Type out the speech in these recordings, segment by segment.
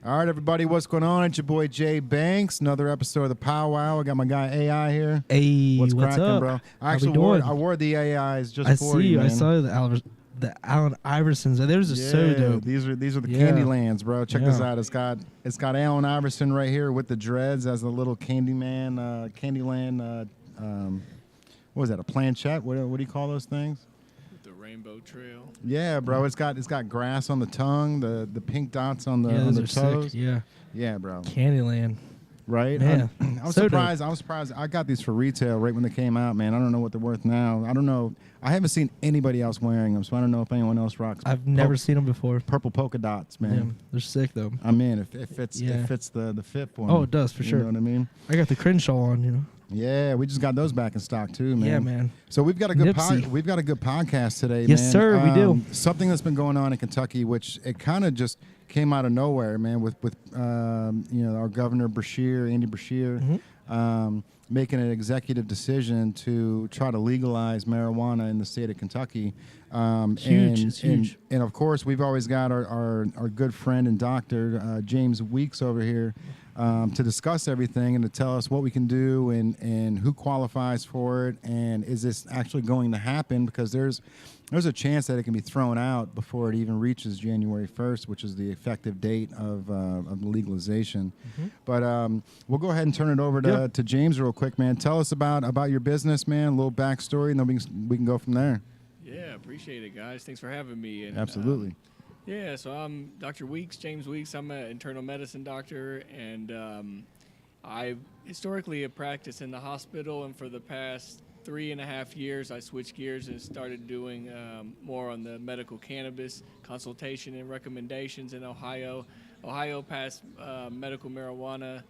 All right, everybody, what's going on? It's your boy Jay Banks. Another episode of the Powwow. I got my guy AI here. Hey, what's cracking, up? bro? I How actually we doing? wore the AIs just I for see you, you. man. I saw the Allen Iversons. Those are so dope. These are the Yeah. Candylands, bro. Check this Yeah. out. It's got Allen Iverson right here with the dreads as a little Candyman, Candyland. What was that? A planchette? What do you call those things? The Rainbow Trail. Yeah, bro. It's got grass on the tongue, the pink dots on the Yeah, on those the are toes. sick. Yeah, Yeah, bro. Candyland. Right? Man, I was so surprised. I was surprised. I got these for retail right when they came out, man. I don't know what they're worth now. I don't know. I haven't seen anybody else wearing them, so I don't know if anyone else rocks. I've never seen them before. Purple polka dots, Yeah, man. they're sick though. I'm in. It fits. Yeah. It fits the fit for me. Oh, it does for You sure. know what I mean? I got the Crenshaw on. Yeah, we just got those back in stock too, man. Yeah, man. So we've got a good Nipsey. we've got a good podcast today, Yes, man. sir, we do. Something that's been going on in Kentucky, which it kind of just came out of nowhere, man. With our governor Andy Brashear, Mm-hmm. making an executive decision to try to legalize marijuana in the state of Kentucky. Huge. It's huge. And of course, we've always got our good friend and doctor James Weeks over here to discuss everything and to tell us what we can do and who qualifies for it and is this actually going to happen, because there's a chance that it can be thrown out before it even reaches January 1st, which is the effective date of the legalization. Mm-hmm. But we'll go ahead and turn it over to James real quick, man. Tell us about your business, man, a little backstory, and then we can go from there. Yeah, appreciate it, guys. Thanks for having me. And, Absolutely. Yeah, so I'm Dr. Weeks, James Weeks. I'm an internal medicine doctor, and I historically have practiced in the hospital, and for the past 3.5 years, I switched gears and started doing more on the medical cannabis consultation and recommendations in Ohio. Ohio passed medical marijuana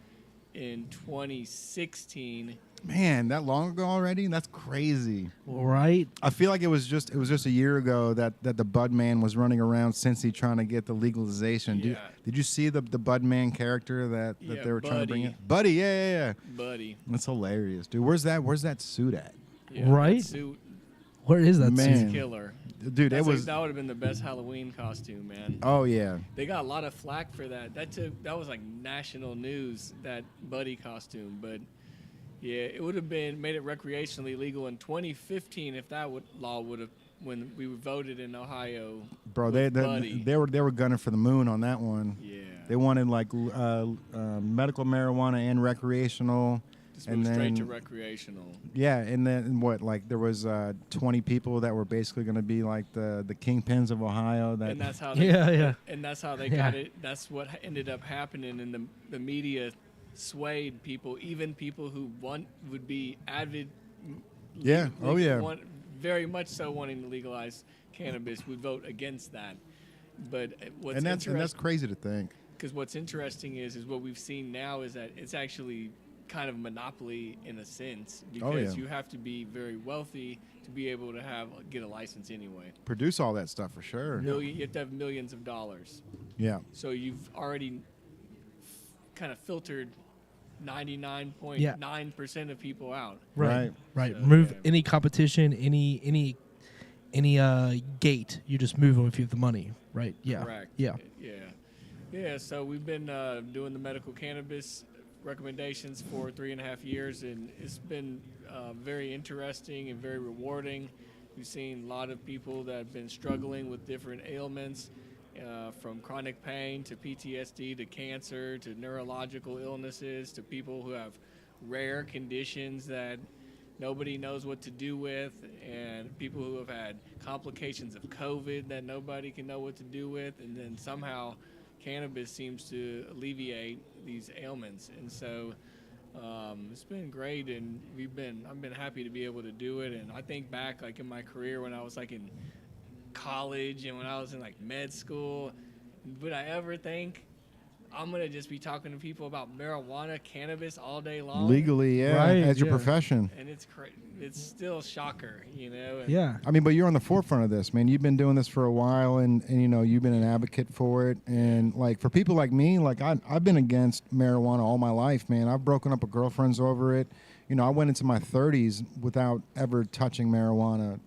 in 2016. Man, that long ago already? That's crazy. Right. I feel like it was just a year ago that the Bud Man was running around Cincy trying to get the legalization. Yeah. Did you see the Bud Man character that Yeah, they were trying to bring Buddy. in? Buddy, yeah. Buddy. That's hilarious, dude. Where's that suit at? Yeah, Right? that suit Where is that? Man. suit? killer. Dude, That it was. would have been the best Halloween costume, man. Oh yeah. They got a lot of flack for that. That was like national news, that Buddy costume. But yeah, it would have made it recreationally legal in 2015 if that law would have, when we voted in Ohio. Bro, with they Buddy. were gunning for the moon on that one. Yeah. They wanted like medical marijuana and recreational. Just and move straight to then- recreational. Yeah, and then what? Like there was 20 people that were basically going to be like the kingpins of Ohio. That And that's how they, Yeah. And that's how they Yeah. got it. That's what ended up happening, and the media swayed people, even people who would be avid. Yeah. Oh, yeah. Very much so wanting to legalize cannabis would vote against that. But and that's crazy to think. because what's interesting is what we've seen now is that it's actually kind of monopoly in a sense, because yeah. you have to be very wealthy to be able to get a license anyway. Produce all that stuff for sure. You have to have millions of dollars. Yeah. So you've already kind of filtered 99.9% of people out. Right. Right. So, Remove yeah. any competition, any gate. You just move them if you have the money. Right. Yeah. Correct. Yeah. Yeah. So we've been doing the medical cannabis recommendations for 3.5 years, and it's been very interesting and very rewarding. We've seen a lot of people that have been struggling with different ailments, from chronic pain to PTSD to cancer to neurological illnesses to people who have rare conditions that nobody knows what to do with, and people who have had complications of COVID that nobody can know what to do with, and then somehow cannabis seems to alleviate these ailments. And so it's been great, and I've been happy to be able to do it. And I think back like in my career when I was like in college and when I was in like med school, would I ever think I'm gonna just be talking to people about marijuana, cannabis all day long? Legally, yeah, Right, as your yeah. profession. And it's still shocker, you know. And Yeah. I mean, but you're on the forefront of this, man. You've been doing this for a while, and you've been an advocate for it. And like for people like me, like I've been against marijuana all my life, man. I've broken up with girlfriends over it. I went into my 30s without ever touching marijuana.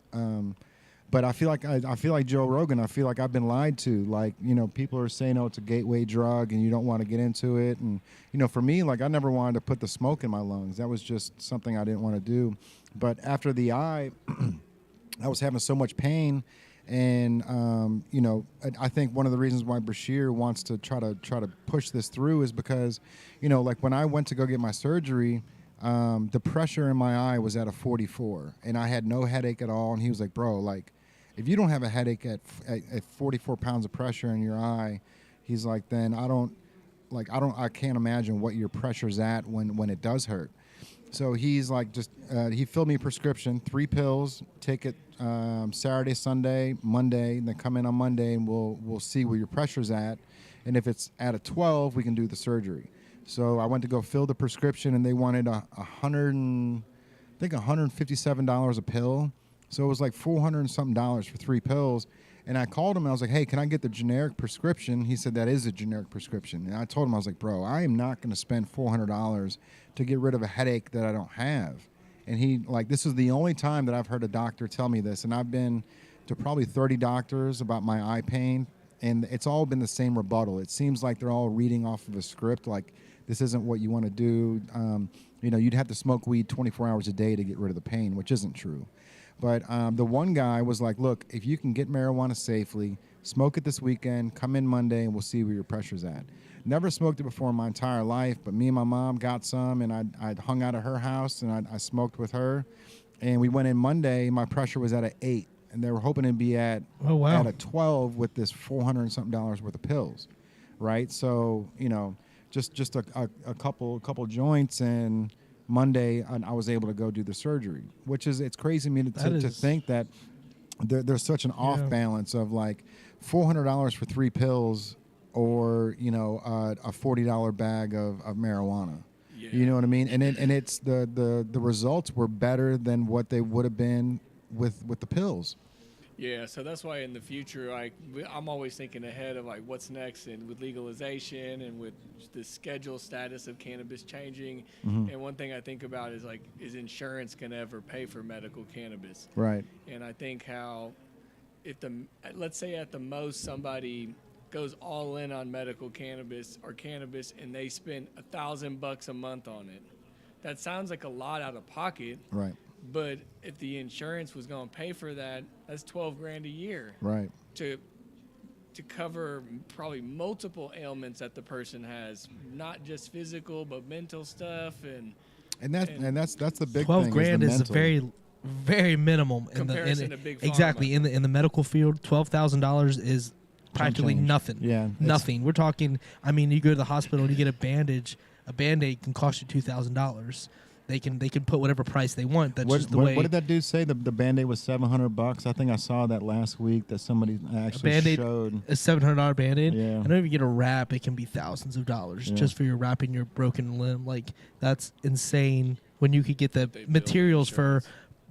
But I feel like I feel like Joe Rogan. I feel like I've been lied to. Like, you know, people are saying, oh, it's a gateway drug and you don't want to get into it. And, you know, for me, like, I never wanted to put the smoke in my lungs. That was just something I didn't want to do. But after the eye, I was having so much pain. And, you know, I think one of the reasons why Bashir wants to try to push this through is because, you know, like when I went to go get my surgery, the pressure in my eye was at a 44 and I had no headache at all. And he was like, bro, like, if you don't have a headache at 44 pounds of pressure in your eye, he's like, then I can't imagine what your pressure's at when it does hurt. So he's like, he filled me a prescription, 3 pills, take it Saturday, Sunday, Monday, and then come in on Monday and we'll see where your pressure's at. And if it's at a 12, we can do the surgery. So I went to go fill the prescription and they wanted $157 a pill. So it was like $400 and something for 3 pills. And I called him and I was like, hey, can I get the generic prescription? He said, that is a generic prescription. And I told him, I was like, bro, I am not going to spend $400 to get rid of a headache that I don't have. And he, like, this is the only time that I've heard a doctor tell me this. And I've been to probably 30 doctors about my eye pain. And it's all been the same rebuttal. It seems like they're all reading off of a script, like, this isn't what you want to do. You know, you'd have to smoke weed 24 hours a day to get rid of the pain, which isn't true. But the one guy was like, look, if you can get marijuana safely, smoke it this weekend, come in Monday, and we'll see where your pressure's at. Never smoked it before in my entire life, but me and my mom got some, and I'd hung out at her house, and I smoked with her. And we went in Monday, my pressure was at an 8, and they were hoping to be at a 12 with this $400 and something worth of pills, right? So, you know, just a couple joints, and Monday I was able to go do the surgery, which is, it's crazy to me to think that there's such an off balance of like $400 for 3 pills or, you know, a $40 bag of marijuana. Yeah. You know what I mean? And it's the results were better than what they would have been with the pills. Yeah, so that's why in the future, like, I'm always thinking ahead of like what's next, and with legalization and with the schedule status of cannabis changing. Mm-hmm. And one thing I think about is like, is insurance gonna ever pay for medical cannabis? Right. And I think how, let's say at the most somebody goes all in on medical cannabis or cannabis, and they spend $1,000 a month on it. That sounds like a lot out of pocket. Right. But if the insurance was going to pay for that, that's $12,000 a year. Right. To cover probably multiple ailments that the person has, not just physical but mental stuff, and that's the big $12,000 thing. is very, very minimum comparison to big pharma. Exactly, in the medical field, $12,000 is practically nothing. Yeah, nothing. We're talking. I mean, you go to the hospital and you get a bandage. A Band-Aid can cost you $2,000. They can put whatever price they want. That's just the way. What did that dude say? The Band-Aid was $700. I think I saw that last week that somebody actually showed. A $700 Band-Aid. Yeah. I know if you get a wrap, it can be thousands of dollars just for your wrapping your broken limb. Like, that's insane. When you could get the materials for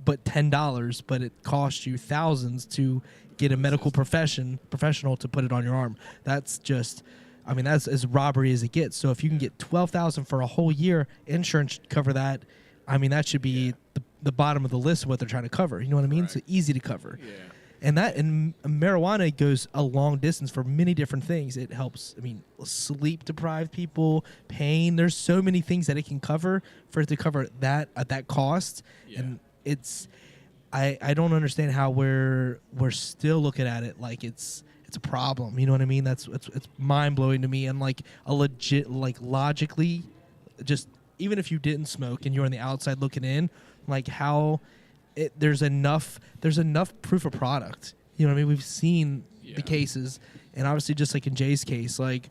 but $10, but it costs you thousands to get a medical professional to put it on your arm. That's just. I mean, that's as robbery as it gets. So if you can get $12,000 for a whole year, insurance should cover that. I mean, that should be the bottom of the list of what they're trying to cover. You know what I mean? Right. It's easy to cover. Yeah. And marijuana goes a long distance for many different things. It helps, I mean, sleep deprived people, pain. There's so many things that it can cover for it to cover that at that cost. Yeah. And it's, I don't understand how we're still looking at it like it's a problem. You know what I mean? It's mind blowing to me. And like a legit, like logically, just even if you didn't smoke and you're on the outside looking in, like how there's enough proof of product. You know what I mean? We've seen the cases, and obviously just like in Jay's case, like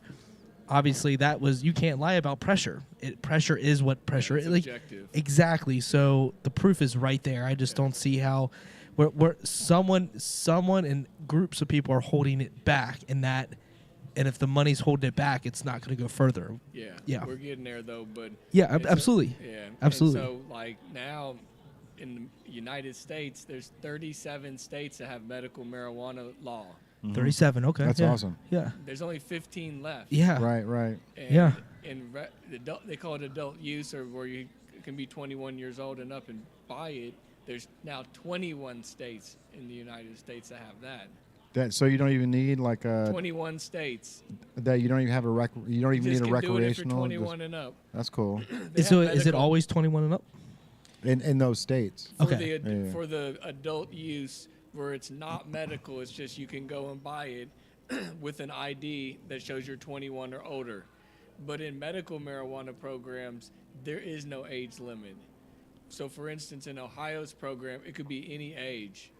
obviously that was, you can't lie about pressure. Pressure is what pressure is. Like, exactly. So the proof is right there. I just don't see how. Where someone and groups of people are holding it back, and if the money's holding it back, it's not going to go further. Yeah, we're getting there though. But absolutely. Absolutely. And so like now, in the United States, there's 37 states that have medical marijuana law. Mm-hmm. 37. Okay, that's awesome. Yeah, there's only 15 left. Yeah, right. And they call it adult use, or where you can be 21 years old and up and buy it. There's now 21 states in the United States that have that. That so you don't even need like a 21 states. that you don't even have a you don't even Just need a can do it if you're recreational. 21 and up. That's cool. They So have is it medical- always 21 and up? In those states. for Okay. the Yeah. for the adult use where it's not medical? It's just you can go and buy it with an ID that shows you're 21 or older. But in medical marijuana programs, there is no age limit. So, for instance, in Ohio's program, it could be any age.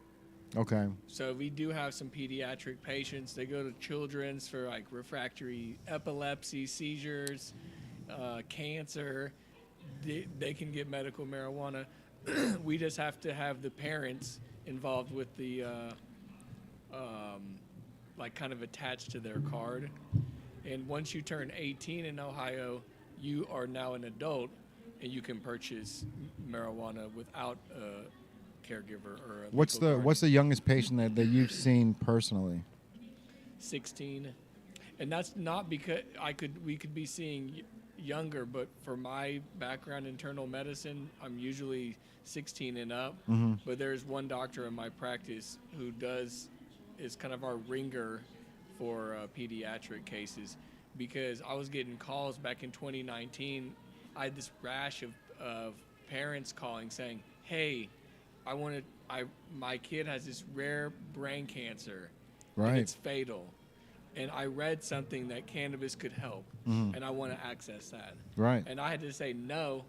Okay. So we do have some pediatric patients. They go to children's for like refractory epilepsy, seizures, cancer. They can get medical marijuana. We just have to have the parents involved with the like kind of attached to their card. And once you turn 18 in Ohio, you are now an adult and you can purchase marijuana without a caregiver or a What's legal the guardian. what's the youngest patient that you've seen personally? 16, and that's not because we could be seeing younger, but for my background in internal medicine, I'm usually 16 and up. But there's one doctor in my practice who is kind of our ringer for pediatric cases, because I was getting calls back in 2019. I had this rash of parents calling saying, "Hey, my kid has this rare brain cancer, Right. and it's fatal, and I read something that cannabis could help, and I want to access that." Right. And I had to say no,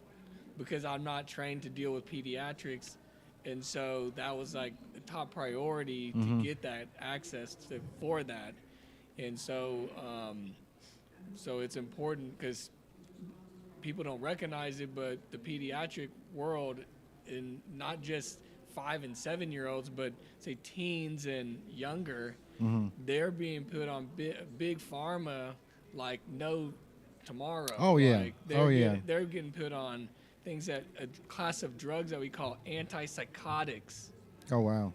because I'm not trained to deal with pediatrics, and so that was like the top priority to get that access for that, and so so it's important because people don't recognize it, but the pediatric world, in not just 5 and 7 year olds, but say teens and younger, they're being put on big pharma like no tomorrow. Oh, yeah. Like, Oh, yeah. They're getting put on things that a class of drugs that we call antipsychotics. Oh wow.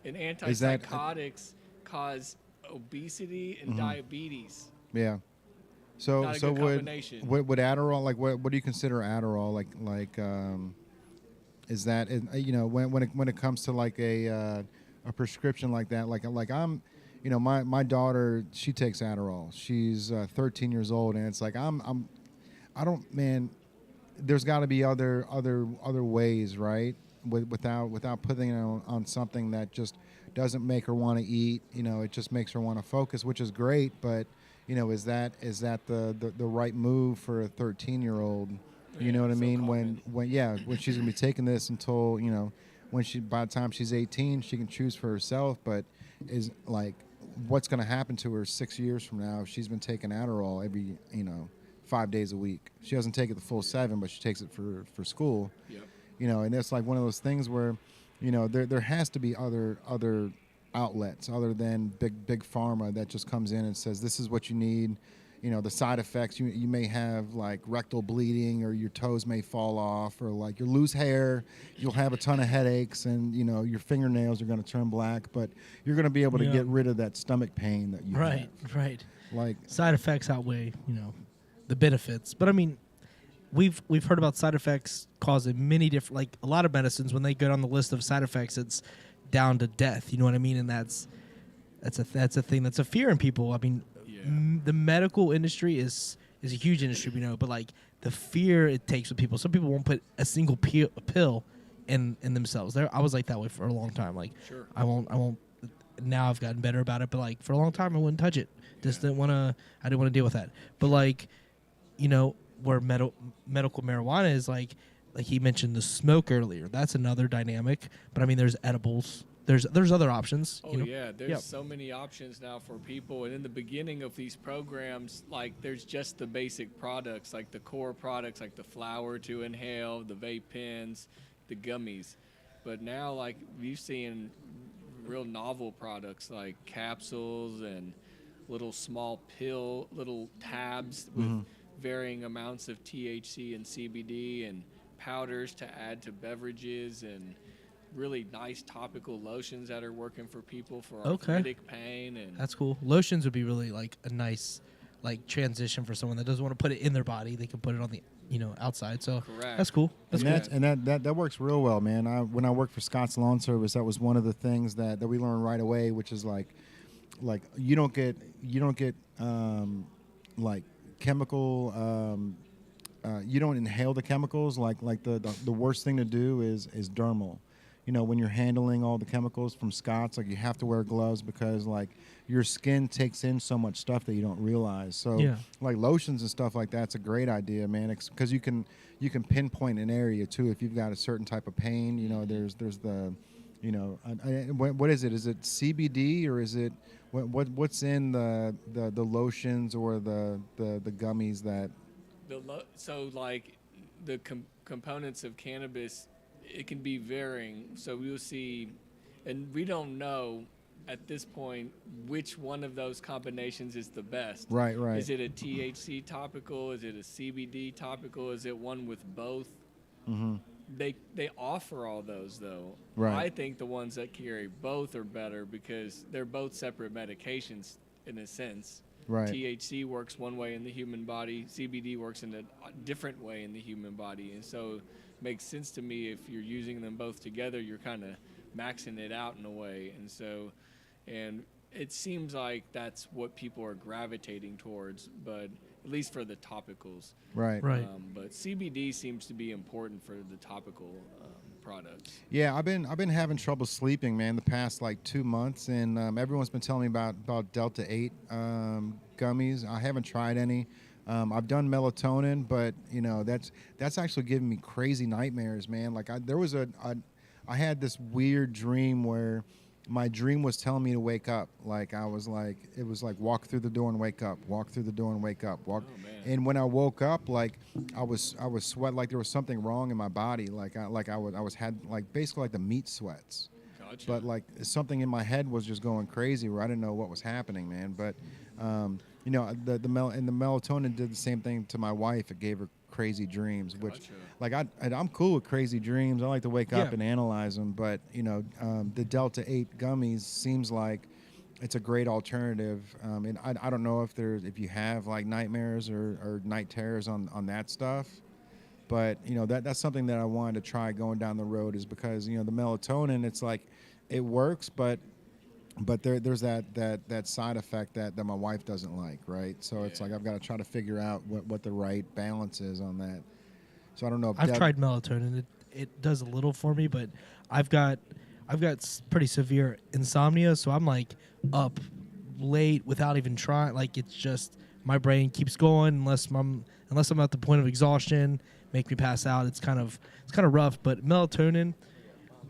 And Is that- antipsychotics cause obesity and diabetes. Yeah. So Not a so good would combination. would Adderall, like what do you consider Adderall, like is that you know when it comes to like a prescription like that, like I'm, you know, my daughter, she takes Adderall. She's 13 years old, and it's like I don't, man, there's got to be other ways, right? Without putting it on something that just doesn't make her want to eat. You know, it just makes her want to focus, which is great. But you know, is that the right move for a 13-year-old? You know what I so mean? common. When she's gonna be taking this until, you know, by the time she's 18, she can choose for herself. But is like, what's gonna happen to her 6 years from now if she's been taking Adderall every, you know, 5 days a week? She doesn't take it the full 7, but she takes it for school. Yep. You know, and it's like one of those things where, you know, there has to be other outlets other than big pharma that just comes in and says, this is what you need. You know, the side effects, you may have like rectal bleeding, or your toes may fall off, or like you'll lose hair, you'll have a ton of headaches, and you know, your fingernails are going to turn black, but you're going to be able to Yeah. get rid of that stomach pain that you Right, have. right. Like, Side effects outweigh, you know, the benefits. But I mean, we've heard about side effects causing many different, like a lot of medicines, when they get on the list of side effects, it's down to death. You know what I mean? And that's a thing that's a fear in people. I mean, Yeah. the medical industry is a huge industry, we know, but like the fear it takes with people. Some people won't put a single pill in themselves. I was like that way for a long time. Like, Sure. I won't. Now I've gotten better about it, but like for a long time I wouldn't touch it. Just didn't want to. I didn't want to deal with that. But like, you know, where medical marijuana is like he mentioned the smoke earlier. That's another dynamic. But I mean, there's edibles. There's other options. Oh you know? yeah, there's Yep. so many options now for people. And in the beginning of these programs, like there's just the basic products, like the core products, like the flower to inhale, the vape pens, the gummies. But now, like we've seen real novel products like capsules and little small little tabs with varying amounts of THC and CBD, and powders to add to beverages, and really nice topical lotions that are working for people for Okay. arthritic pain. And That's cool. Lotions would be really like a nice like transition for someone that doesn't want to put it in their body. They can put it on outside. So Correct. that's cool. That's and cool. that works real well, man. When I worked for Scott's Lawn Service, that was one of the things that we learned right away, which is like you don't get like chemical. You don't inhale the chemicals. Like the worst thing to do is dermal. When you're handling all the chemicals from Scott's, like you have to wear gloves because like your skin takes in so much stuff that you don't realize. So Yeah. like lotions and stuff like that's a great idea, man, because you can pinpoint an area too if you've got a certain type of pain. There's the what is it? Is it CBD or is it what's in the lotions or the gummies that So like the components of cannabis, it can be varying. So we'll see, and we don't know at this point which one of those combinations is the best. Right. Is it a THC topical? Is it a CBD topical? Is it one with both? Mm-hmm. They offer all those though. Right. I think the ones that carry both are better because they're both separate medications in a sense. Right. THC works one way in the human body. CBD works in a different way in the human body, and so it makes sense to me if you're using them both together, you're kind of maxing it out in a way, and it seems like that's what people are gravitating towards, but at least for the topicals. Right. But CBD seems to be important for the topical products. Yeah, I've been having trouble sleeping, man, the past like 2 months, and everyone's been telling me about Delta 8 gummies. I haven't tried any. I've done melatonin, but that's actually giving me crazy nightmares, man. Like I had this weird dream where my dream was telling me to wake up. Like it was like walk through the door and wake up, walk through the door and wake up, walk. Oh, man. And when I woke up, like I was sweat, like there was something wrong in my body. Like I had like basically like the meat sweats. Gotcha. But like something in my head was just going crazy where I didn't know what was happening, man. But the melatonin did the same thing to my wife. It gave her crazy dreams, which Gotcha. like I'm cool with crazy dreams. I like to wake up Yeah. and analyze them. But the Delta 8 gummies seems like it's a great alternative. And I don't know if you have like nightmares or night terrors on that stuff. But that's something that I wanted to try going down the road is because the melatonin, it's like it works, but there's that side effect that my wife doesn't like, right? So it's Yeah. like I've got to try to figure out what the right balance is on that. So I don't know. If I've tried melatonin. It does a little for me, but I've got pretty severe insomnia, so I'm like up late without even trying. Like it's just my brain keeps going unless I'm at the point of exhaustion, make me pass out. It's kind of rough. But melatonin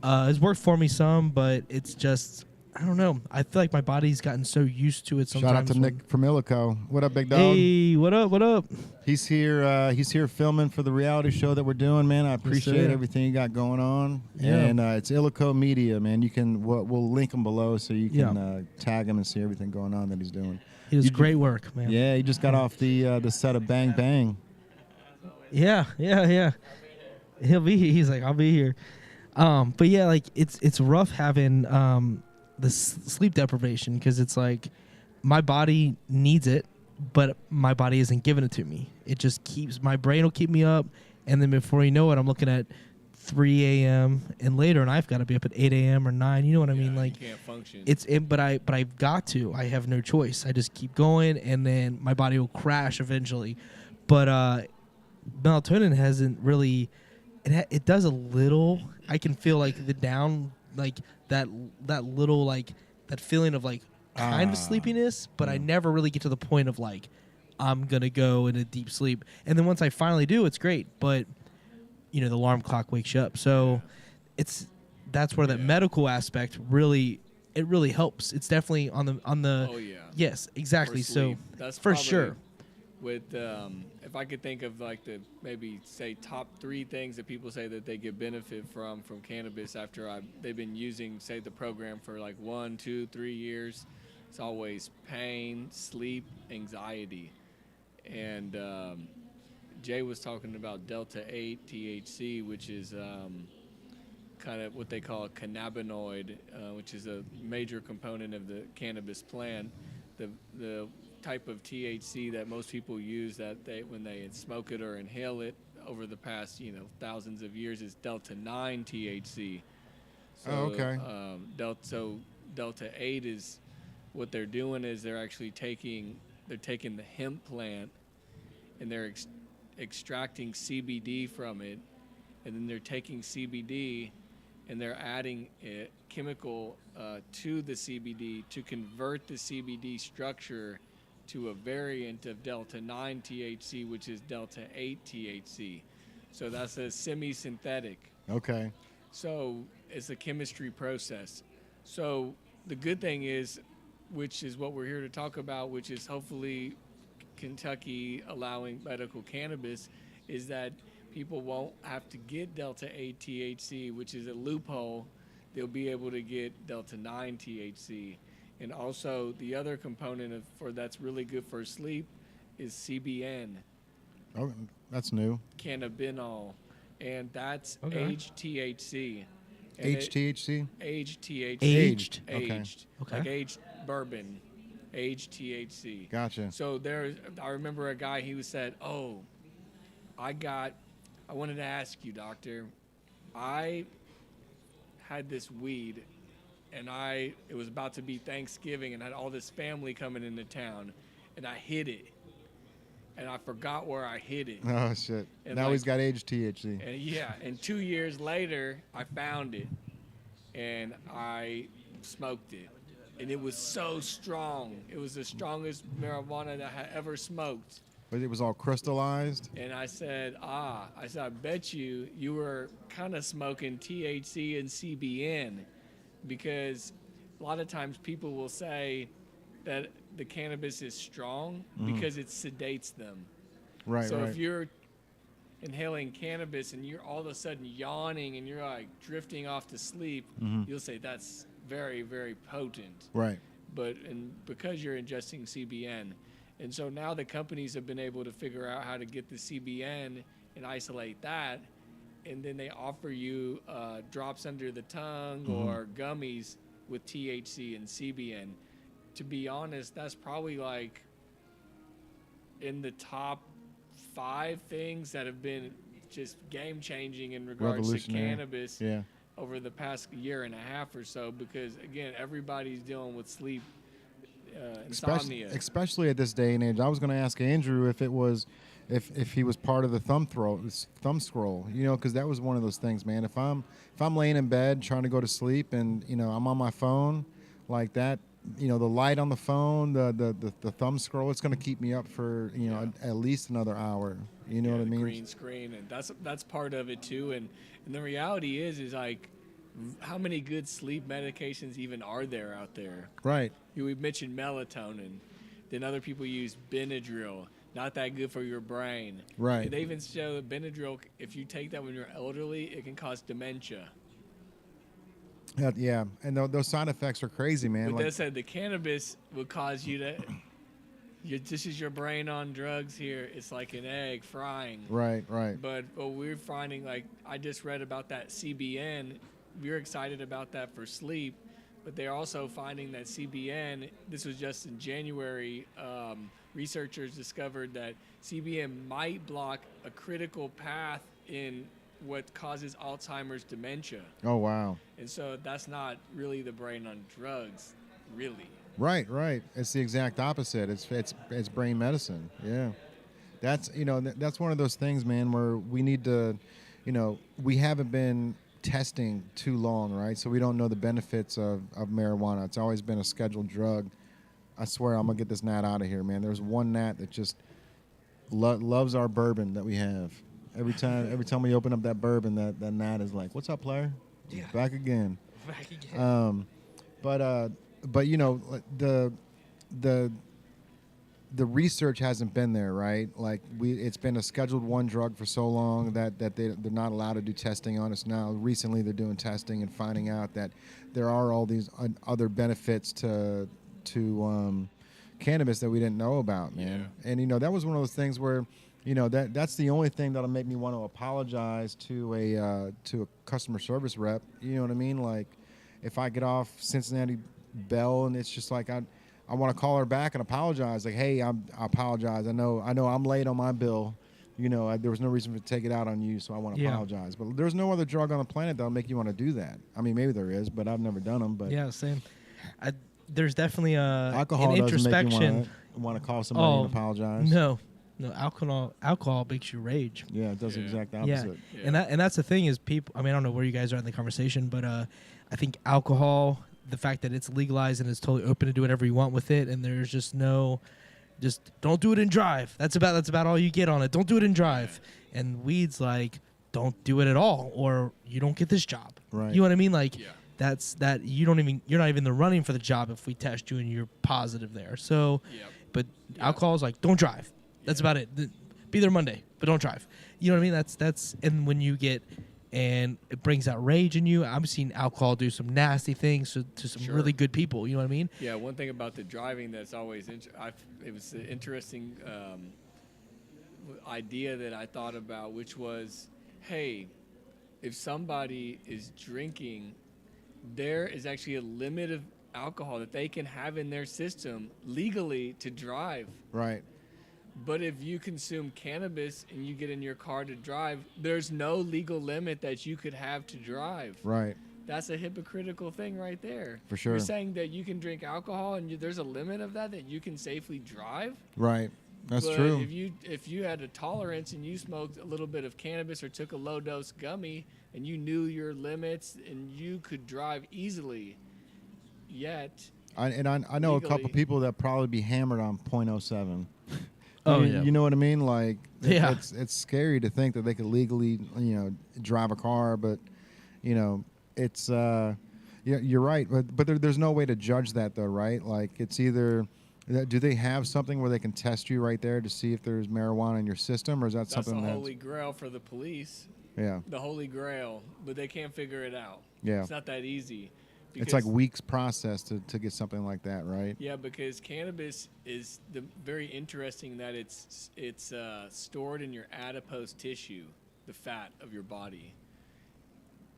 has worked for me some, but it's just I don't know. I feel like my body's gotten so used to it. Sometimes. Shout out to Nick from Illico. What up, big dog? Hey, what up? What up? He's here. He's here filming for the reality show that we're doing, man. I appreciate sir. everything you got going on. Yeah. And it's Illico Media, man. You can we'll link him below so you can tag him and see everything going on that he's doing. He does You great work, man. Yeah, he just got off the set of Bang Bang. Yeah. He's like, I'll be here. But yeah, like it's rough having the sleep deprivation because it's like my body needs it, but my body isn't giving it to me. It just keeps my brain will keep me up, and then before you know it, I'm looking at 3 a.m. and later, and I've got to be up at 8 a.m. or 9. You know what I mean? Like you can't function. but I've got to. I have no choice. I just keep going, and then my body will crash eventually. But melatonin hasn't really. It does a little. I can feel like the down, like that little like that feeling of like kind of sleepiness, but I never really get to the point of like I'm gonna go in a deep sleep. And then once I finally do, it's great. But the alarm clock wakes you up, so that's where that medical aspect really helps. It's definitely on the. Oh yeah. Yes, exactly. For So sleep. That's for probably sure. With if I could think of like the maybe say top 3 things that people say that they get benefit from cannabis after they've been using say the program for like 1, 2, 3 years, it's always pain, sleep, anxiety, and Jay was talking about Delta 8 THC, which is kind of what they call a cannabinoid, which is a major component of the cannabis plant. The type of THC that most people use when they smoke it or inhale it, over the past thousands of years is delta 9 THC. So, Oh, okay. Delta 8 is what they're doing is they're taking the hemp plant and they're extracting CBD from it, and then they're taking CBD and they're adding a chemical to the CBD to convert the CBD structure to a variant of delta 9 THC, which is delta 8 THC. So that's a semi-synthetic. Okay. So it's a chemistry process. So the good thing is, which is what we're here to talk about, which is hopefully Kentucky allowing medical cannabis, is that people won't have to get delta 8 THC, which is a loophole. They'll be able to get delta 9 THC. And also the other component for that's really good for sleep is CBN, Oh, that's new. cannabinol, and that's Okay. aged THC. And HTHC? Aged THC. Aged. Okay. Aged. Okay. Like aged bourbon. Aged THC. Gotcha. So I remember a guy, he said, "Oh, I wanted to ask you, doctor, I had this weed, and it was about to be Thanksgiving, and I had all this family coming into town, and I hid it, and I forgot where I hid it, Oh, shit. And Now like- he's got HTHC. and 2 years later, I found it, and I smoked it, and it was so strong. It was the strongest marijuana that I had ever smoked." But it was all crystallized. And I said, I bet you were kind of smoking THC and CBN, because a lot of times people will say that the cannabis is strong because it sedates them. Right, So right. if you're inhaling cannabis and you're all of a sudden yawning and you're like drifting off to sleep, you'll say that's very, very potent. Right. And because you're ingesting CBN. And so now the companies have been able to figure out how to get the CBN and isolate that, and then they offer you drops under the tongue or gummies with THC and CBN. To be honest, that's probably like in the top 5 things that have been just game-changing in regards to Revolutionary. cannabis Yeah. over the past year and a half or so, because again, everybody's dealing with sleep insomnia. Especially at this day and age. I was going to ask Andrew if it was, if he was part of the thumb scroll, because that was one of those things, man. If I'm laying in bed trying to go to sleep and I'm on my phone like that, the light on the phone, the thumb scroll, it's going to keep me up for at least another hour. You know what I the mean? green screen, and that's part of it too. And the reality is like, how many good sleep medications even are there out there? Right. We've mentioned melatonin. Then other people use Benadryl. Not that good for your brain. Right. They even show that Benadryl, if you take that when you're elderly, it can cause dementia. Yeah, and those side effects are crazy, man. But that said, the cannabis will cause you to. This is your brain on drugs here. It's like an egg frying. Right. But we're finding, like, I just read about that CBN. We're excited about that for sleep, but they're also finding that CBN, this was just in January, researchers discovered that CBN might block a critical path in what causes Alzheimer's dementia. Oh, wow. And so that's not really the brain on drugs, really. Right. It's the exact opposite. It's brain medicine. Yeah. That's that's one of those things, man, where we need to, we haven't been testing too long, right? So we don't know the benefits of marijuana. It's always been a scheduled drug. I swear I'm gonna get this gnat out of here, man. There's one gnat that just loves our bourbon that we have. Every time we open up that bourbon, that gnat is like, "What's up, player? Yeah. Back again." Back again. But the research hasn't been there, right? Like it's been a Scheduled 1 drug for so long that they're not allowed to do testing on us now. Recently, they're doing testing and finding out that there are all these other benefits to cannabis that we didn't know about, man. Yeah. And that was one of those things where that's the only thing that'll make me want to apologize to a customer service rep. You know what I mean? Like if I get off Cincinnati Bell and it's just like I want to call her back and apologize. Like, hey, I apologize. I know I'm late on my bill. there was no reason to take it out on you, so I want to Yeah. apologize. But there's no other drug on the planet that'll make you want to do that. I mean, maybe there is, but I've never done them. But Yeah, same. There's definitely alcohol an doesn't make introspection. you want to call somebody and apologize. No, alcohol makes you rage. Yeah, it does the Yeah. exact Yeah. opposite. And that's the thing is people. I mean, I don't know where you guys are in the conversation, but I think alcohol, the fact that it's legalized and it's totally open to do whatever you want with it, and there's just don't do it and drive. That's about all you get on it. Don't do it and drive. And weed's like, don't do it at all, or you don't get this job. Right. You know what I mean? Like, Yeah. you're not even in the running for the job if we test you and you're positive there. So, Yep. but Yeah. alcohol is like, don't drive. That's about it. Be there Monday, but don't drive. You know what I mean? That's and when you get and it brings out rage in you. I've seen alcohol do some nasty things to some Sure. really good people. You know what I mean? Yeah, one thing about the driving that's always it was an interesting idea that I thought about, which was, hey, if somebody is drinking, there is actually a limit of alcohol that they can have in their system legally to drive. Right. But if you consume cannabis and you get in your car to drive, there's no legal limit that you could have to drive. Right. That's a hypocritical thing right there. For sure. You're saying that you can drink alcohol and there's a limit of that you can safely drive. Right. That's But true. If you had a tolerance and you smoked a little bit of cannabis or took a low dose gummy and you knew your limits and you could drive easily, yet I know a couple legally- people that probably be hammered on .07. Oh, you, yeah. you know what I mean? Like, Yeah. it's scary to think that they could legally, drive a car, but, it's, you're right. But there's no way to judge that though, right? Like, it's either, do they have something where they can test you right there to see if there's marijuana in your system, or is that that's the something that's, holy grail for the police. yeah, The holy grail, but they can't figure it out. Yeah. It's not that easy. it's like because- weeks process to get something like that, right? Yeah, because cannabis is very interesting that it's stored in your adipose tissue, the fat of your body.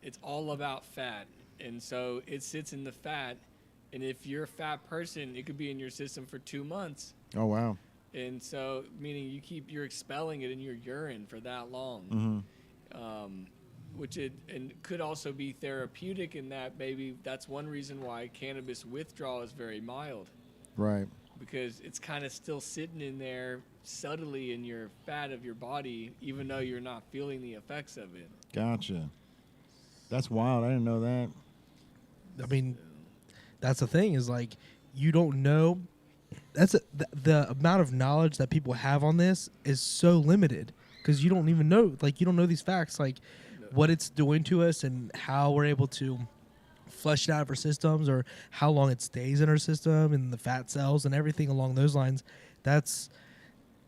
It's all about fat, and so it sits in the fat. And if you're a fat person, it could be in your system for 2 months. Oh wow. And so, meaning you're expelling it in your urine for that long. Mm-hmm. Which could also be therapeutic in that maybe that's one reason why cannabis withdrawal is very mild, Right. because it's kind of still sitting in there subtly in your fat of your body, even though you're not feeling the effects of it. Gotcha. That's wild. I didn't know that. I mean, that's the thing is like you don't know. The amount of knowledge that people have on this is so limited because you don't even know. Like you don't know these facts, like what it's doing to us and how we're able to flush it out of our systems, or how long it stays in our system and the fat cells and everything along those lines. That's,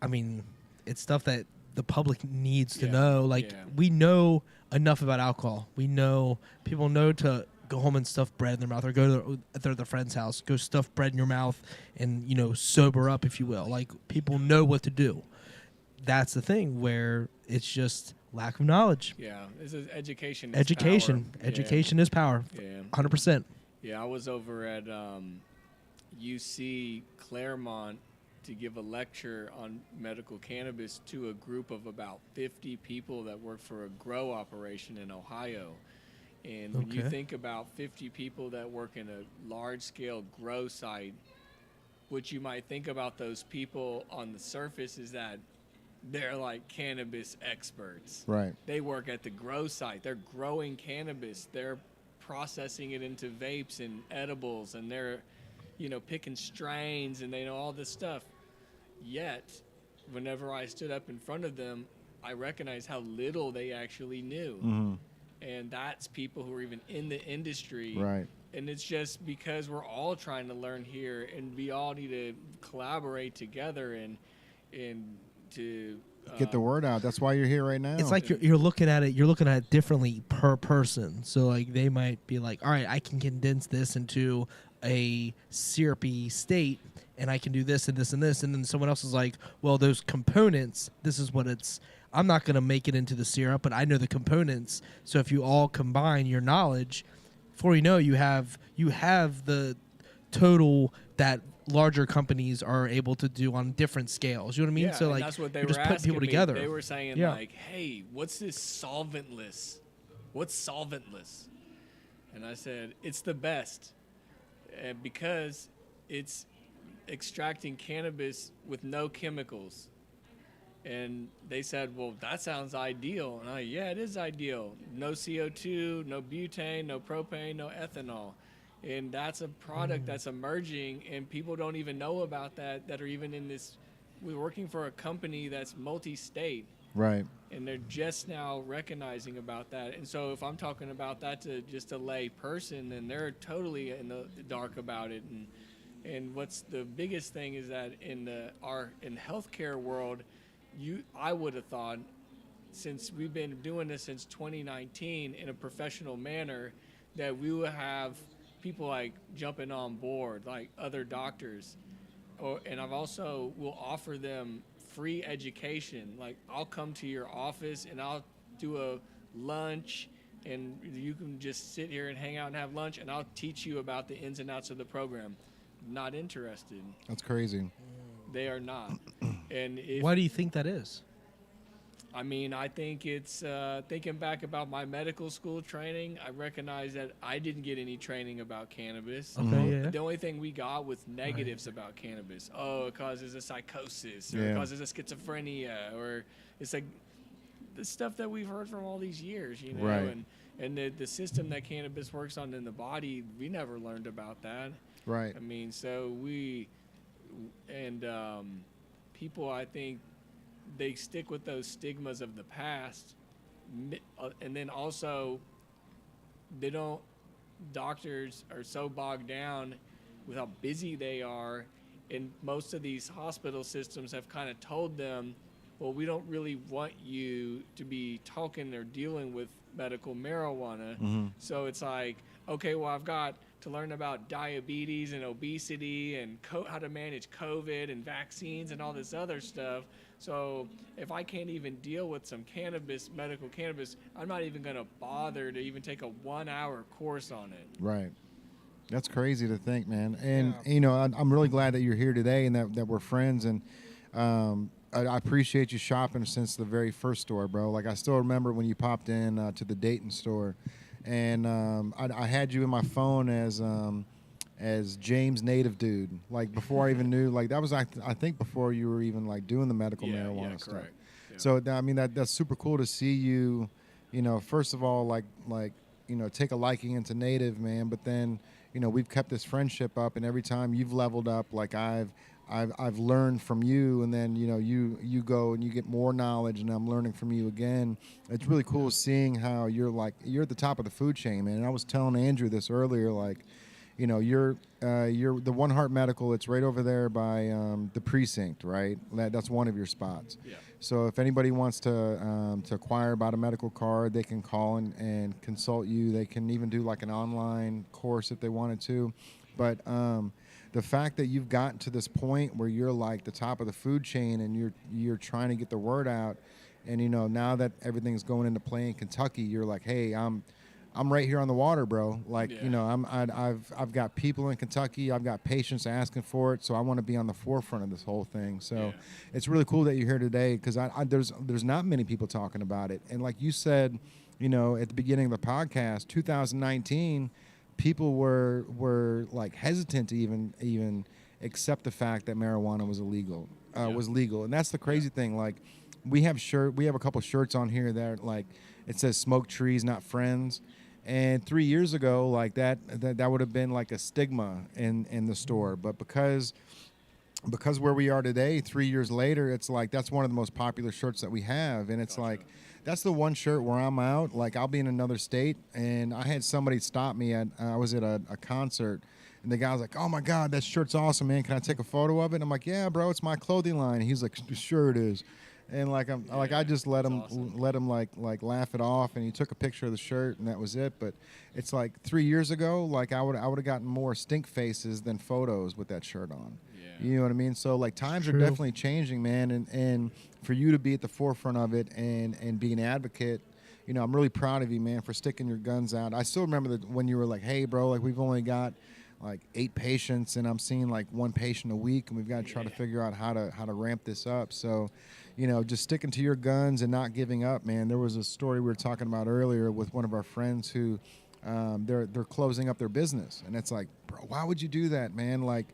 I mean, it's stuff that the public needs to Yeah, know. Like yeah. we know enough about alcohol. We know people know to go home and stuff bread in their mouth, or go to their friend's house, go stuff bread in your mouth, and sober up, if you will. Like people know what to do. That's the thing where it's just lack of knowledge. Yeah, this is education. Is Education, power. education is power. Yeah. 100%. Yeah, I was over at UC Claremont to give a lecture on medical cannabis to a group of about 50 people that work for a grow operation in Ohio. And when you Okay. think about 50 people that work in a large-scale grow site, what you might think about those people on the surface is that they're like cannabis experts. Right. They work at the grow site. They're growing cannabis. They're processing it into vapes and edibles, and they're, picking strains, and they know all this stuff. Yet, whenever I stood up in front of them, I recognized how little they actually knew. Mm-hmm. And that's people who are even in the industry. Right. And it's just because we're all trying to learn here, and we all need to collaborate together and to Get the word out. That's why you're here right now. It's like you're looking at it differently per person. So like they might be like, all right, I can condense this into a syrupy state, and I can do this and this and this, and then someone else is like, well, those components, this is what it's. I'm not going to make it into the syrup, but I know the components. So if you all combine your knowledge, before you know, you have the total that larger companies are able to do on different scales. You know what I mean? Yeah, So and like that's what they you were just put asking people me. together. They were saying Yeah. like, "Hey, what's this solventless? What's solventless?" And I said, "It's the best, because it's extracting cannabis with no chemicals." And they said, "Well, that sounds ideal." And yeah, it is ideal. No CO2, no butane, no propane, no ethanol. And that's a product that's emerging, and people don't even know about that are even in this. We're working for a company that's multi-state, Right. and they're just now recognizing about that. And so if I'm talking about that to just a lay person, then they're totally in the dark about it. And what's the biggest thing is that in the healthcare world, I would have thought, since we've been doing this since 2019 in a professional manner, that we would have people like jumping on board, like other doctors. And I've also will offer them free education. Like, I'll come to your office and I'll do a lunch, and you can just sit here and hang out and have lunch, and I'll teach you about the ins and outs of the program. Not interested. That's crazy. They are not. And Why do you think that is? I mean, I think it's thinking back about my medical school training. I recognize that I didn't get any training about cannabis. Okay, yeah. The only thing we got was negatives about cannabis. Oh, it causes a psychosis, or Yeah. it causes a schizophrenia, or it's like the stuff that we've heard from all these years, you know. Right. And the system that cannabis works on in the body, we never learned about that. Right. I mean, so people, I think, they stick with those stigmas of the past, and then also doctors are so bogged down with how busy they are, and most of these hospital systems have kind of told them, well, we don't really want you to be talking or dealing with medical marijuana. So it's like, okay, well, I've got to learn about diabetes and obesity and how to manage COVID and vaccines and all this other stuff. So if I can't even deal with some medical cannabis, I'm not even going to bother to even take a 1-hour course on it. Right. That's crazy to think, man. And, you know, I'm really glad that you're here today and that we're friends. And I appreciate you shopping since the very first store, bro. Like, I still remember when you popped in to the Dayton store. And I had you in my phone as James Native Dude. Like, before I even knew, like, that was, I think, before you were even, like, doing the medical marijuana stuff. Correct. Yeah. So, I mean, that's super cool to see you, you know, first of all, like you know, take a liking into Native, man. But then, you know, we've kept this friendship up, and every time you've leveled up, like I've learned from you, and then, you know, you go and you get more knowledge, and I'm learning from you again. It's really cool seeing how you're at the top of the food chain, man. And I was telling Andrew this earlier, like, you know, you're the One Heart Medical. It's right over there by the precinct, right? That's one of your spots. Yeah. So if anybody wants to acquire about a medical card, they can call and consult you. They can even do like an online course if they wanted to. But the fact that you've gotten to this point where you're like the top of the food chain and you're trying to get the word out, and, you know, now that everything's going into play in Kentucky, you're like, hey, I'm right here on the water, bro. Like, Yeah. you know, I've got people in Kentucky. I've got patients asking for it, so I want to be on the forefront of this whole thing. So Yeah. it's really cool that you're here today, because there's not many people talking about it. And like you said, you know, at the beginning of the podcast, 2019, people were like hesitant to even accept the fact that marijuana was illegal, was legal. And that's the crazy thing. Like, we have a couple shirts on here that, like, it says "Smoke trees, not friends." And 3 years ago, like that would have been like a stigma in the store. But because where we are today, 3 years later, it's like that's one of the most popular shirts that we have. And it's like, that's the one shirt where I'm out. Like, I'll be in another state, and I had somebody stop me I was at a concert, and the guy was like, "Oh my God, that shirt's awesome, man. Can I take a photo of it?" And I'm like, "Yeah, bro, it's my clothing line." And he's like, "Sure it is." And like I just let him awesome. like laugh it off, and he took a picture of the shirt, and that was it. But it's like 3 years ago, like I would have gotten more stink faces than photos with that shirt on. Yeah. You know what I mean? So like times are True. definitely changing, man, and for you to be at the forefront of it and be an advocate, you know, I'm really proud of you, man, for sticking your guns out. I still remember when you were like, "Hey, bro, like we've only got like 8 patients, and I'm seeing like 1 patient a week, and we've got to try to figure out how to ramp this up. So, just sticking to your guns and not giving up, man. There was a story we were talking about earlier with one of our friends who they're closing up their business, and it's like, bro, why would you do that, man? Like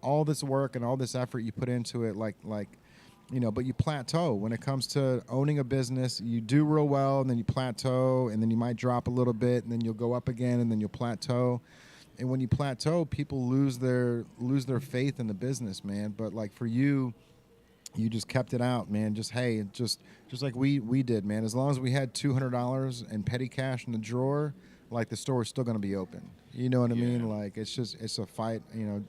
all this work and all this effort you put into it, but you plateau when it comes to owning a business. You do real well, and then you plateau, and then you might drop a little bit, and then you'll go up again, and then you'll plateau. And when you plateau, people lose their faith in the business, man. But like for you, you just kept it out, man. Just like we did, man. As long as we had $200 in petty cash in the drawer, like the store is still going to be open. You know what I mean? Like it's a fight,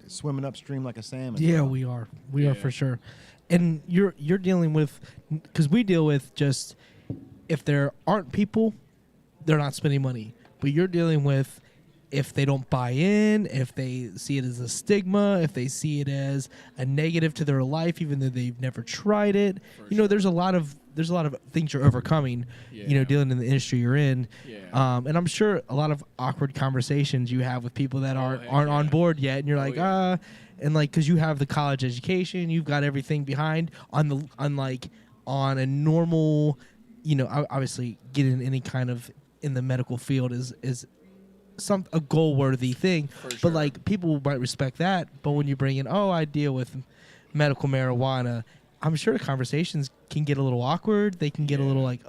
swimming upstream like a salmon. Yeah, bro. we are for sure. And you're dealing with, because we deal with just, if there aren't people, they're not spending money. But you're dealing with if they don't buy in, if they see it as a stigma, if they see it as a negative to their life, even though they've never tried it. There's a lot of things you're overcoming. Dealing in the industry you're in. And I'm sure a lot of awkward conversations you have with people that aren't on board yet, and you're like, and like, because you have the college education, you've got everything behind on a normal, obviously getting any kind of in the medical field is a goal worthy thing. But like, people might respect that, but when you bring in, I deal with medical marijuana, I'm sure conversations can get a little awkward. They can get a little like,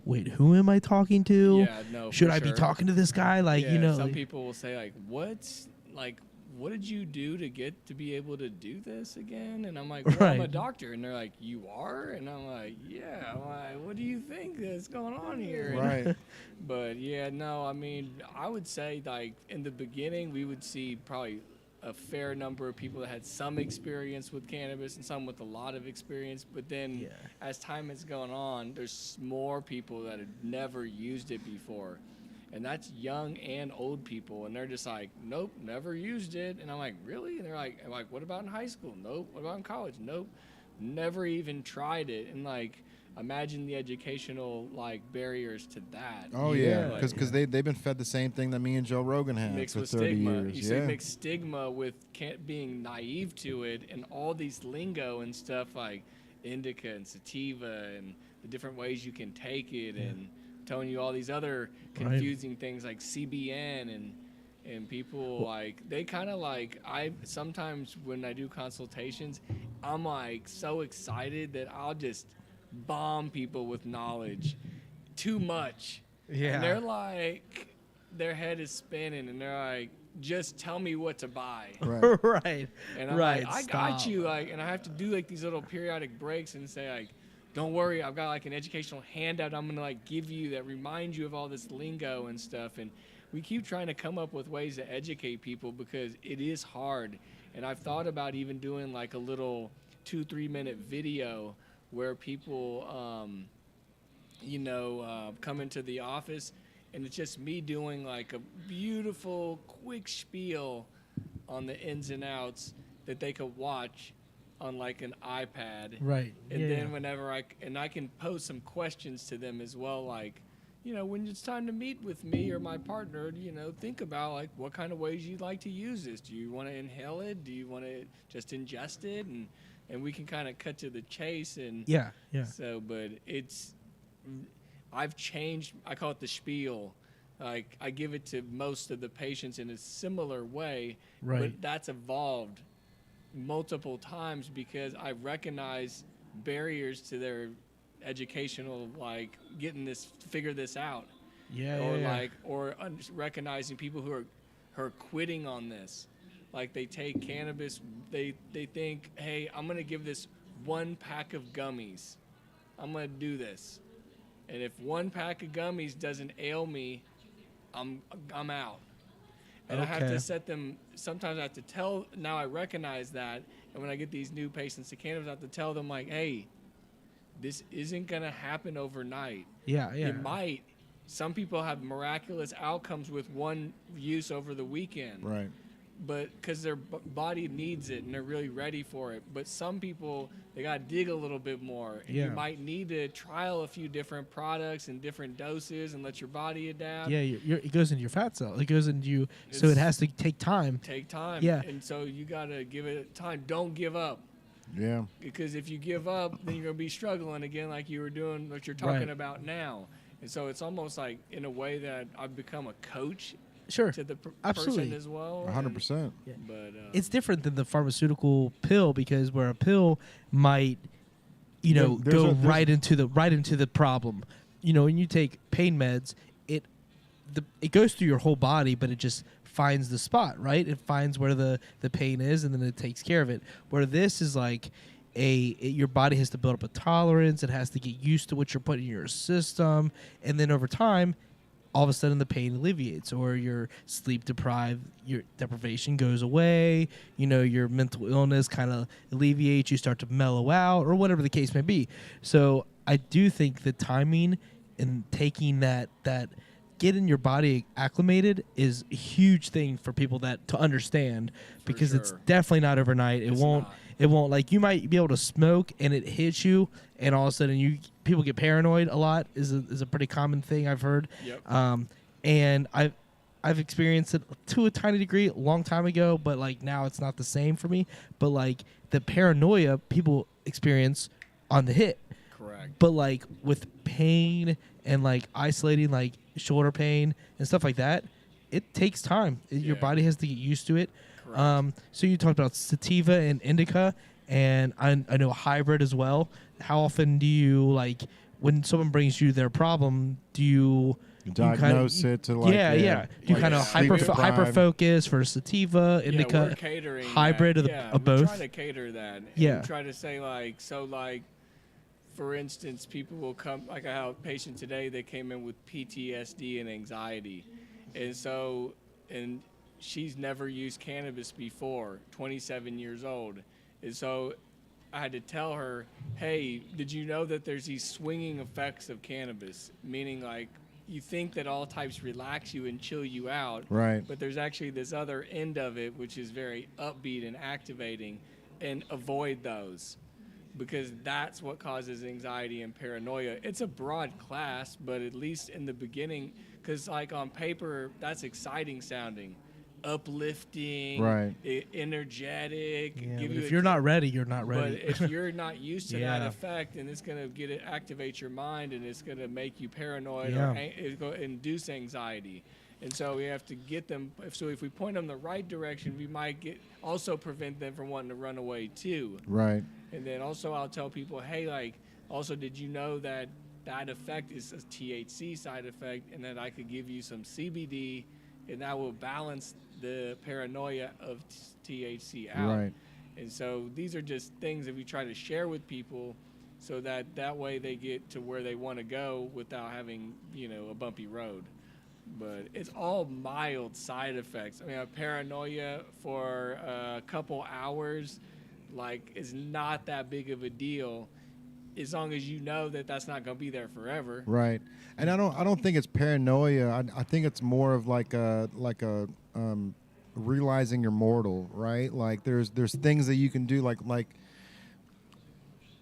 wait, who am I talking to? Yeah, no, should for I be talking to this guy? Like, some people will say like, what did you do to get to be able to do this again? And I'm like, well, I'm a doctor. And they're like, you are? And I'm like, yeah. I'm like, what do you think is going on here? Right. But yeah, no, I mean, I would say like in the beginning, we would see probably a fair number of people that had some experience with cannabis and some with a lot of experience. But then as time has gone on, there's more people that had never used it before. And that's young and old people, and they're just like, nope, never used it. And I'm like, really? And they're like, what about in high school? Nope. What about in college? Nope. Never even tried it. And like, imagine the educational like barriers to that. Oh yeah, because they've been fed the same thing that me and Joe Rogan have mixed for with 30 stigma. years. You see mixed stigma with being naive to it, and all these lingo and stuff like indica and sativa and the different ways you can take it, and telling you all these other confusing things like CBN and people like, they kind of like, I sometimes when I do consultations, I'm like so excited that I'll just bomb people with knowledge too much. And they're like, their head is spinning, and they're like, just tell me what to buy. Right. Right. And I'm like, I got you. Like, and I have to do like these little periodic breaks and say like, don't worry, I've got like an educational handout I'm gonna like give you that reminds you of all this lingo and stuff. And we keep trying to come up with ways to educate people because it is hard. And I've thought about even doing like a little 2-3 minute video where people, come into the office, and it's just me doing like a beautiful quick spiel on the ins and outs that they could watch on like an iPad. Right. And then whenever I can pose some questions to them as well, like, when it's time to meet with me or my partner, think about like what kind of ways you'd like to use this. Do you want to inhale it? Do you want to just ingest it? And we can kind of cut to the chase. And so, but I've changed, I call it the spiel. Like, I give it to most of the patients in a similar way, but that's evolved multiple times because I recognize barriers to their educational, like figure this out. Recognizing people who are quitting on this. Like, they take cannabis, they think, hey, I'm going to give this 1 pack of gummies. I'm going to do this. And if 1 pack of gummies doesn't ail me, I'm out. And I have to set them, sometimes I have to tell, now I recognize that, and when I get these new patients to cannabis, I have to tell them like, hey, this isn't going to happen overnight. It might. Some people have miraculous outcomes with 1 use over the weekend. Right. but because their body needs it and they're really ready for it. But some people, they got to dig a little bit more. And Yeah. you might need to trial a few different products and different doses and let your body adapt. Yeah, it goes into your fat cell. It goes into you, so it It's- has to take time. Take time. Yeah. And so you got to give it time. Don't give up. Yeah. Because if you give up, then you're going to be struggling again like you were doing, what you're talking Right. about now. And so it's almost like, in a way, that I've become a coach Sure, to the absolutely. person as well. 100%. But It's different than the pharmaceutical pill, because where a pill might, you know, There's go a- there's- right into the problem. You know, when you take pain meds, it goes through your whole body, but it just finds the spot, right? It finds where the pain is, and then it takes care of it. Where this is like your body has to build up a tolerance. It has to get used to what you're putting in your system, and then over time, all of a sudden the pain alleviates, or your sleep your deprivation goes away, you know, your mental illness kind of alleviates, you start to mellow out, or whatever the case may be. So I do think the timing and taking that getting your body acclimated is a huge thing for people to understand, because it's sure. definitely not overnight. It's won't not. it won't, like, you might be able to smoke and it hits you, and all of a sudden people get paranoid a lot is a pretty common thing I've heard. Yep. And I've experienced it to a tiny degree a long time ago, but like now it's not the same for me. But like the paranoia people experience on the hit, Correct. but like with pain and like isolating like shoulder pain and stuff like that, it takes time. Your Yeah. body has to get used to it. Correct. So you talked about sativa and indica, and I know hybrid as well. How often do you, like, when someone brings you their problem, do you Diagnose it to, like, yeah. Do you like kind of sleep hyper deprived. focus for sativa, Yeah, indica, we're catering hybrid that. of, Yeah, of we both? try to cater that. And Yeah. try to say, like, so, like, for instance, people will come, like I have a patient today that came in with PTSD and anxiety. And she's never used cannabis before, 27 years old. And so I had to tell her, hey, did you know that there's these swinging effects of cannabis? Meaning, like, you think that all types relax you and chill you out. Right. But there's actually this other end of it, which is very upbeat and activating, and avoid those, because that's what causes anxiety and paranoia. It's a broad class, but at least in the beginning, because like on paper, that's exciting sounding, uplifting, Right. energetic. Yeah, give but you if a you're not ready, you're not But ready. if you're not used to that Yeah. effect, and it's going to activate your mind, and it's going to make you paranoid, Yeah. or it's going to induce anxiety. And so we have to get them. So if we point them the right direction, we might also prevent them from wanting to run away too. Right. And then also I'll tell people, hey, like, also, did you know that effect is a THC side effect, and that I could give you some CBD, and that will balance the paranoia of THC out. Right. And so these are just things that we try to share with people, so that way they get to where they want to go without having, a bumpy road. But it's all mild side effects. I mean, a paranoia for a couple hours, like, is not that big of a deal, as long as you know that that's not going to be there forever. Right. And I don't think it's paranoia. I think it's more of like a realizing you're mortal, right? Like there's things that you can do, like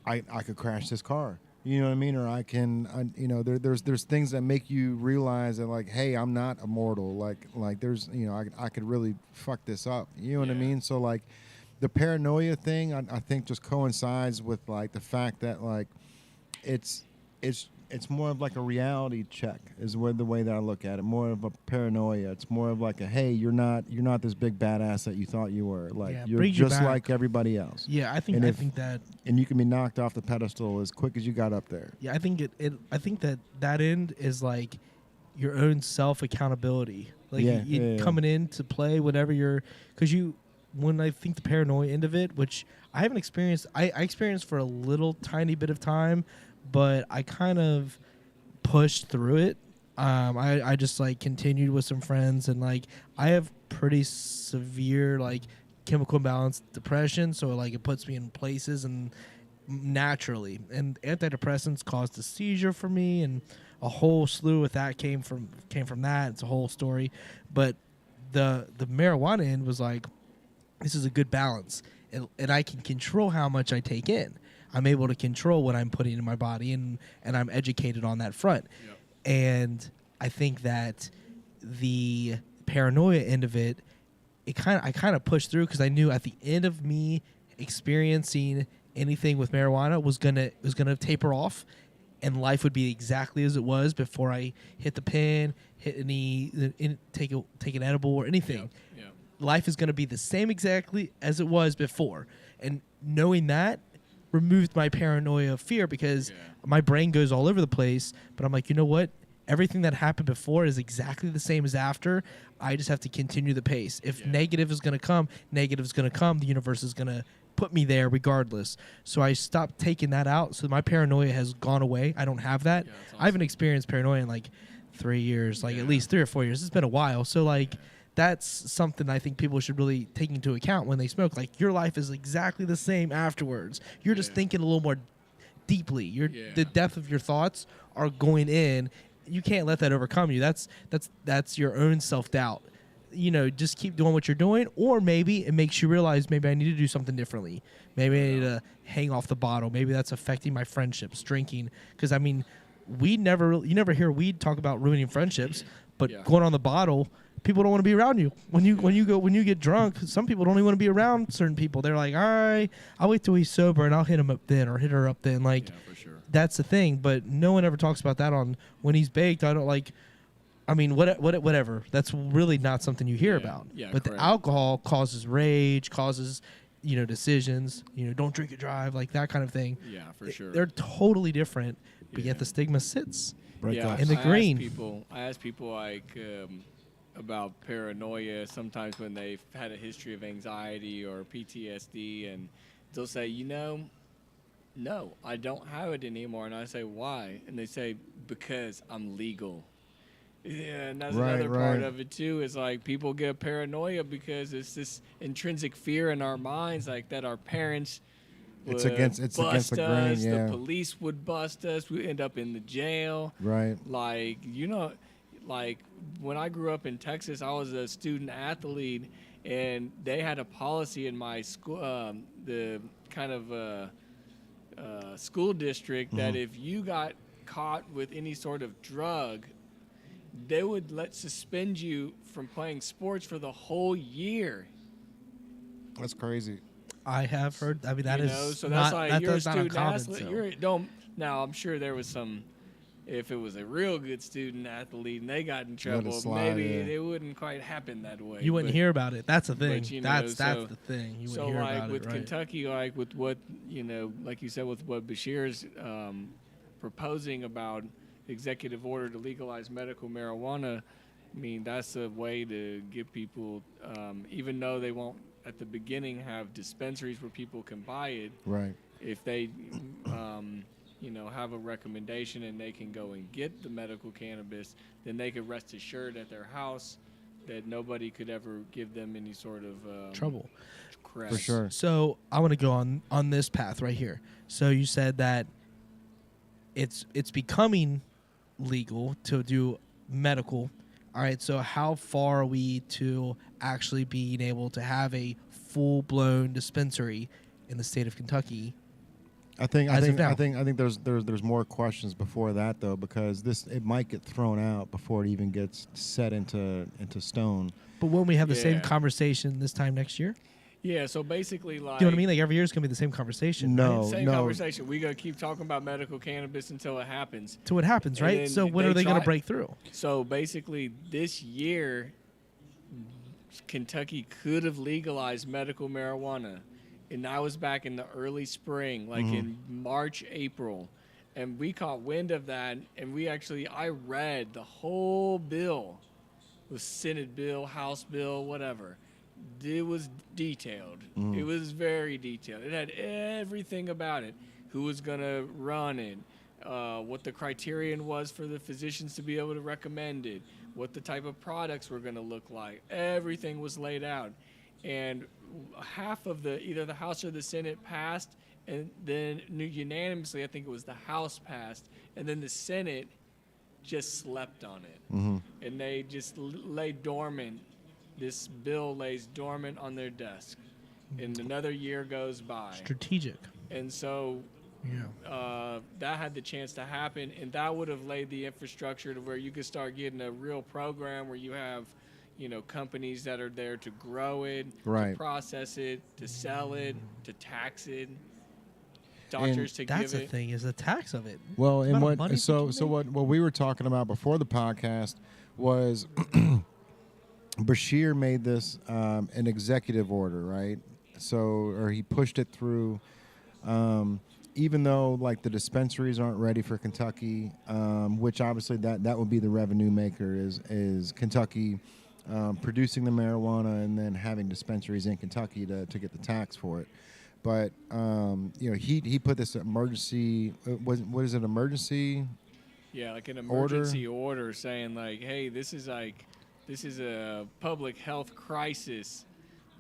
I could crash this car. You know what I mean? Or there's things that make you realize that, like, hey, I'm not immortal. Like there's, I could really fuck this up. You know what I Yeah. mean? So like the paranoia thing, I think just coincides with like the fact that like it's more of like a reality check is the way that I look at it. More of a paranoia. It's more of like a, hey, you're not this big badass that you thought you were. Like Yeah, you're brings you just back. like everybody else. Yeah, I think And I if- think that And you can be knocked off the pedestal as quick as you got up there. I think I think that end is like your own self accountability. Like Yeah, you yeah. coming in to play whatever when I think the paranoia end of it, which I haven't experienced, I experienced for a little tiny bit of time, but I kind of pushed through it. I just like continued with some friends, and like I have pretty severe like chemical imbalance depression, so like it puts me in places and naturally, and antidepressants caused a seizure for me, and a whole slew with that came from that. It's a whole story, but the marijuana end was like, this is a good balance, and I can control how much I take in. I'm able to control what I'm putting in my body, and I'm educated on that front. Yep. And I think that the paranoia end of it, I kind of pushed through because I knew at the end of me experiencing anything with marijuana was gonna taper off, and life would be exactly as it was before I hit the pen, take an edible or anything. Yeah. Life is gonna be the same exactly as it was before, and knowing that removed my paranoia of fear because Yeah. my brain goes all over the place. But I'm like, you know what? Everything that happened before is exactly the same as after. I just have to continue the pace. If Yeah. negative is going to come, negative is going to come. The universe is going to put me there regardless. So I stopped taking that out. So my paranoia has gone away. I don't have that. Yeah, that's I haven't experienced paranoia in like 3 years, like at Yeah. least 3 or 4 years. It's been a while. So like that's something I think people should really take into account when they smoke. Like your life is exactly the same afterwards. You're just Yeah. thinking a little more deeply. Yeah. The depth of your thoughts are going in. You can't let that overcome you. That's your own self-doubt. You know, just keep doing what you're doing, or maybe it makes you realize maybe I need to do something differently. Maybe I need to hang off the bottle. Maybe that's affecting my friendships, drinking. Because I mean, you never hear weed talk about ruining friendships, but Yeah. going on the bottle, people don't want to be around you. When you get drunk, some people don't even want to be around certain people. They're like, all right, I'll wait till he's sober and I'll hit him up then or hit her up then. Like, Yeah, for sure. that's the thing, but no one ever talks about that on when he's baked. I don't like. I mean, whatever. That's really not something you hear Yeah, about. yeah, but correct. the alcohol causes rage, causes decisions. Don't drink and drive, like that kind of thing. Yeah, for sure. They're totally different, but Yeah. yet the stigma sits. Break yeah, up. In the green. I ask people like about paranoia sometimes when they've had a history of anxiety or PTSD, and they'll say, no, I don't have it anymore. And I say, why? And they say, because I'm legal. Yeah, and that's Right, another part right. of it too. Is like people get paranoia because it's this intrinsic fear in our minds, like that our parents It's would against bust the grain, us, yeah. the police would bust us, we end up in the jail. Right. Like like when I grew up in Texas, I was a student athlete, and they had a policy in my school, the kind of school district, that if you got caught with any sort of drug, they would suspend you from playing sports for the whole year. That's crazy. I have heard. I mean, that you is know, so not, that's like that you're a does not student uncommon. athlete. So. Now I'm sure there was some. If it was a real good student athlete and they got in Let it trouble, slide, maybe yeah. it wouldn't quite happen that way. You wouldn't but- hear about it. That's the thing. but, you know, that's so- the thing. You So wouldn't hear like about with it, right? Kentucky, like with what like you said, with what Bashir's proposing about executive order to legalize medical marijuana, I mean that's a way to get people, even though they won't at the beginning have dispensaries where people can buy it. Right. If they, have a recommendation and they can go and get the medical cannabis, then they could rest assured at their house that nobody could ever give them any sort of Trouble. crap. For sure. So I want to go on this path right here. So you said that it's becoming legal to do medical. All right. So how far are we to actually being able to have a full-blown dispensary in the state of Kentucky? I think As of now. there's more questions before that though, because it might get thrown out before it even gets set into stone. But won't we have the same Yeah. conversation this time next year? Yeah, so basically, like, Do you know what I mean? Like every year is gonna be the same conversation. No. right? same conversation. We gotta keep talking about medical cannabis until it happens. To what happens, And right? then So when they are they gonna try- break through? So basically, this year, Kentucky could have legalized medical marijuana, and that was back in the early spring, like in March, April, and we caught wind of that, and I read the whole bill, the Senate bill, House bill, whatever. It was detailed. It was very detailed. It had everything about it. Who was gonna run it? What the criterion was for the physicians to be able to recommend it, what the type of products were going to look like. Everything was laid out. And half of either the House or the Senate passed, and then unanimously, I think it was the House passed, and then the Senate just slept on it. And they just lay dormant this bill lays dormant on their desk, and another year goes by, Strategic. and so Yeah. that had the chance to happen, and that would have laid the infrastructure to where you could start getting a real program where you have, companies that are there to grow it, Right. to process it, to sell it, to tax it, doctors to That's give the it. thing is the tax of it. Well, It's and about what money so that so you what we were talking about before the podcast was Bashir made this an executive order, right? So, or he pushed it through. Even though like the dispensaries aren't ready for Kentucky, which obviously that would be the revenue maker is Kentucky producing the marijuana and then having dispensaries in Kentucky to get the tax for it. But he put this emergency. What is it? Emergency. Yeah, like an emergency order saying like, hey, this is a public health crisis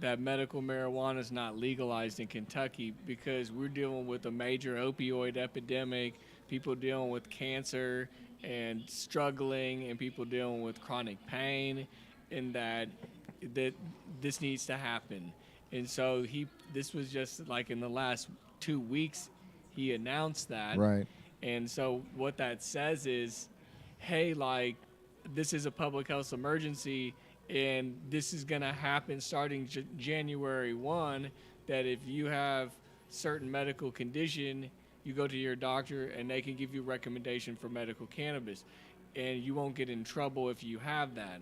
that medical marijuana is not legalized in Kentucky because we're dealing with a major opioid epidemic, people dealing with cancer and struggling, and people dealing with chronic pain, and that this needs to happen. And so this was just like in the last 2 weeks, he announced that. Right. And so what that says is, hey, like, this is a public health emergency, and this is going to happen starting January 1, that if you have certain medical condition, you go to your doctor and they can give you a recommendation for medical cannabis, and you won't get in trouble if you have that.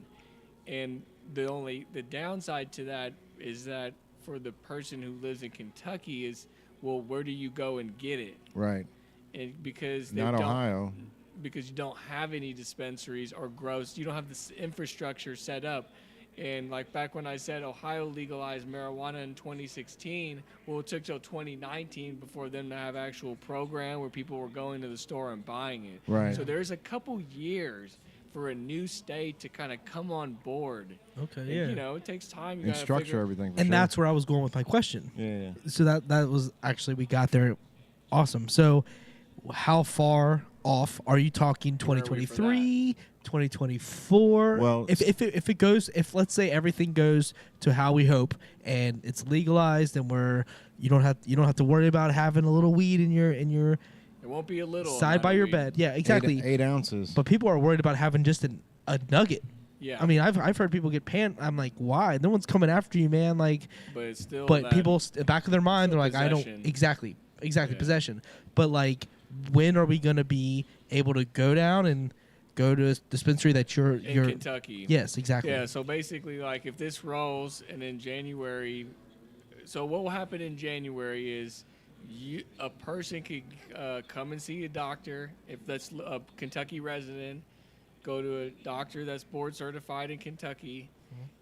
And the downside to that is that for the person who lives in Kentucky is, well, where do you go and get it? Right. And because they Not don't, Ohio. because you don't have any dispensaries or grows, you don't have this infrastructure set up. And like back when I said Ohio legalized marijuana in 2016, well, it took till 2019 before them to have actual program where people were going to the store and buying it. Right. So there's a couple years for a new state to kind of come on board. Okay, And, yeah. it takes time. You And gotta structure figure- everything. For And sure. that's where I was going with my question. Yeah. So that was actually, we got there. Awesome. So how far off are you talking? Where are we for 2023, 2024? Well, if it goes, if let's say everything goes to how we hope and it's legalized and you don't have to worry about having a little weed in your It won't be a little side amount by of your weed. bed. Yeah, exactly. 8 ounces. But people are worried about having just a nugget. Yeah. I mean, I've heard people get panned. I'm like, why? No one's coming after you, man. Like, but it's still. but that- people back of their mind, still they're like, I don't possession. exactly Yeah. possession. But like, when are we gonna be able to go down and go to a dispensary that you're in Kentucky. Yes, exactly. Yeah, so basically, like, if this rolls and in January, so what will happen in January is a person could come and see a doctor, if that's a Kentucky resident, go to a doctor that's board certified in Kentucky,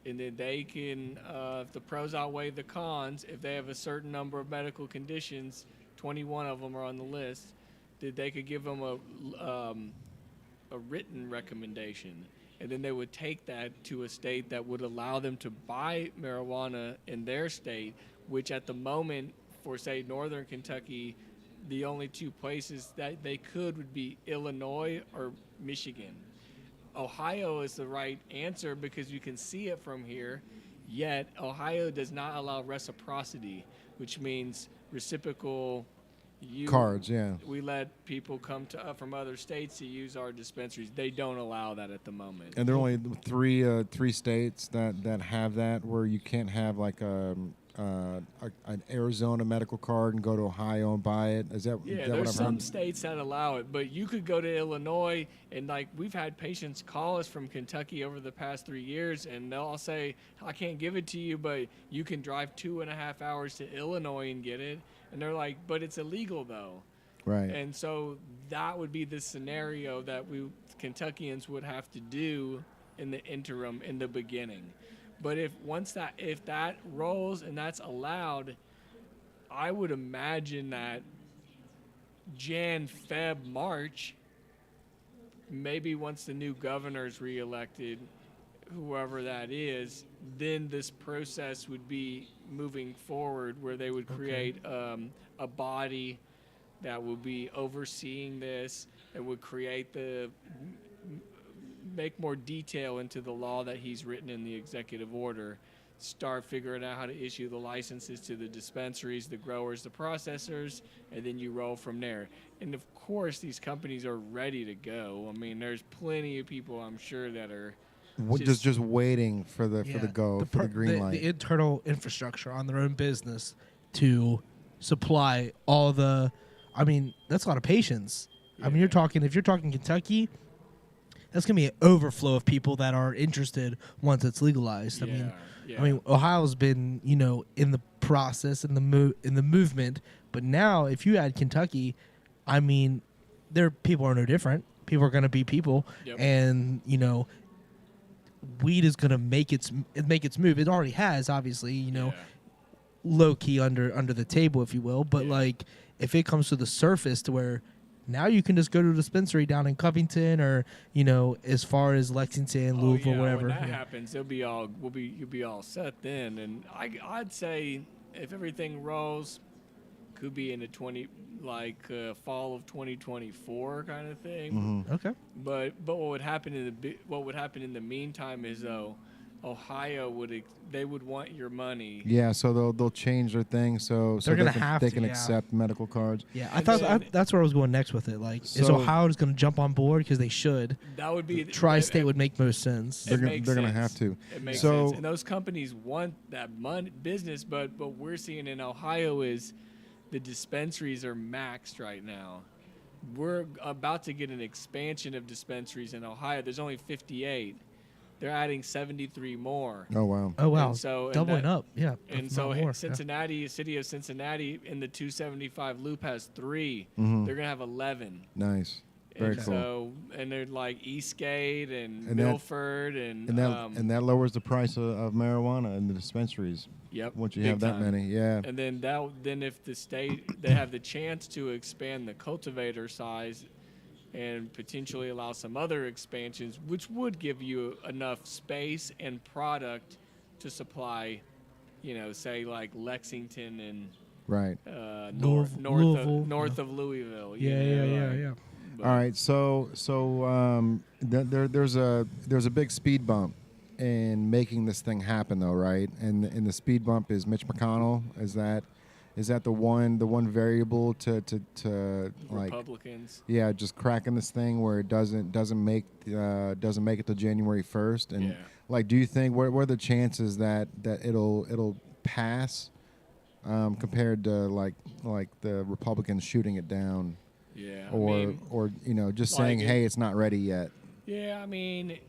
and then they can, if the pros outweigh the cons, if they have a certain number of medical conditions, 21 of them are on the list, that they could give them a written recommendation, and then they would take that to a state that would allow them to buy marijuana in their state, which at the moment for say northern Kentucky, the only two places that they could would be Illinois or Michigan. Ohio is the right answer because you can see it from here, yet Ohio does not allow reciprocity, which means reciprocal Cards, yeah. we let people come to from other states to use our dispensaries. They don't allow that at the moment. And there are only three states that have that, where you can't have like an Arizona medical card and go to Ohio and buy it. Is that Yeah, is that what there's I've some heard? states that allow it, but you could go to Illinois and like we've had patients call us from Kentucky over the past 3 years, and they'll all say, "I can't give it to you, but you can drive 2.5 hours to Illinois and get it." And they're like, "But it's illegal though." Right. And so that would be the scenario that we Kentuckians would have to do in the interim in the beginning. But if that rolls and that's allowed, I would imagine that Jan, Feb, March, maybe once the new governor's reelected, whoever that is, then this process would be moving forward where they would create a body that would be overseeing this and would create the make more detail into the law that he's written in the executive order. Start figuring out how to issue the licenses to the dispensaries, the growers, the processors, and then you roll from there. And of course, these companies are ready to go. I mean, there's plenty of people, I'm sure, that are Just waiting for the go for the green light. The internal infrastructure on their own business to supply all the. I mean, that's a lot of patience. I mean, if you're talking Kentucky, that's gonna be an overflow of people that are interested once it's legalized. I mean, Ohio's been in the process in the movement, but now if you add Kentucky, I mean, people are no different. People are gonna be people, and weed is gonna make its move. It already has, obviously, low key under the table, if you will. But like, if it comes to the surface, to where now you can just go to a dispensary down in Covington or as far as Lexington, Louisville, whatever. When that happens, you'll be all set then. And I'd say if everything rolls, could be in the fall of 2024 kind of thing. Okay. But what would happen in the meantime is Ohio would want your money. Yeah, so they'll change their thing so They're gonna have they to, can accept medical cards. Yeah, I thought that's where I was going next with it. Like, is Ohio just going to jump on board because they should? That would be Tri-state would make most sense. They're going to have to. It makes sense, and those companies want that business. But what we're seeing in Ohio is the dispensaries are maxed right now. We're about to get an expansion of dispensaries in Ohio. There's only 58. They're adding 73 more. Oh, wow. Oh, wow. And so, doubling up, yeah. And so Cincinnati, city of Cincinnati, in the 275 loop has 3. Mm-hmm. They're going to have 11. Nice. Very and cool. So, and they're like Eastgate and Milford. And that lowers the price of marijuana in the dispensaries. Yep. Once you have that many, yeah. And then if the state, they have the chance to expand the cultivator size and potentially allow some other expansions, which would give you enough space and product to supply, say like Lexington and Louisville, north of Louisville. Yeah. All right, so there's a big speed bump in making this thing happen, though, right? And the speed bump is Mitch McConnell. Is that the one variable to like Republicans? Yeah, just cracking this thing where it doesn't make it to January 1st, and like, do you think what are the chances that it'll pass compared to like the Republicans shooting it down? Yeah, or just saying, hey, it's not ready yet. Yeah, I mean,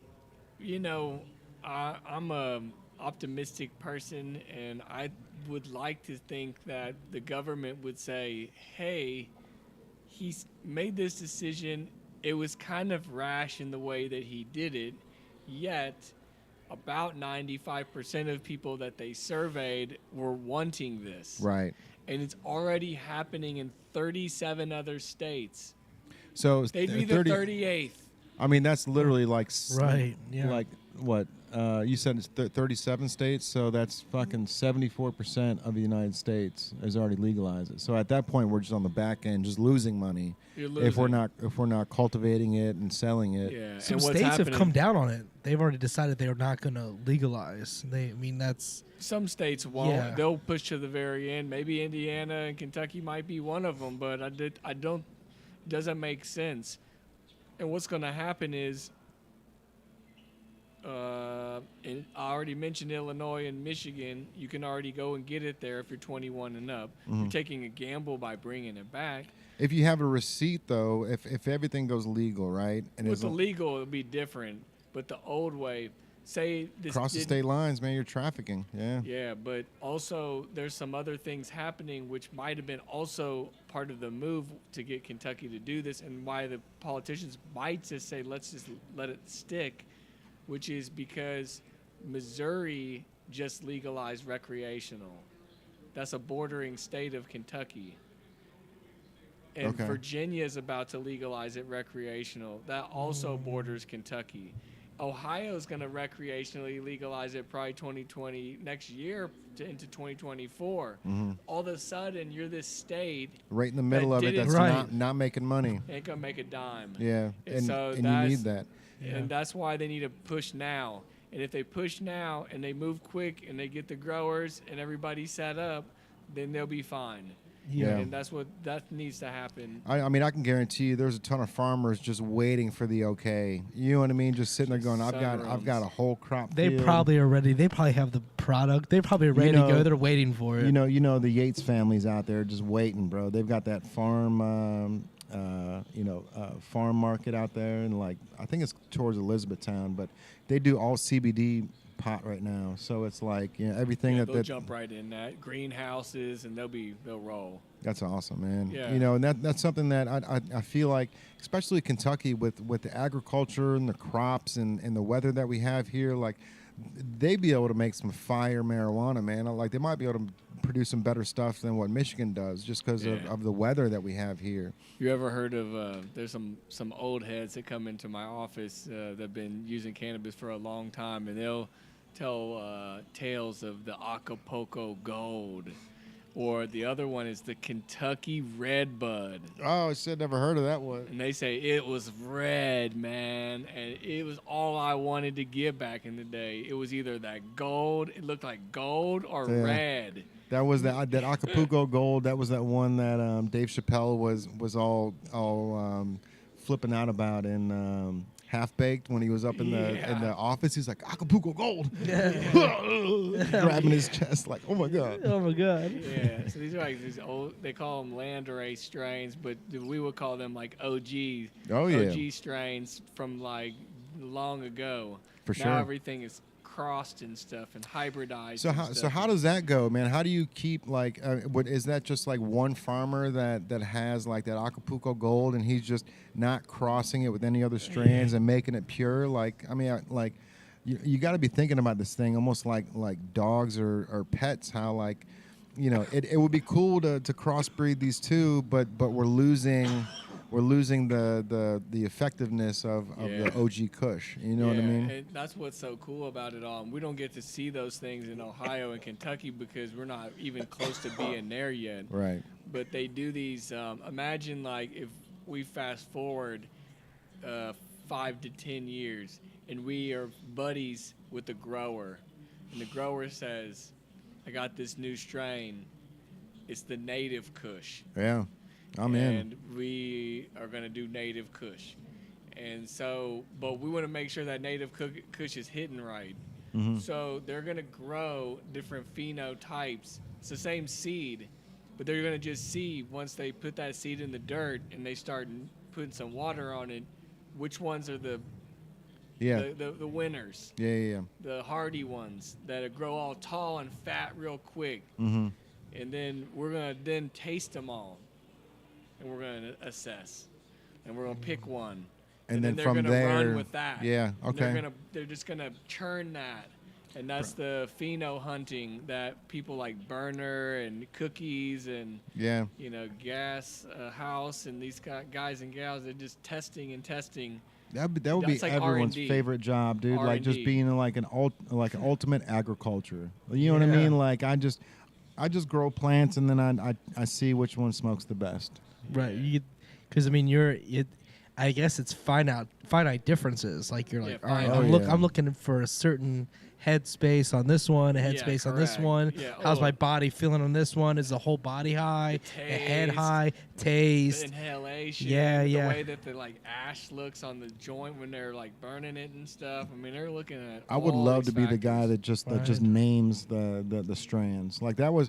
I'm a optimistic person, and I would like to think that the government would say, hey, he's made this decision. It was kind of rash in the way that he did it, yet about 95% of people that they surveyed were wanting this. Right. And it's already happening in 37 other states. So they'd be the 38th. I mean, that's literally like right. Yeah. Like what you said, it's 37 states. So that's fucking 74% of the United States has already legalized it. So at that point, we're just on the back end, just losing money. You're losing. If we're not cultivating it and selling it. Yeah. Some states have come down on it. They've already decided they're not going to legalize. That's. Some states won't. Yeah. They'll push to the very end. Maybe Indiana and Kentucky might be one of them, but I don't. Doesn't make sense. And what's going to happen is, and I already mentioned Illinois and Michigan. You can already go and get it there if you're 21 and up. Mm-hmm. You're taking a gamble by bringing it back. If you have a receipt, though, if everything goes legal, right? And with the legal, it'll be different. But the old way, say this across the state lines, man, you're trafficking. Yeah. Yeah, but also there's some other things happening which might have been also part of the move to get Kentucky to do this, and why the politicians might just say, let's just let it stick, which is because Missouri just legalized recreational. That's a bordering state of Kentucky. And Okay. Virginia is about to legalize it recreational. That also borders Kentucky. Ohio is going to recreationally legalize it probably 2020 next year into 2024. Mm-hmm. All of a sudden, you're this state Right in the middle of it, didn't- that's Right. not making money. ain't gonna make a dime. Yeah, And and so you that's- need that. Yeah. And that's why they need to push now. And if they push now and they move quick and they get the growers and everybody set up, then they'll be fine. Yeah. And that needs to happen. I mean, I can guarantee you, there's a ton of farmers just waiting for the okay. You know what I mean? Just sitting there going, I've got a whole crop. They field. probably are ready. They probably have the product. They're probably ready to go. They're waiting for it. You know, the Yates family's out there just waiting, bro. They've got that farm, farm market out there, and like I think it's towards Elizabethtown, but they do all CBD pot right now. So it's like everything they'll jump right in that greenhouses, and they'll roll. That's awesome, man. Yeah. And that's something that I feel like, especially Kentucky with the agriculture and the crops and the weather that we have here, like they'd be able to make some fire marijuana, man. Like they might be able to produce some better stuff than what Michigan does just because of the weather that we have here. You ever heard of there's some old heads that come into my office that have been using cannabis for a long time, and they'll tell tales of the Acapulco Gold, or the other one is the Kentucky Redbud. Oh, I said never heard of that one. And they say it was red, man, and it was all I wanted to get back in the day. It was either that gold, it looked like gold, or red. That was that Acapulco Gold. That was that one that Dave Chappelle was all flipping out about in Half Baked when he was up in the office. He's like, Acapulco Gold, grabbing his chest like, oh my god. Oh my god. Yeah. So these are like these old. They call them Landrace strains, but we would call them like OG. Oh yeah. OG strains from like long ago. For sure. Now everything is crossed and stuff and hybridized. So how does that go, man? How do you keep like? Is that just like one farmer that has like that Acapulco Gold, and he's just not crossing it with any other strands and making it pure? Like, I mean, like you got to be thinking about this thing almost like dogs or pets. How like, it would be cool to crossbreed these two, but we're losing the effectiveness of the OG Kush. You know what I mean? And that's what's so cool about it all. We don't get to see those things in Ohio and Kentucky because we're not even close to being there yet. Right. But they do these. Imagine like if we fast forward 5 to 10 years and we are buddies with the grower, and the grower says, "I got this new strain. It's the native Kush." Yeah. I'm in. And we are going to do native Kush. And so, but we want to make sure that native Kush is hidden right. Mm-hmm. So they're going to grow different phenotypes. It's the same seed, but they're going to just see once they put that seed in the dirt and they start putting some water on it, which ones are the winners. Yeah. The hardy ones that grow all tall and fat real quick. Mm-hmm. And then we're going to then taste them all. And we're going to assess, and we're going to pick one, and then they're from going to there, run with that. Yeah, okay. And they're just going to churn that, and that's the pheno hunting that people like Burner and Cookies and Gas House and these guys and gals are just testing and testing. That would be like everyone's R&D. favorite job, dude. R&D. Like just being like an ultimate agriculture. You know what I mean? Like I just grow plants and then I see which one smokes the best. Right, because I mean, I guess it's finite differences. Like you're like, all right, I'm looking for a certain headspace on this one, a headspace on this one. Yeah. How's my body feeling on this one? Is the whole body high? The head high? Taste? The inhalation. Yeah. The way that the like ash looks on the joint when they're like burning it and stuff. I mean, they're looking at. I would love to be the guy factors. that just names the strands. Like that was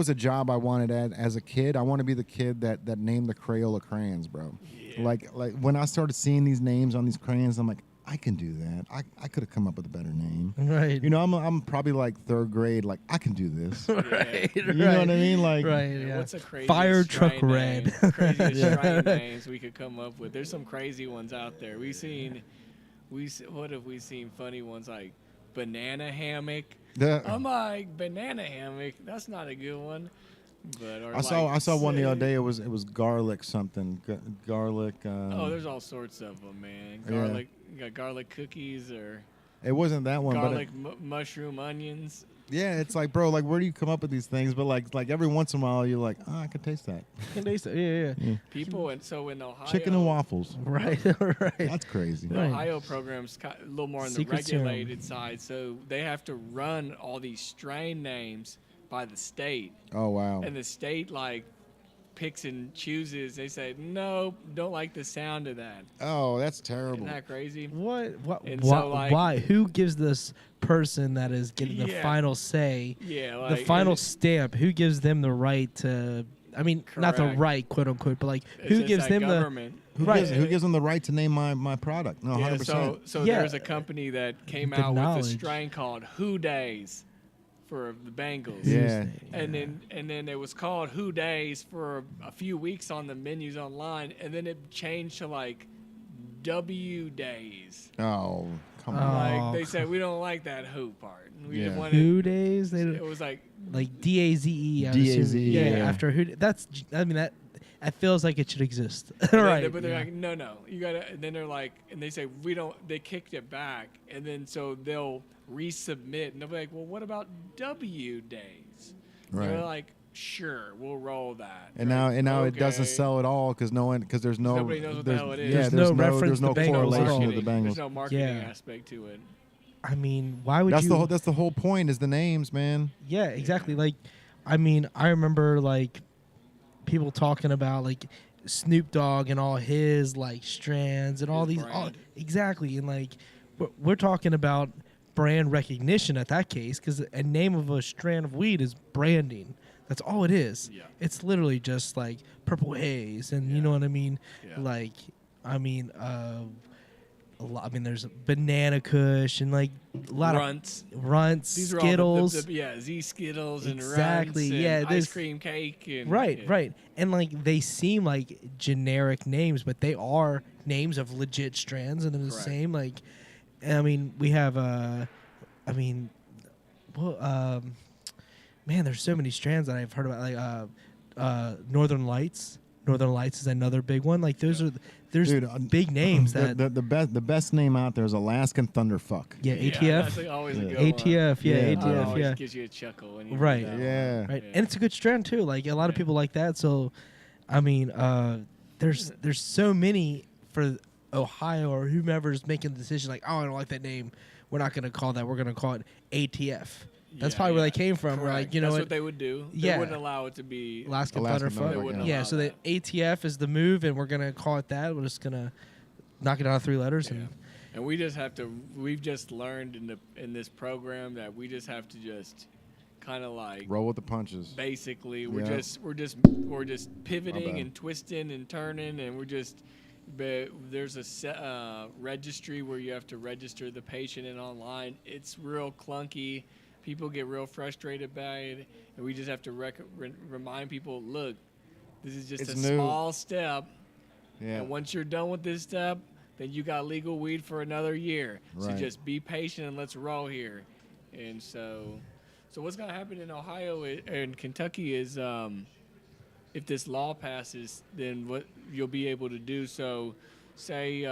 a job I wanted as a kid. I want to be the kid that named the Crayola crayons, bro. Yeah. Like when I started seeing these names on these crayons, I'm like, I can do that. I could have come up with a better name. Right. I'm probably like third grade. Like I can do this. Right. You know what I mean? Like right. Yeah. What's a crazy Fire truck red? Craziest strain names we could come up with. There's some crazy ones out there. What have we seen? Funny ones like banana hammock. I'm like banana hammock. That's not a good one. But I saw one the other day. It was garlic something. Garlic. There's all sorts of them, man. Garlic. You got garlic cookies or. It wasn't that one, garlic but mushroom onions. Yeah, it's like, bro, like, where do you come up with these things? But like every once in a while, you're like, oh, I can taste that. Yeah. People, and so in Ohio, Chicken and waffles. Right, right. That's crazy. the Right. Ohio program's a little more on the Secret serum. regulated side, so they have to run all these strain names by the state, Oh wow. and the state like picks and chooses. They say no, don't like the sound of that. Oh, that's terrible. Isn't that crazy? What? And Why? so, like- Why? Who gives this person that is getting the Yeah. final say, Yeah, the like, final it- stamp? Who gives them the right to? I mean, not the Correct. right, quote unquote, but like it's who just gives that them government. Right. Who gives them the right to name my product? No, Yeah, 100%. so Yeah. there's a company that came The out with a knowledge. strain called Who Days for the Bengals. Yeah. And then it was called Who Days for a few weeks on the menus online, and then it changed to like W Days. Oh, come Oh. on. Like they said, we don't like that Who part. We Yeah. didn't want 2 days. They it was like like DAZE. DAZE, Yeah, yeah. after who? That's. I mean that. It feels like it should exist. But right. But they're yeah. like, no, you gotta. And then they're like, and they say we don't. They kicked it back, and then so they'll resubmit, and they'll be like, well, what about W Days? And Right. they're like, sure, we'll roll that. And They're now like, it doesn't "Okay." sell at all because there's no Nobody knows what the there's- hell it is. Yeah, There's there's no reference there's to no Bengals at correlation all. with the There's Bengals. no marketing Yeah. aspect to it. I mean, why would That's you? the whole point is the names, man. Yeah, exactly. Like, I mean, I remember like people talking about like Snoop Dogg and all his like strands and all His these. brand. Exactly, and like we're talking about brand recognition at that case because a name of a strand of weed is branding. That's all it is. Yeah. It's literally just like Purple Haze, and you know what I mean. Yeah. Like, I mean, I mean, there's Banana Kush and like a lot Runts. of Runts, These are Skittles. all the Z Skittles and Exactly, Runts and yeah, ice this- cream cake. And, Right, yeah. right. And like they seem like generic names, but they are names of legit strands and they're the Correct. same. Like, I mean, we have I mean, well, man, there's so many strands that I've heard about. Like Northern Lights. Northern Lights is another big one. Like there's Dude, big names that the best name out there is Alaskan Thunderfuck. yeah, Yeah, ATF. that's like always a Yeah. good one. ATF, yeah, Yeah, It ATF, always yeah. gives you a chuckle. When you Right. read that one. Yeah. Right, Yeah. and it's a good strand too. Like a lot of Yeah. people like that. So, I mean, there's so many for Ohio or whomever's making the decision. Like, oh, I don't like that name. We're not gonna call that. We're gonna call it ATF. That's Yeah, probably where yeah. they came from. We're Correct. like, you know That's what? what they would do. Yeah. They wouldn't allow it to be. Alaskan Alaskan Thunderfuck. Thunderfuck, wouldn't Yeah, allow so that. the ATF is the move, and we're gonna call it that. We're just gonna knock it down to 3 letters. Yeah. And And we just have to. We've just learned in this program that we just have to just kind of like Roll with the punches. basically we're Yeah. just pivoting bad. and twisting and turning, and we're just. But there's a registry where you have to register the patient in online. It's real clunky. People get real frustrated by it, and we just have to remind people, look, this is just It's a new. small step. Yeah. And once you're done with this step, then you got legal weed for another year. So Right. just be patient and let's roll here. And so what's going to happen in Ohio and Kentucky is if this law passes, then what you'll be able to do. So say,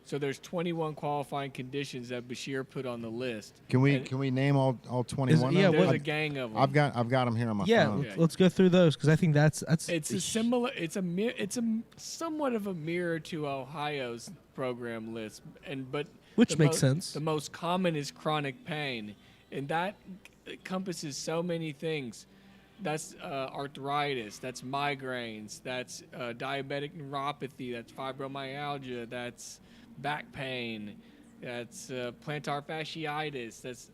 so there's 21 qualifying conditions that Bashir put on the list. Can we And name all 21? yeah, of them? there's what- a gang of them. I've got them here on my yeah, phone. Okay. let's go through those because I think that's It's a similar. It's a somewhat of a mirror to Ohio's program list, but Which the makes sense. The most common is chronic pain, and that encompasses so many things. That's arthritis. That's migraines. That's diabetic neuropathy. That's fibromyalgia. That's back pain. That's plantar fasciitis. That's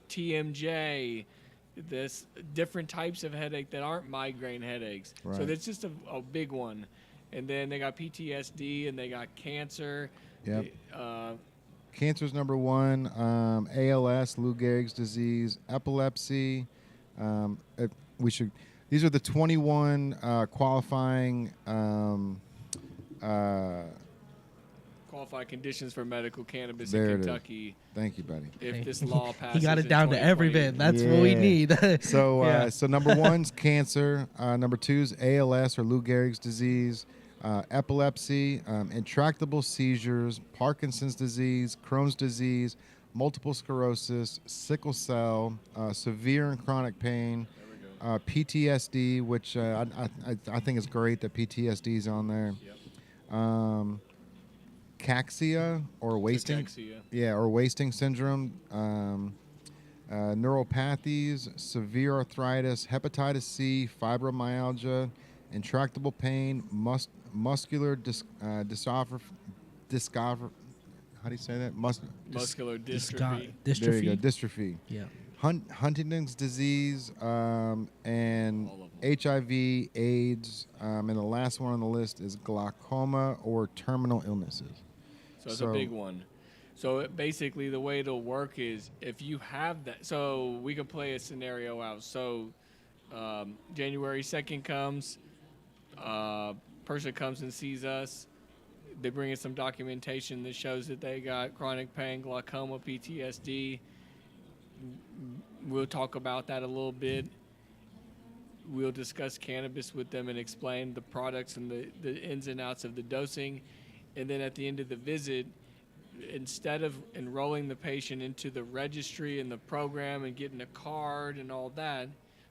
TMJ. There's different types of headache that aren't migraine headaches. So Right. that's just a big one. And then they got PTSD and they got cancer. Yep. Uh, Cancer's number 1. ALS, Lou Gehrig's disease, epilepsy. These are the 21 qualifying. qualified conditions for medical cannabis There in it is. Kentucky Thank you, buddy. if this law passes. he got it in down to every 2020. bit. That's what we Yeah. need. So, Yeah. so number 1's cancer. Number 2's ALS or Lou Gehrig's disease, epilepsy, intractable seizures, Parkinson's disease, Crohn's disease, multiple sclerosis, sickle cell, severe and chronic pain, PTSD, which I think it's great that PTSD is on there. Cachexia or wasting, Cachexia. or wasting syndrome, neuropathies, severe arthritis, hepatitis C, fibromyalgia, intractable pain, muscular dystrophy. How do you say that? Muscular Dystrophy. dystrophy. There you go, dystrophy. Yeah. Huntington's disease, and All of them. HIV, AIDS, and the last one on the list is glaucoma or terminal illnesses. So it's a big one. So basically, the way it'll work is if you have that. So we can play a scenario out. So January 2nd comes, person comes and sees us. They bring in some documentation that shows that they got chronic pain, glaucoma, PTSD. We'll talk about that a little bit. We'll discuss cannabis with them and explain the products and the ins and outs of the dosing. And then at the end of the visit, instead of enrolling the patient into the registry and the program and getting a card and all that,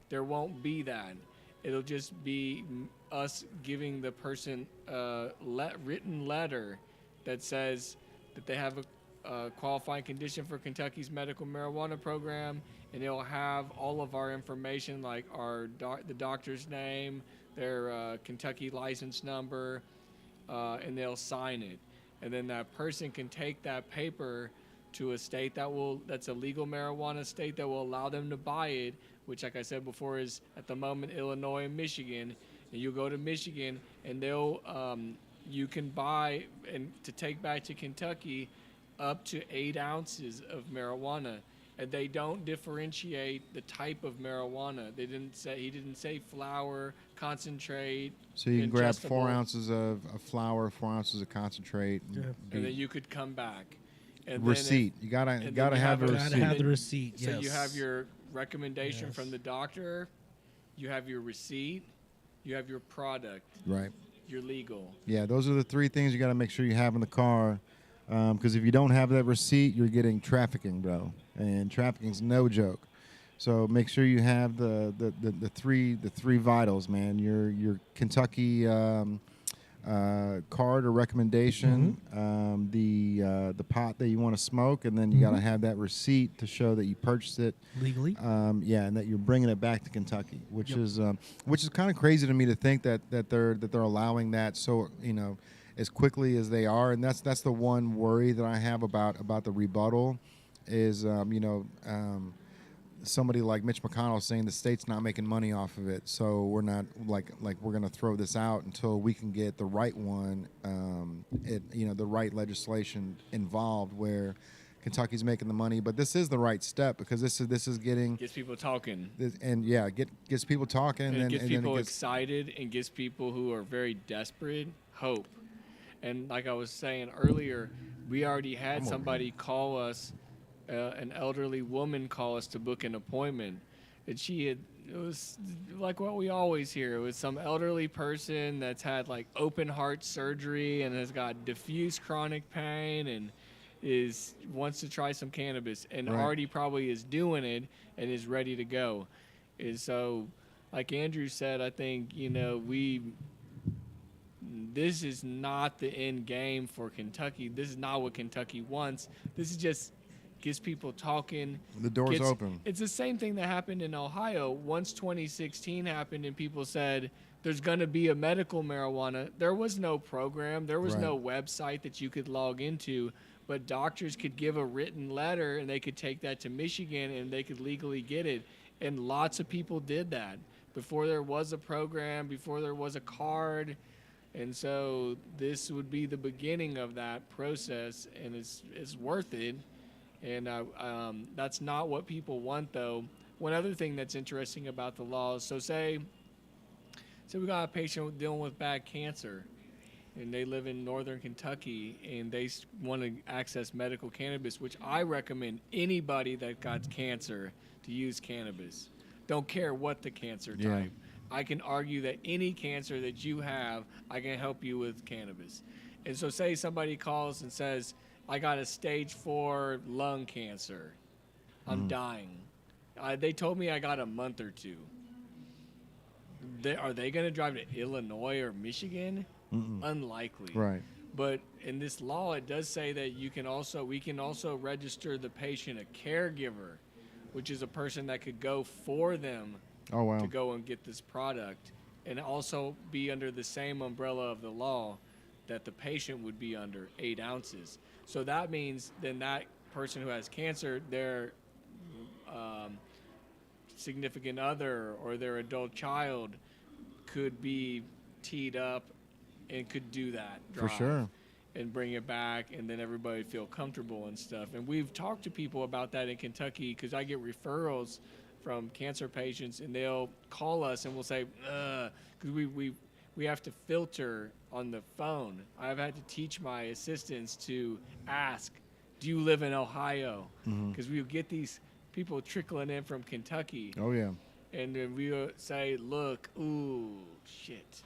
there won't be that. It'll just be us giving the person a written letter that says that they have a qualifying condition for Kentucky's medical marijuana program, and it'll have all of our information, like the doctor's name, their Kentucky license number, and they'll sign it. And then that person can take that paper to a state that's a legal marijuana state that will allow them to buy it, which, like I said before, is at the moment Illinois and Michigan. And you go to Michigan, and you can buy and to take back to Kentucky up to 8 ounces of marijuana. And they don't differentiate the type of marijuana. He didn't say flower, concentrate. So you can grab ingestible. 4 ounces of flour, 4 ounces of concentrate. And then you could come back. And Receipt. You gotta have a Gotta receipt. have the receipt. So Yes. you have your recommendation Yes. from the doctor, you have your receipt, you have your product, Right. you're legal. Yeah, those are the 3 things you got to make sure you have in the car. Because if you don't have that receipt, you're getting trafficking, bro. And trafficking's no joke. So make sure you have the three vitals, man. Your Kentucky card or recommendation, the pot that you want to smoke, and then you got to have that receipt to show that you purchased it Legally. and that you're bringing it back to Kentucky, which is kind of crazy to me to think that they're allowing that so as quickly as they are, and that's the one worry that I have about the rebuttal is somebody like Mitch McConnell saying the state's not making money off of it, so we're not like we're going to throw this out until we can get the right one, the right legislation involved where Kentucky's making the money. But this is the right step because this is getting Gets people talking. Gets people talking And gets people excited and gives people who are very desperate hope. And like I was saying earlier, we already had somebody call us, an elderly woman call us to book an appointment. And it was like what we always hear. It was some elderly person that's had like open heart surgery and has got diffuse chronic pain and wants to try some cannabis and Right. already probably is doing it and is ready to go. And so, like Andrew said, I think, this is not the end game for Kentucky. This is not what Kentucky wants. This is just gets people talking. The door's open. It's the same thing that happened in Ohio. Once 2016 happened and people said there's going to be a medical marijuana, there was no program. There was no website that you could log into, but doctors could give a written letter and they could take that to Michigan and they could legally get it. And lots of people did that before there was a program, before there was a card. And so this would be the beginning of that process, and it's worth it. And that's not what people want, though. One other thing that's interesting about the laws, so say we got a patient dealing with bad cancer, and they live in northern Kentucky, and they want to access medical cannabis, which I recommend anybody that got cancer to use cannabis. Don't care what the cancer type. I can argue that any cancer that you have, I can help you with cannabis. And so say somebody calls and says, I got a stage 4 lung cancer. I'm dying. They told me I got a month or two. Are they going to drive to Illinois or Michigan? Unlikely. Right. But in this law, it does say that we can also register the patient a caregiver, which is a person that could go for them Oh, wow. to go and get this product, and also be under the same umbrella of the law that the patient would be under, 8 ounces. So that means then that person who has cancer, their significant other or their adult child could be teed up and could do that drive For sure. and bring it back, and then everybody feel comfortable and stuff. And we've talked to people about that in Kentucky, because I get referrals from cancer patients, and they'll call us and we'll say, because we have to filter on the phone. I've had to teach my assistants to ask, do you live in Ohio? Because we'll get these people trickling in from Kentucky, Oh, yeah. and then we'll say, look, ooh, shit,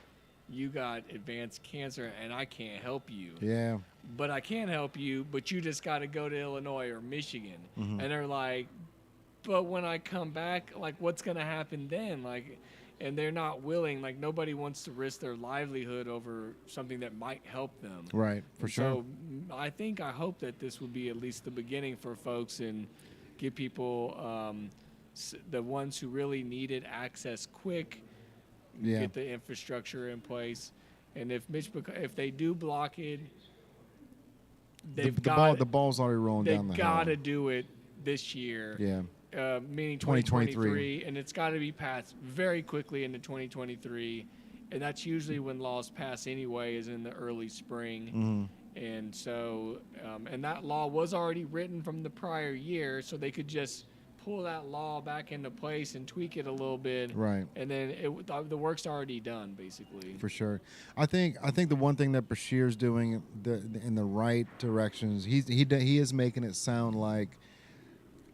you got advanced cancer and I can't help you. Yeah. But I can help you, but you just got to go to Illinois or Michigan. And they're like, but when I come back, like, what's going to happen then? Like, and they're not willing, like, nobody wants to risk their livelihood over something that might help them. Right. For sure. So I hope that this would be at least the beginning for folks, and give people, the ones who really need it, access quick, Yeah. get the infrastructure in place. And if they do block it, The ball's already rolling down the they've hill. got to do it this year. Yeah. Meaning 2023. 2023, and it's got to be passed very quickly into 2023, and that's usually when laws pass anyway, is in the early spring. And so, and that law was already written from the prior year, so they could just pull that law back into place and tweak it a little bit, Right. and then the work's already done, basically. For sure. I think the one thing that Bashir's doing in the right directions, he is making it sound like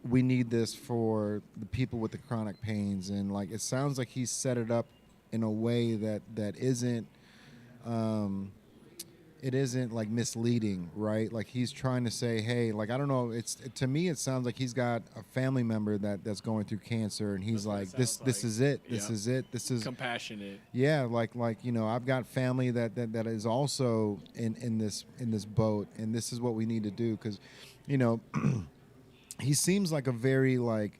we need this for the people with the chronic pains, and like it sounds like he's set it up in a way that isn't it isn't like misleading, right? Like he's trying to say, hey, like I don't know, to me it sounds like he's got a family member that's going through cancer, and he's That's what like, it this sounds like. is it, Yeah. this is Compassionate. yeah, like I've got family that is also in this boat, and this is what we need to do, because he seems like a very like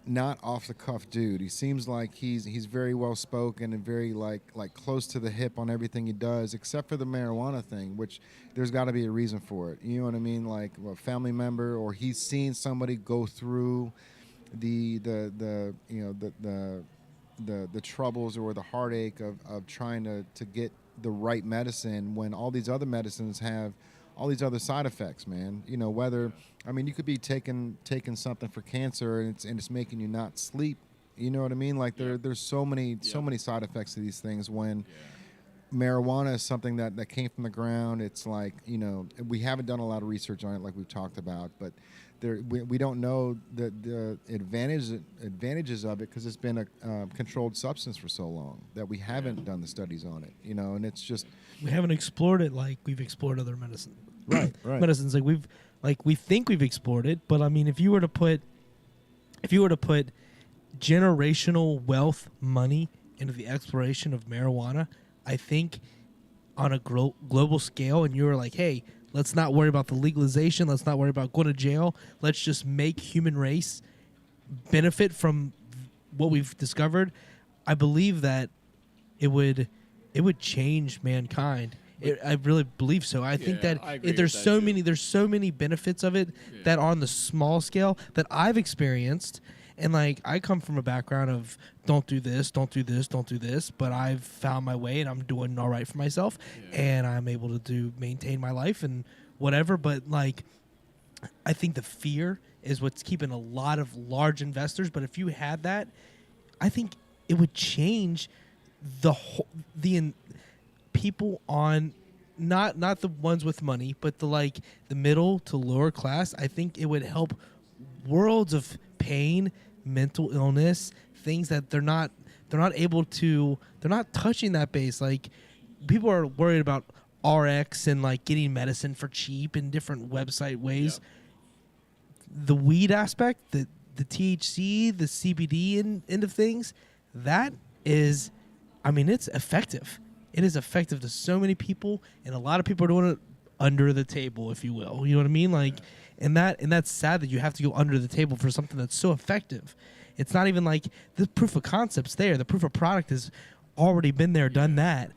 not off the cuff dude. He seems like he's very well spoken and very like close to the hip on everything he does, except for the marijuana thing, which there's got to be a reason for it. You know what I mean? Like a family member, or he's seen somebody go through the troubles or the heartache of trying to get the right medicine when all these other medicines have all these other side effects, man. Whether, I mean, you could be taking something for cancer and it's making you not sleep. You know what I mean? Like there's so many side effects to these things. When marijuana is something that came from the ground, it's like, we haven't done a lot of research on it, like we've talked about, but we don't know the advantages of it, because it's been a controlled substance for so long that we haven't done the studies on it. And it's just We haven't explored it like we've explored other medicine. right. Medicines we think we've explored it, but I mean, if you were to put generational wealth money into the exploration of marijuana, I think on a global scale, and you were like, hey, let's not worry about the legalization, let's not worry about going to jail, let's just make human race benefit from what we've discovered, I believe that it would change mankind. I really believe so. I think that I agree there's with that so too. many benefits of it that are on the small scale that I've experienced. And like, I come from a background of don't do this, don't do this, don't do this, but I've found my way and I'm doing all right for myself, and I'm able to maintain my life and whatever. But like, I think the fear is what's keeping a lot of large investors. But if you had that, I think it would change the people on not the ones with money, but the middle to lower class. I think it would help worlds of pain, mental illness, things that they're not touching that base. Like, people are worried about RX and like getting medicine for cheap in different website ways. The weed aspect, the THC, the CBD end of things, that is, I mean, it's effective. It is effective to so many people, and a lot of people are doing it under the table, if you will. You know what I mean? Like, and that's sad that you have to go under the table for something that's so effective. It's not even like the proof of concept's there. The proof of product has already been there, done that.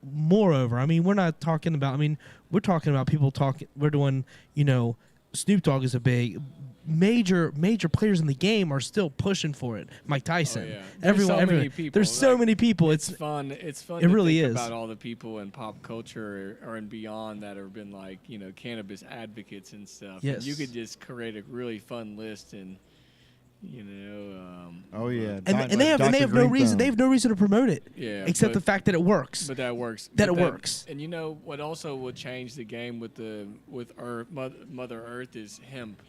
Moreover, I mean, we're not talking about. I mean, we're talking about people talking. We're doing, you know, Snoop Dogg is a big, major players in the game are still pushing for it. Mike Tyson, Oh, yeah. everyone, There's so many everyone. people. There's so Like, many people. It's fun. It's fun. It to really think is. about all the people in pop culture or and beyond that have been like, you know, cannabis advocates and stuff. Yes. And you could just create a really fun list and, you know. Oh yeah, and they have no reason. They have no reason to promote it. Yeah, Except but- the fact that it works. But that works. That But it works. And you know what also will change the game with Earth, Mother Earth is hemp,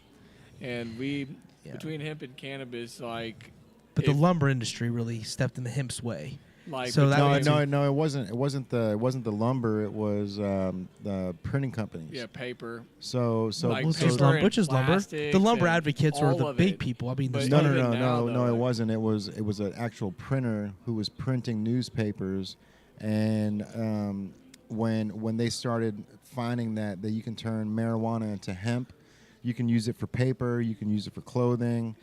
and Yeah. between hemp and cannabis, like. But the if- lumber industry really stepped in the hemp's way. Like So that No, makes no, it wasn't. It wasn't the lumber. It was the printing companies. yeah, paper. So Like Which paper is lumber. and Which is lumber. plastics The lumber and advocates were all the of big it. people. I mean, But no, even no, now, no, though, it wasn't. It was an actual printer who was printing newspapers, and when they started finding that you can turn marijuana into hemp, you can use it for paper, you can use it for clothing.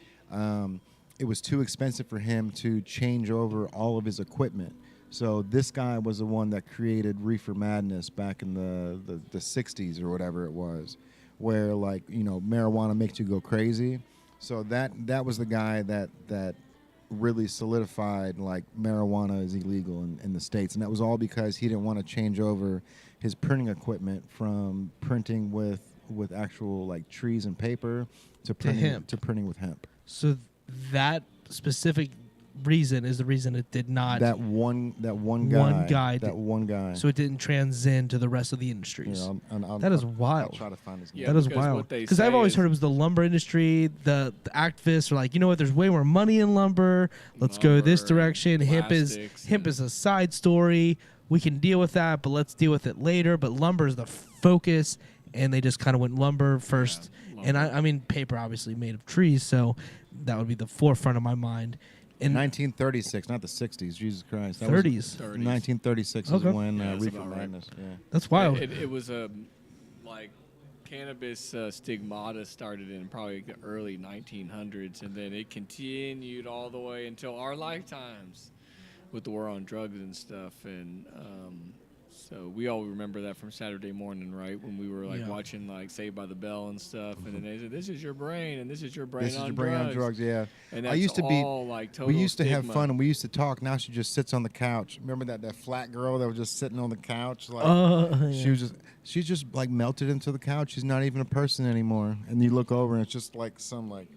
It was too expensive for him to change over all of his equipment. So this guy was the one that created Reefer Madness back in the 60s or whatever it was, where like, you know, marijuana makes you go crazy. So that was the guy that really solidified like marijuana is illegal in the States. And that was all because he didn't want to change over his printing equipment from printing with actual like trees and paper to hemp. printing with hemp. So that specific reason is the reason it did not. That one guy. That one guy. So it didn't transcend to the rest of the industries. That is wild. I'll try to find his name. Yeah, That is because wild. what they Because I've say always is- heard it was the lumber industry. The activists are like, you know what? There's way more money in lumber. Let's go this Lumber, direction. Hemp plastics, is a side story. We can deal with that, but let's deal with it later. But lumber is the focus, and they just kind of went lumber first. And I mean, paper obviously made of trees, so that would be the forefront of my mind. In 1936, not the 60s. Jesus Christ. That 30s. was 1936 Okay. is when Yeah, that's Reefer about right. Madness. Yeah. That's wild. It was like cannabis stigmata started in probably the early 1900s, and then it continued all the way until our lifetimes with the war on drugs and stuff. And so we all remember that from Saturday morning, right? When we were like Yeah. watching like Saved by the Bell and stuff, and then they said, "This is your brain, and this is your brain This is on your brain drugs." on drugs. Yeah. And I that's used to be. all like total We used to have stigma. fun and we used to talk. Now she just sits on the couch. Remember that flat girl that was just sitting on the couch? Like she's just like melted into the couch. She's not even a person anymore. And you look over and it's just like some like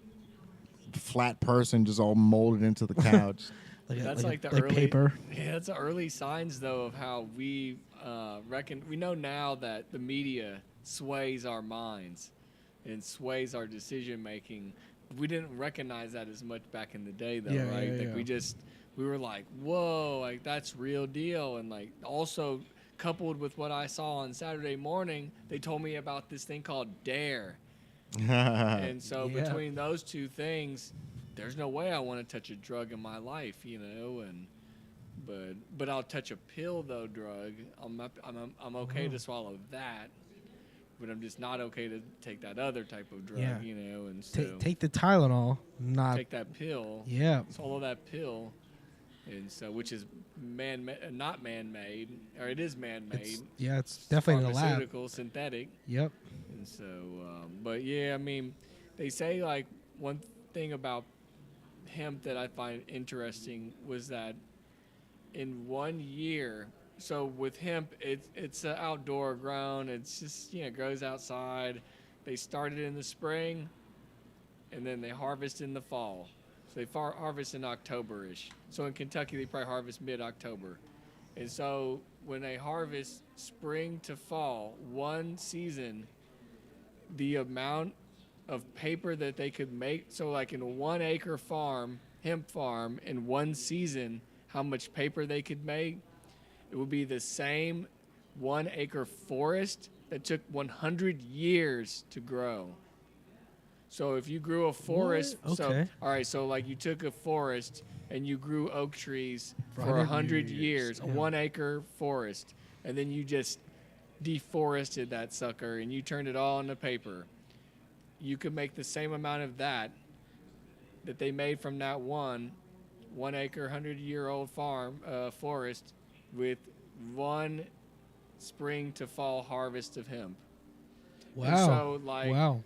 flat person just all molded into the couch. That's like the like early paper. Yeah, that's the early signs though of how we reckon. We know now that the media sways our minds and sways our decision making. We didn't recognize that as much back in the day though, Yeah, right? yeah, Like yeah. we were like, whoa, like that's real deal. And like also coupled with what I saw on Saturday morning, they told me about this thing called DARE. And so Yeah. between those two things, there's no way I want to touch a drug in my life, you know. And but I'll touch a pill though, drug. I'm okay to swallow that, but I'm just not okay to take that other type of drug, Yeah. you know. And so Take the Tylenol, not take that pill, yeah. swallow that pill, and so which is not man-made, or it is man-made. It's definitely in the lab. Pharmaceutical, synthetic. Yep. And so, but yeah, I mean, they say like one thing about hemp that I find interesting was that in 1 year, so with hemp, it's an outdoor grown. It's just, you know, it grows outside. They start it in the spring, and then they harvest in the fall. So they harvest in October-ish. So in Kentucky, they probably harvest mid-October. And so when they harvest spring to fall, one season, the amount of paper that they could make, so like in a 1 acre farm, hemp farm, in one season, how much paper they could make, it would be the same 1 acre forest that took 100 years to grow. So if you grew a forest, What? so Okay. all right, so like you took a forest and you grew oak trees For for 100 100 years, a yeah. 1 acre forest, and then you just deforested that sucker and you turned it all into paper. You could make the same amount of that they made from that 1 acre, 100-year-old farm forest with 1 spring to fall harvest of hemp. And Wow. so, like, wow.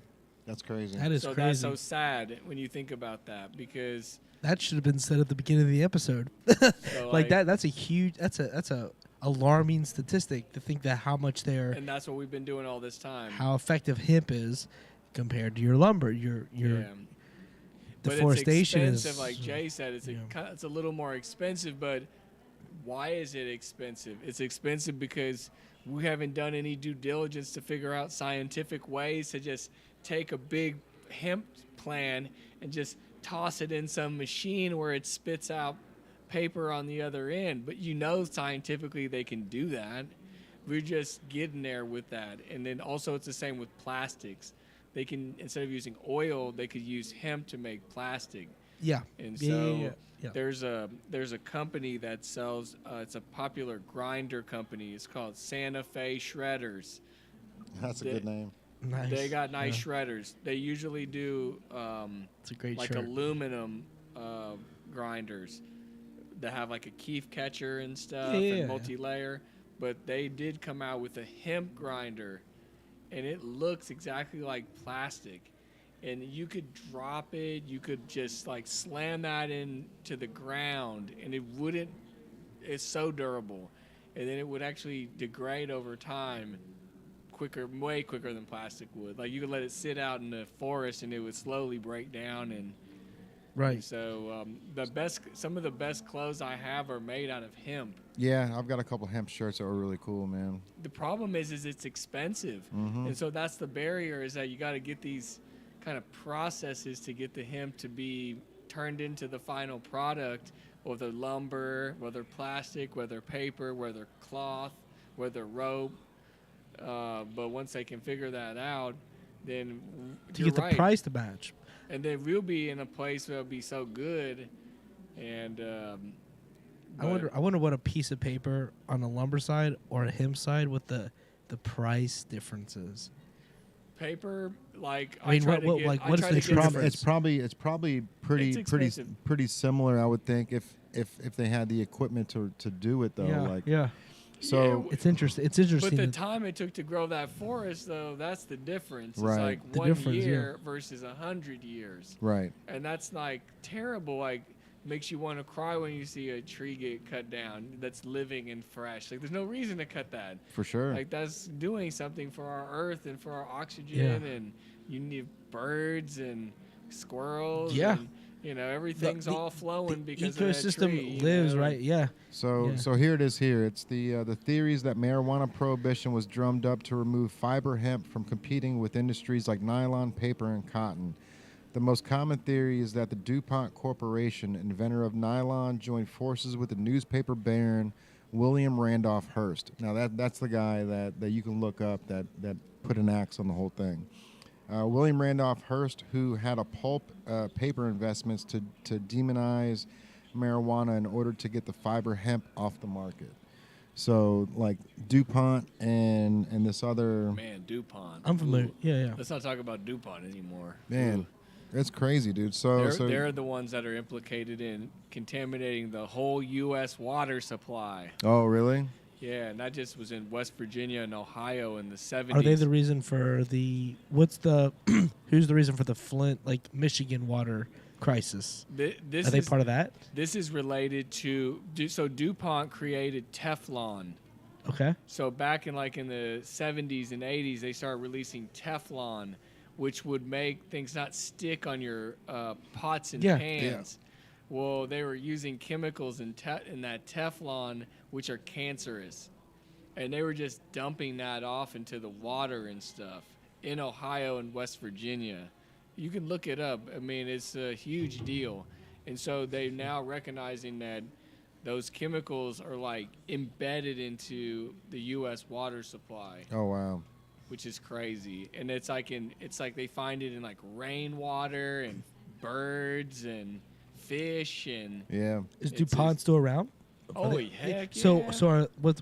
That's crazy. That is so crazy. that's so sad when you think about that, because That should have been said at the beginning of the episode. so, Like that. That's a huge. That's a alarming statistic to think that how much they're and that's what we've been doing all this time. how effective hemp is compared to your lumber. Your Yeah. deforestation but it's expensive, is like Jay said. It's yeah. it's a little more expensive, but why is it expensive? It's expensive because we haven't done any due diligence to figure out scientific ways to just take a big hemp plant and just toss it in some machine where it spits out paper on the other end. But scientifically they can do that. We're just getting there with that. And then also it's the same with plastics. They can, instead of using oil, they could use hemp to make plastic. yeah. And Yeah, so yeah, yeah. there's a company that sells it's a popular grinder company. It's called Santa Fe Shredders. That's a They- good name. Nice. They got nice Yeah. shredders. They usually do It's a great like shirt. aluminum grinders that have like a keef catcher and stuff Yeah. and multi-layer. But they did come out with a hemp grinder, and it looks exactly like plastic. And you could drop it, you could just like slam that into the ground, and it wouldn't. It's so durable, and then it would actually degrade over time quicker, way quicker than plastic would. Like you could let it sit out in the forest and it would slowly break down. And Right. so some of the best clothes I have are made out of hemp. Yeah, I've got a couple hemp shirts that were really cool, man. The problem is it's expensive, and so that's the barrier, is that you got to get these kind of processes to get the hemp to be turned into the final product, whether lumber, whether plastic, whether paper, whether cloth, whether rope. But once they can figure that out, then To you're get the right. price to match. And then we'll be in a place where it'll be so good, and I wonder what a piece of paper on a lumber side or a hemp side, what the price difference is. paper, like I mean, try what- to what- get, like, I what is try the to get difference? It's probably pretty It's expensive. pretty similar, I would think, if they had the equipment to do it though. Like yeah. so, Yeah, It's interesting. It's interesting. But the that- time it took to grow that forest, though, that's the difference. Right. It's like The 1 difference, yeah. year versus 100 years, right. and that's like terrible. Like makes you want to cry when you see a tree get cut down that's living and fresh. Like there's no reason to cut that. For sure. Like that's doing something for our earth and for our oxygen, Yeah. and you need birds and squirrels. Yeah. And, everything's all flowing because ecosystem of that tree, you lives know? right. Yeah. So Yeah. so here it is. Here it's the theories that marijuana prohibition was drummed up to remove fiber hemp from competing with industries like nylon, paper, and cotton. The most common theory is that the DuPont Corporation, inventor of nylon, joined forces with the newspaper baron William Randolph Hearst. Now that's the guy that you can look up that put an axe on the whole thing. William Randolph Hearst, who had a pulp paper investments to demonize marijuana in order to get the fiber hemp off the market. So like DuPont and this other Man, DuPont. I'm familiar. Ooh. Yeah. Yeah. Let's not talk about DuPont anymore. man, Ooh. it's crazy, dude. So They're the ones that are implicated in contaminating the whole U.S. water supply. oh really? Yeah, and that just was in West Virginia and Ohio in the 70s. Are they the reason for the? What's the? Who's the reason for the Flint, like Michigan water crisis? This Are they is, part of that? This is related to so DuPont created Teflon. Okay. So back in the 70s and 80s, they started releasing Teflon, which would make things not stick on your pots and Yeah. pans. Well, they were using chemicals in that Teflon, which are cancerous, and they were just dumping that off into the water and stuff in Ohio and West Virginia. You can look it up. I mean, it's a huge deal, and so they're now recognizing that those chemicals are like embedded into the U.S. water supply, Oh wow. which is crazy. And it's like they find it in like rainwater and birds and fish and Yeah. Is It's DuPont still around? Are oh they- heck yeah. So are what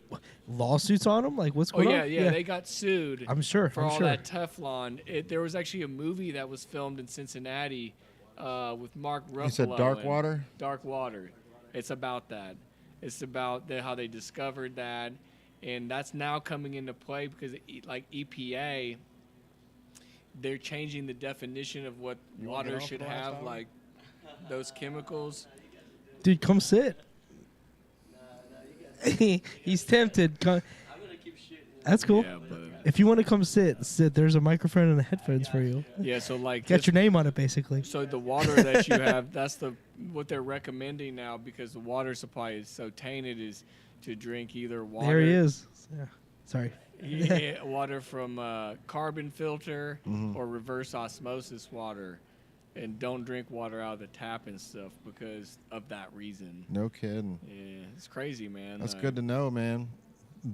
lawsuits on them? Like what's Oh going yeah, on? yeah, they got sued. I'm sure. for I'm all sure. that Teflon. There was actually a movie that was filmed in Cincinnati with Mark Ruffalo. You said Dark in Water? Dark Water. It's about that. It's about how they discovered that, and that's now coming into play because like EPA, they're changing the definition of what You wanna get water off should the last have, hour? like those chemicals. Dude, come sit. He's tempted. That's cool. Yeah, but If you want to come sit. There's a microphone and the headphones for you. yeah, so like Got this- your name on it, basically. So the water that you have, that's what they're recommending now because the water supply is so tainted is to drink either water. There he is. Yeah. Sorry. Yeah, water from carbon filter Mhm. or reverse osmosis water, and don't drink water out of the tap and stuff because of that reason. No kidding. Yeah, it's crazy, man. That's good to know, man.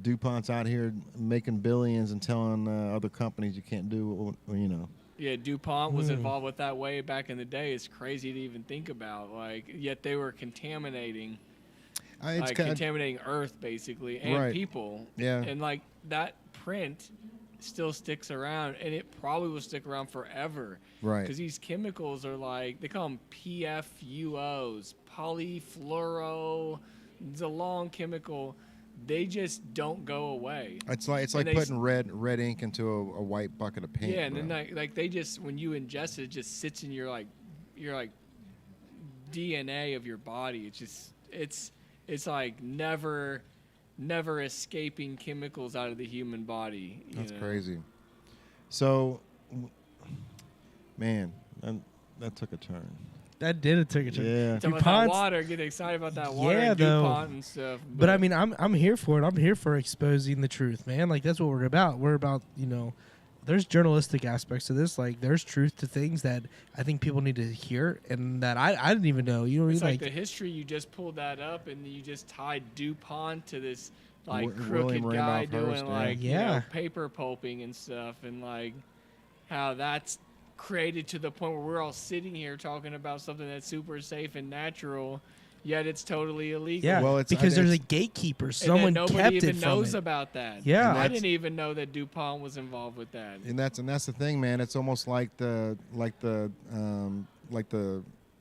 DuPont's out here making billions and telling other companies you can't do what, you know. Yeah, DuPont was Mm. involved with that way back in the day. It's crazy to even think about. Like, yet they were contaminating. It's Like kind contaminating Earth basically and Right. people. Yeah. And like that print still sticks around, and it probably will stick around forever. right. Because these chemicals are like they call them PFUOs, polyfluoro. It's a long chemical. They just don't go away. It's like and they putting red ink into a white bucket of paint. Yeah, and then bro. like they just when you ingest it, it just sits in your like DNA of your body. It's like never escaping chemicals out of the human body. you That's know? crazy. So, man, that took a turn. That did it. Took a turn. Yeah. Talking about that DuPont's- water, get excited about that water Yeah, and though. DuPont and stuff. But I mean, I'm here for it. I'm here for exposing the truth, man. Like that's what we're about. We're about, there's journalistic aspects to this. Like there's truth to things that I think people need to hear and that I didn't even know. You know what I it's mean? like the history. You just pulled that up and you just tied DuPont to this like William crooked guy Randolph doing Hearst, yeah. like Yeah. paper pulping and stuff, and like how that's created to the point where we're all sitting here talking about something that's super safe and natural, yet it's totally illegal. yeah, Well, it's- because there's a it's- gatekeeper. And Someone then kept nobody it even from knows it. about that. Yeah. I And didn't even know that DuPont was involved with that. And that's the thing, man. It's almost like the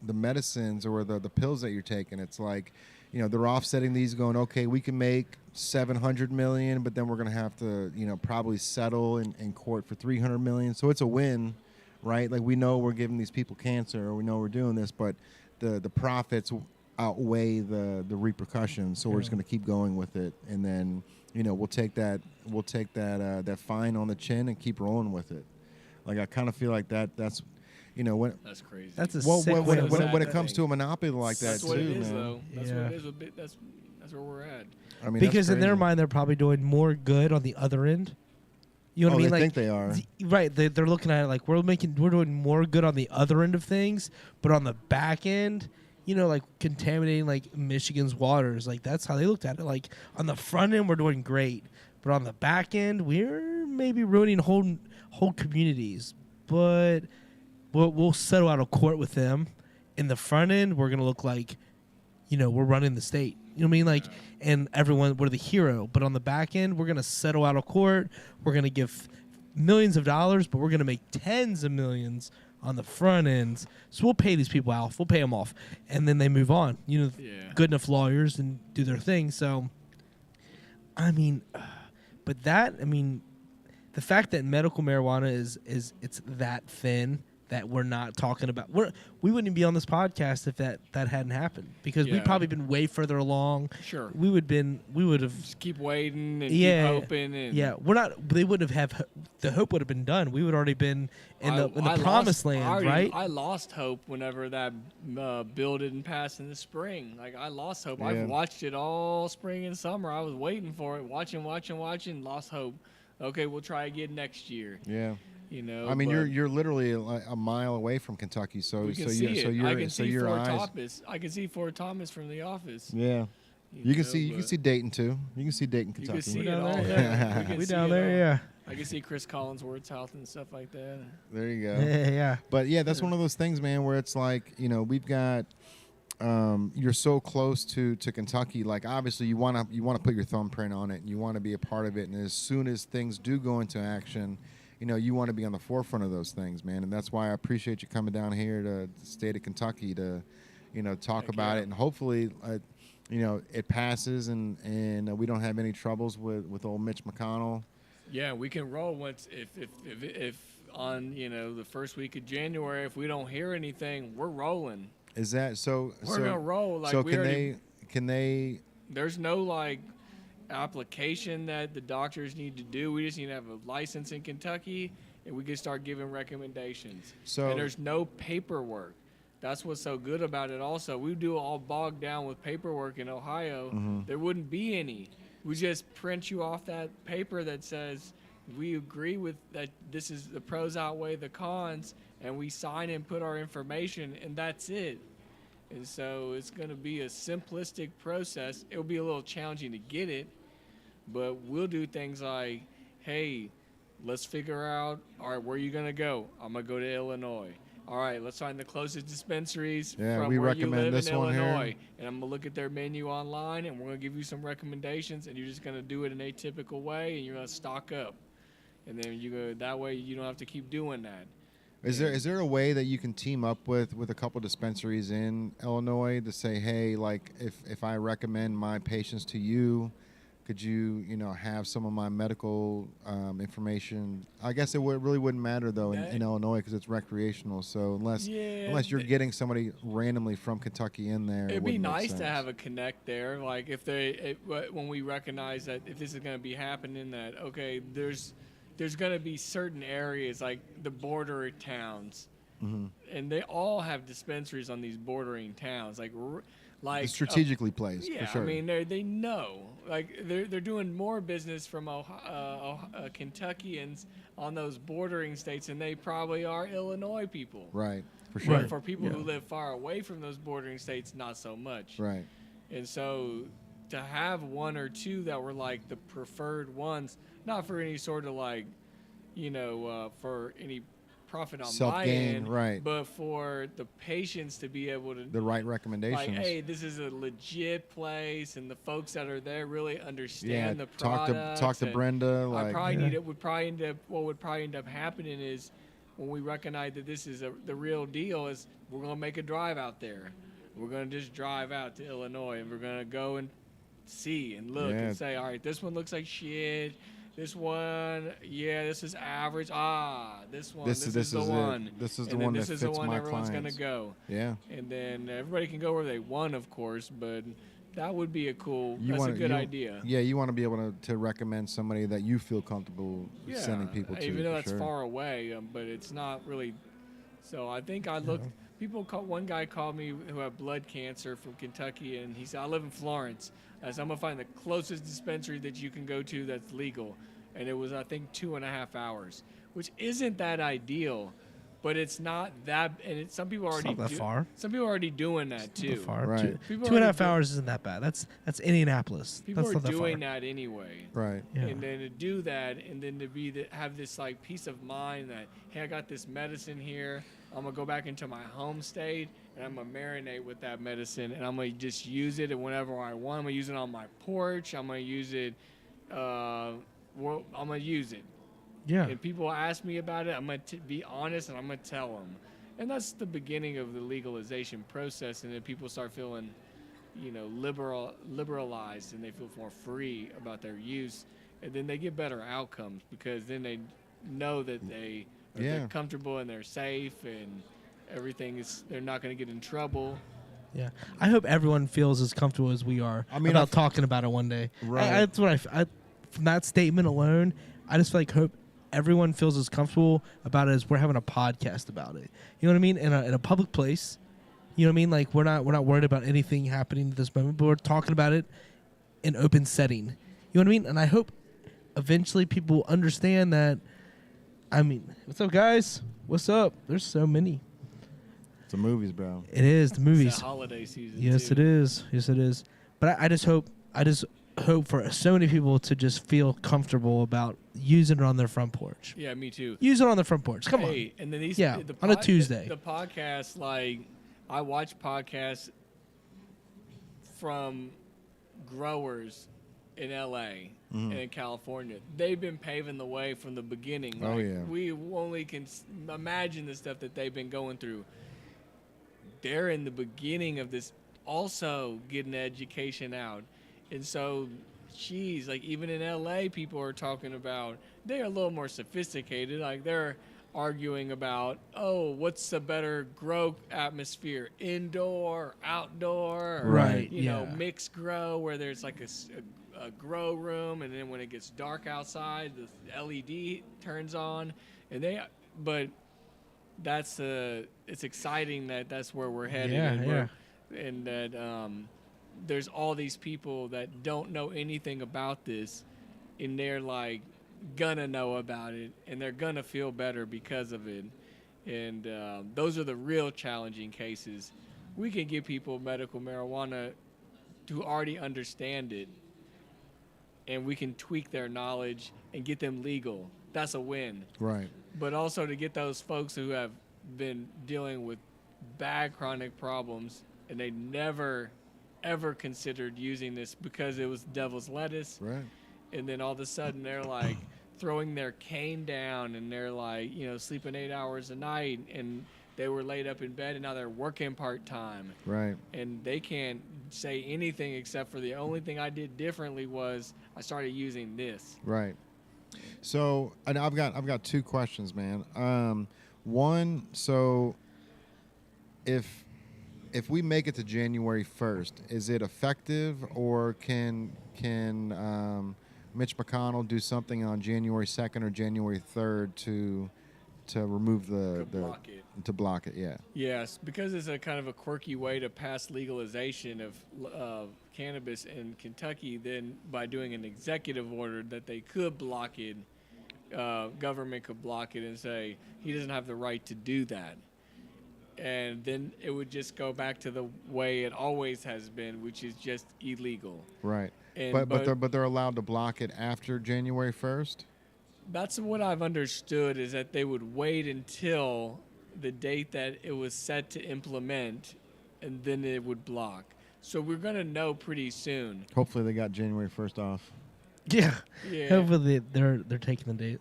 medicines or the pills that you're taking. It's like, they're offsetting these, going, okay, we can make 700 million, but then we're gonna have to, probably settle in court for 300 million. So it's a win, right? Like we know we're giving these people cancer, or we know we're doing this, but the profits outweigh the repercussions. So we're just gonna keep going with it, and then we'll take that that fine on the chin and keep rolling with it. Like I kind of feel like that's when That's crazy. That's a well sick when, way when, to when, look when at it comes to a monopoly like that that's what too, it is, man. though. That's Yeah. what it is. That's where we're at. I mean, because that's in their crazy. mind they're probably doing more good on the other end. You know what I mean? They Like think they are. right, they're looking at it like we're doing more good on the other end of things, but on the back end, like contaminating like Michigan's waters, like that's how they looked at it. Like on the front end we're doing great, but on the back end we're maybe ruining whole communities. But we'll settle out of court with them. In the front end we're gonna look like, we're running the state. You know what I mean? Like, and everyone, we're the hero. But on the back end, we're going to settle out of court. We're going to give millions of dollars, but we're going to make tens of millions on the front ends. So we'll pay these people off. We'll pay them off. And then they move on. Yeah. Good enough lawyers and do their thing. So, I mean, but the fact that medical marijuana it's that thin that we're not talking about. We wouldn't be on this podcast if that hadn't happened, because Yeah. we'd probably been way further along. Sure. We would have. Just keep waiting and Yeah. keep hoping. And Yeah, we're not. They wouldn't have. The hope would have been done. We would already been in the I promised lost- land, right? I lost hope whenever that bill didn't pass in the spring. Like I lost hope. Yeah. I've watched it all spring and summer. I was waiting for it, watching, lost hope. Okay, we'll try again next year. Yeah. I I mean, but you're literally a mile away from Kentucky, so we can so see you so it. your I can so see your Fort eyes. Thomas. I can see Fort Thomas from the office. Yeah. You can know, see Dayton too. You can see Dayton, You Kentucky. can see We it down all. there, Yeah. We see down it there, all. yeah. I can see Chris Collinsworth's house and stuff like that. There you go. Yeah. But yeah, that's one of those things, man, where it's like, we've got you're so close to Kentucky. Like, obviously, you want to put your thumbprint on it, and you want to be a part of it. And as soon as things do go into action, you want to be on the forefront of those things, man. And that's why I appreciate you coming down here to the state of Kentucky to, talk Heck about yeah. it, and hopefully, it passes, and we don't have any troubles with old Mitch McConnell. Yeah, we can roll once if on the first week of January, if we don't hear anything, we're rolling. Is that so? We're gonna roll. Like, so we can already, they? There's no like application that the doctors need to do. We just need to have a license in Kentucky, and we can start giving recommendations. So And there's no paperwork. That's what's so good about it. Also, we do all bogged down with paperwork in Ohio. Mm-hmm. There wouldn't be any. We just print you off that paper that says we agree with that. This is the pros outweigh the cons, and we sign and put our information, and that's it. And so it's going to be a simplistic process. It'll be a little challenging to get it, but we'll do things like, hey, let's figure out, all right, where are you going to go? I'm going to go to Illinois. All right, let's find the closest dispensaries Yeah, from we where you recommend live this in one here. Illinois. And I'm going to look at their menu online, and we're going to give you some recommendations, and you're just going to do it in a typical way, and you're going to stock up. And then you go that way, you don't have to keep doing that. Is there a way that you can team up with a couple dispensaries in Illinois to say, hey, like if I recommend my patients to you, could you have some of my medical information? I guess it really wouldn't matter though in Illinois because it's recreational. So unless you're getting somebody randomly from Kentucky in there, It'd it be wouldn't make nice to sense. have a connect there. Like if when we recognize that if this is going to be happening, that okay, there's going to be certain areas like the border towns, and they all have dispensaries on these bordering towns, like It's strategically placed. yeah, for sure. I mean they know, like they're doing more business from Kentuckians on those bordering states than they probably are Illinois people. Right, for sure. But for people who live far away from those bordering states, not so much. Right. And so to have one or two that were like the preferred ones, not for any sort of like, for any profit on my Self-gain, end, right. but for the patients to be able to The right recommendations. like, hey, this is a legit place, and the folks that are there really understand the talk products. to and Brenda. I Like, probably need it. What would probably end up happening is when we recognize that this is the real deal, is we're gonna make a drive out there. We're gonna just drive out to Illinois, and we're gonna go and see and look Yeah. and say, all right, this one looks like shit. This one, yeah, this is average. This one, this is the it. one. This is the And then one this that is the fits one my everyone's clients. gonna go. Yeah. And then everybody can go where they want, of course, but that would be that's wanna- a good you- idea. Yeah, you want to be able to recommend somebody that you feel comfortable sending people to. even though for that's sure. far away, but it's not really. So I think I looked. One guy called me who had blood cancer from Kentucky, and he said, I live in Florence. I said, I'm going to find the closest dispensary that you can go to that's legal. And it was, I think, 2.5 hours, which isn't that ideal, but it's not that. And some people already not that far. Some people are already doing that too. Not far. Right. Two People and a already half do- hours isn't that bad. That's Indianapolis. People That's are not that doing far. that anyway. Right. Yeah. And then to do that, and then to have this like peace of mind that, hey, I got this medicine here. I'm gonna go back into my home state, and I'm gonna marinate with that medicine, and I'm gonna just use it whenever I want. I'm gonna use it on my porch. I'm gonna use it. I'm gonna use it. Yeah. And people ask me about it, I'm gonna be honest, and I'm gonna tell them. And that's the beginning of the legalization process, and then people start feeling, liberalized, and they feel more free about their use, and then they get better outcomes because then they know that they're comfortable and they're safe and they're not going to get in trouble. Yeah, I hope everyone feels as comfortable as we are about talking about it one day. Right. That's what I from that statement alone. I just hope everyone feels as comfortable about it as we're having a podcast about it. You know what I mean? In a public place. You know what I mean? Like we're not worried about anything happening at this moment, but we're talking about it in open setting. You know what I mean? And I hope eventually people understand that. I mean, what's up, guys? What's up? There's so many. It's the movies, bro. It is the movies. It's the holiday season. Yes, too. it is. Yes, it is. But I just hope for so many people to just feel comfortable about using it on their front porch. Yeah, me too. Use it on their front porch. Come on. Hey, and then these Yeah, on a Tuesday. The podcast, like I watch podcasts from growers in LA and in California. They've been paving the way from the beginning. Oh, Like, yeah. we only can imagine the stuff that they've been going through. They're in the beginning of this, also getting the education out, and so, geez, like even in LA, people are talking about, they're a little more sophisticated. Like they're arguing about, oh, what's a better grow atmosphere, indoor, outdoor, or, Right, you know, yeah. mixed grow where there's like a grow room, and then when it gets dark outside, the LED turns on, and but that's it's exciting that that's where we're headed, Yeah, and and that there's all these people that don't know anything about this, and they're like gonna know about it, and they're gonna feel better because of it, and those are the real challenging cases. We can give people medical marijuana to already understand it, and we can tweak their knowledge and get them legal. That's a win. Right. But also to get those folks who have been dealing with bad chronic problems and they never ever considered using this because it was devil's lettuce, Right. and then all of a sudden they're like throwing their cane down, and they're like, you know, sleeping 8 hours a night, and they were laid up in bed, and now they're working part-time, Right. and they can't say anything except for the only thing I did differently was I started using this. Right. So, and I've got two questions, man. One, so if we make it to January 1st, is it effective, or can Mitch McConnell do something on January 2nd or January 3rd to remove To block it. to block it? Yeah. Yes, because it's a kind of a quirky way to pass legalization of cannabis in Kentucky. Then by doing an executive order that they could block it, government could block it and say he doesn't have the right to do that. And then it would just go back to the way it always has been, which is just illegal. Right. And, But they're allowed to block it after January 1st? That's what I've understood, is that they would wait until the date that it was set to implement, and then it would block. So we're going to know pretty soon. Hopefully they got January 1st off. Yeah. Yeah. Hopefully they're taking the day,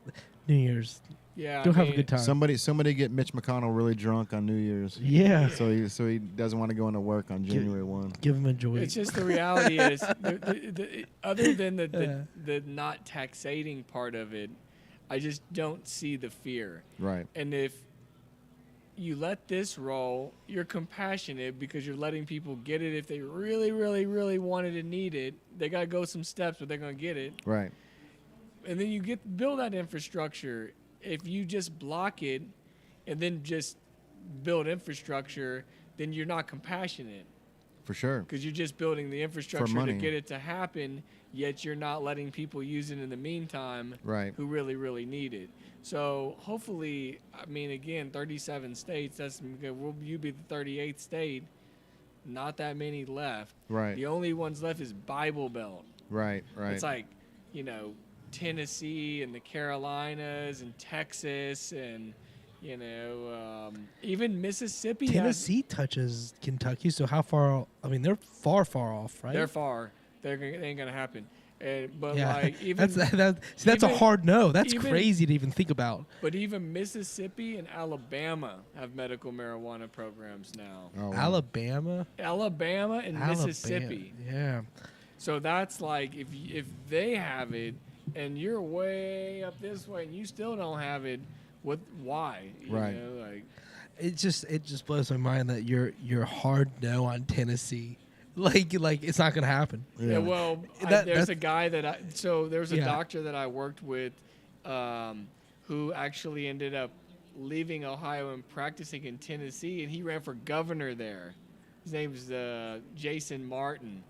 New Year's. Yeah. Go I have a mean, good time. Somebody get Mitch McConnell really drunk on New Year's. Yeah. So he doesn't want to go into work on January 1. Give them a joy. It's just the reality is, other than the not taxating part of it, I just don't see the fear. Right. And if you let this roll, you're compassionate because you're letting people get it if they really, really, really wanted and need it. They got to go some steps, but they're going to get it. Right. And then you build that infrastructure. If you just block it and then just build infrastructure, then you're not compassionate For sure. because you're just building the infrastructure to money. get it to happen, yet you're not letting people use it in the meantime Right. who really, really need it. So hopefully, I mean, again, 37 states, will you be the 38th state? Not that many left. Right. The only ones left is Bible Belt. Right. Right. It's like, you know, Tennessee and the Carolinas and Texas and, you know, even Mississippi. Tennessee touches Kentucky, so how far? I mean, they're far off, right? They're far. They ain't gonna happen. But yeah. like even that's a even- hard no. That's even- crazy to even think about. but even Mississippi and Alabama have medical marijuana programs now. Oh, wow. Alabama Alabama and Alabama. Mississippi. Yeah. So that's like if they have it and you're way up this way and you still don't have it, why? You Right. know, like It just blows my mind that you're hard no on Tennessee. Like it's not gonna happen. yeah. Well, That- there's that's- a guy there was a Yeah. doctor that I worked with, who actually ended up leaving Ohio and practicing in Tennessee, and he ran for governor there. His name's Jason Martin,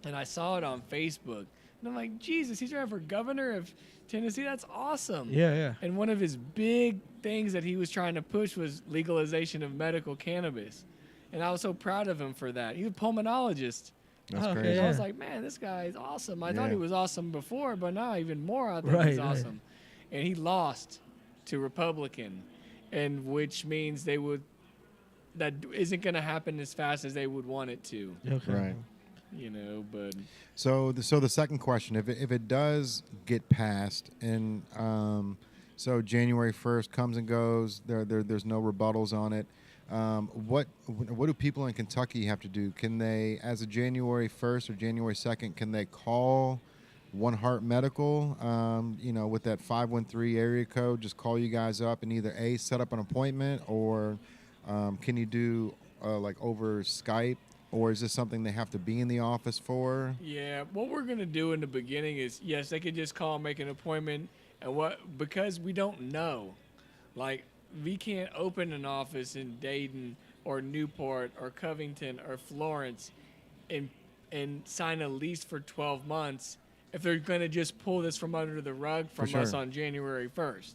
and I saw it on Facebook, and I'm like, Jesus, he's running for governor of Tennessee. That's awesome. Yeah. And one of his big things that he was trying to push was legalization of medical cannabis. And I was so proud of him for that. He was a pulmonologist. That's Oh, okay, crazy. And I was yeah. like, man, this guy is awesome. I thought Yeah. he was awesome before, but now even more I think Right, he's right. awesome. And he lost to Republican, and which means that isn't going to happen as fast as they would want it to, Okay. Right. but So the second question, if it does get passed, and so January 1st comes and goes, there's no rebuttals on it. What do people in Kentucky have to do? Can they, as of January 1st or January 2nd, can they call One Heart Medical? With that 513 area code, just call you guys up and either set up an appointment, or can you do like over Skype? Or is this something they have to be in the office for? yeah, what we're going to do in the beginning is, yes, they could just call and make an appointment, and because we don't know, like, we can't open an office in Dayton or Newport or Covington or Florence and sign a lease for 12 months if they're going to just pull this from under the rug from sure. us on January 1st.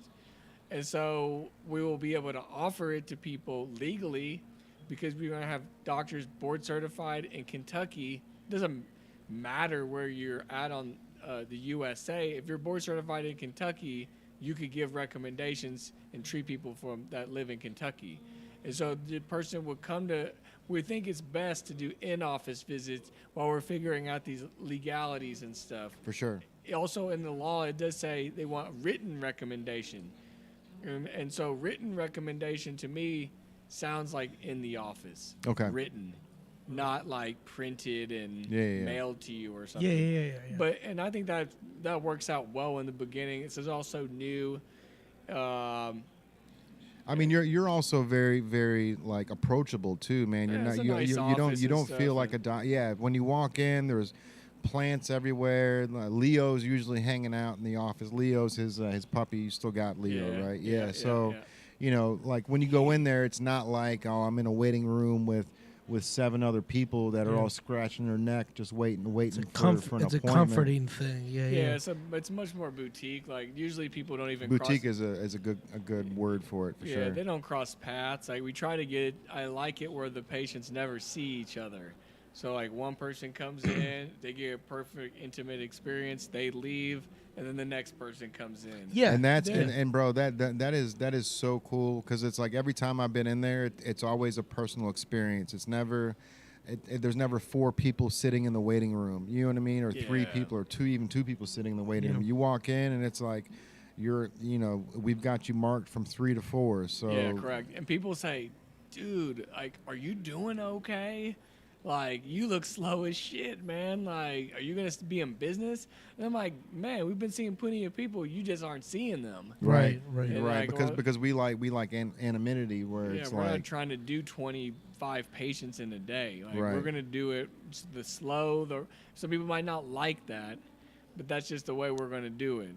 And so we will be able to offer it to people legally, because we're going to have doctors board certified in Kentucky. It doesn't matter where you're at on the USA. If you're board certified in Kentucky, you could give recommendations and treat people that live in Kentucky. And so the person would we think it's best to do in-office visits while we're figuring out these legalities and stuff. For sure. Also in the law, it does say they want written recommendation. And so written recommendation to me sounds like in the office. Okay. Written, not like printed and Yeah. mailed to you or something. Yeah. And I think that works out well in the beginning. This is also new. I mean, you're also very, very like approachable too, man. You're Yeah, it's not a nice you office don't and feel stuff, like a yeah. When you walk in, there's plants everywhere. Leo's usually hanging out in the office. Leo's his puppy. You still got Leo, right? Yeah. So, like when you go in there, it's not like, oh, I'm in a waiting room with 7 other people that are all scratching their neck, just waiting for an It's a appointment. comforting thing. Yeah. It's much more boutique. Like usually people don't even Boutique cross, is a good word for it, for yeah, sure. they don't cross paths. Like we try to get. I like it where the patients never see each other. So like one person comes in, they get a perfect intimate experience, they leave, and then the next person comes in. Yeah. And that's yeah. and bro, that is so cool, because it's like every time I've been in there, it's always a personal experience. It's never there's never 4 people sitting in the waiting room. You know what I mean? Or 3 Yeah. people, or 2 people sitting in the waiting Yeah. room. You walk in and it's like we've got you marked from 3 to 4. So Yeah, correct. And people say, dude, like, are you doing okay? Like, you look slow as shit, man. Like, are you going to be in business? And I'm like, man, we've been seeing plenty of people. You just aren't seeing them. Right. And Right, like, because we like anonymity, where Yeah, it's we're like not trying to do 25 patients in a day. Like, Right. we're going to do it the slow. Some people might not like that, but that's just the way we're going to do it.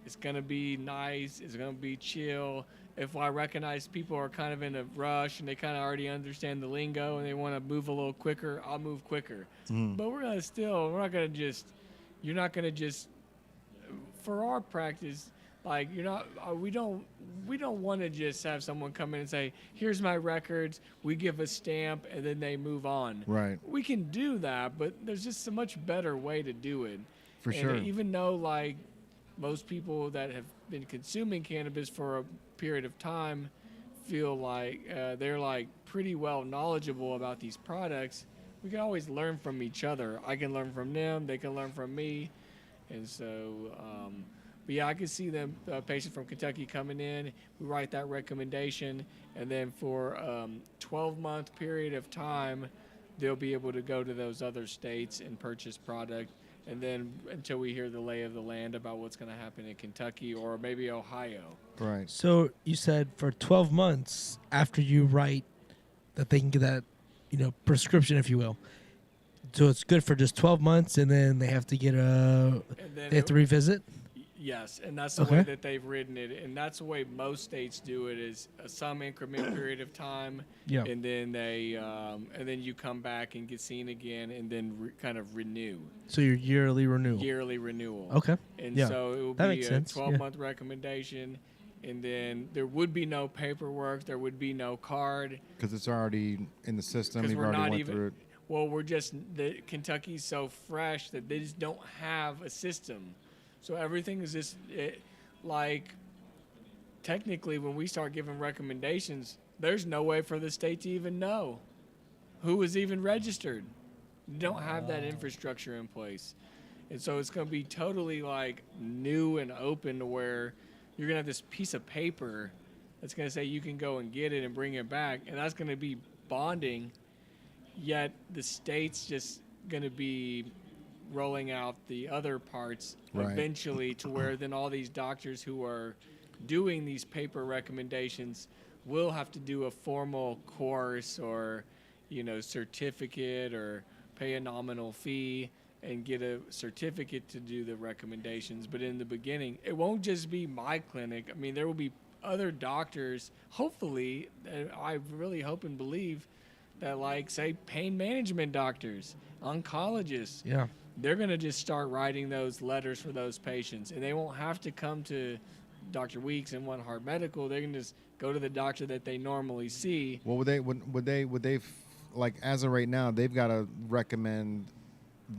It's going to be nice. It's going to be chill. If I recognize people are kind of in a rush and they kind of already understand the lingo and they want to move a little quicker, I'll move quicker. But we're not going to you're not going to just, for our practice, like we don't want to just have someone come in and say, here's my records, we give a stamp, and then they move on. Right. We can do that, but there's just a much better way to do it. For And sure. even though like most people that have been consuming cannabis for a period of time feel like they're like pretty well knowledgeable about these products, we can always learn from each other. I can learn from them, they can learn from me. And so, but yeah, I can see them, patients from Kentucky coming in, we write that recommendation, and then for 12-month period of time, they'll be able to go to those other states and purchase product. And then until we hear the lay of the land about what's going to happen in Kentucky or maybe Ohio. right. So you said for 12 months after you write that they can get that, prescription, if you will. So it's good for just 12 months, and then they have to get And then they have to revisit. Yes, and that's the Okay. way that they've written it, and that's the way most states do it. Is some increment period of time, Yeah. and then and then you come back and get seen again, and then kind of renew, So your yearly renewal. yearly renewal. Okay. And Yeah. so it will That be makes a sense, 12-month recommendation, and then there would be no paperwork, there would be no card, Because it's already in the system. because You've we're already not went through even it. well, the Kentucky's so fresh that they just don't have a system. So everything is just like technically when we start giving recommendations, there's no way for the state to even know who is even registered. You don't have that infrastructure in place. And so it's going to be totally like new and open to where you're going to have this piece of paper that's going to say you can go and get it and bring it back. And that's going to be bonding. Yet the state's just going to be rolling out the other parts eventually to where then all these doctors who are doing these paper recommendations will have to do a formal course or, certificate or pay a nominal fee and get a certificate to do the recommendations. But in the beginning, it won't just be my clinic. I mean, there will be other doctors, hopefully, I really hope and believe that, like, say, pain management doctors, oncologists, Yeah. they're going to just start writing those letters for those patients. And they won't have to come to Dr. Weeks and One Heart Medical. They can just go to the doctor that they normally see. Well, would they like as of right now, they've got to recommend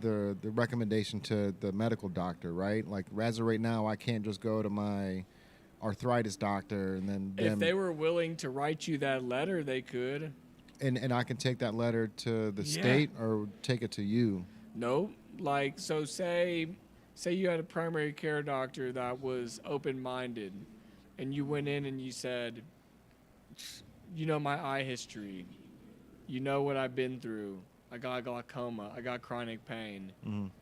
the recommendation to the medical doctor, right? Like as of right now, I can't just go to my arthritis doctor and then If they were willing to write you that letter, they could. and I can take that letter to the state or take it to you. No, like, so say you had a primary care doctor that was open-minded and you went in and you said, my eye history, what I've been through. I got glaucoma, I got chronic pain,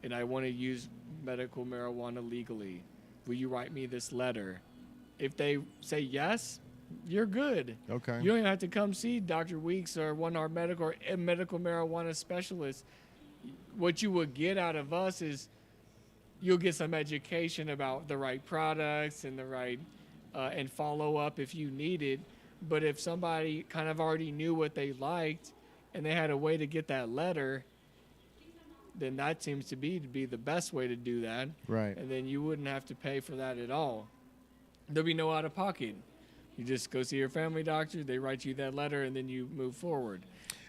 and I want to use medical marijuana legally. Will you write me this letter? If they say yes, you're good. Okay. You don't even have to come see Dr. Weeks or One Heart Medical or a medical marijuana specialist. What you would get out of us is you'll get some education about the right products and the right and follow up if you need it. But if somebody kind of already knew what they liked and they had a way to get that letter, then that seems to be the best way to do that. Right. And then you wouldn't have to pay for that at all. There'll be no out of pocket. You just go see your family doctor, they write you that letter, and then you move forward.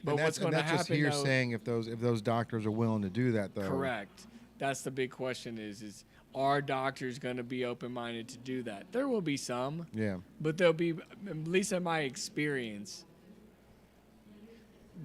But what's going to happen? That's just hearsaying if those doctors are willing to do that, though. Correct. That's the big question: is are doctors going to be open-minded to do that? There will be some. Yeah. But there'll be, at least in my experience,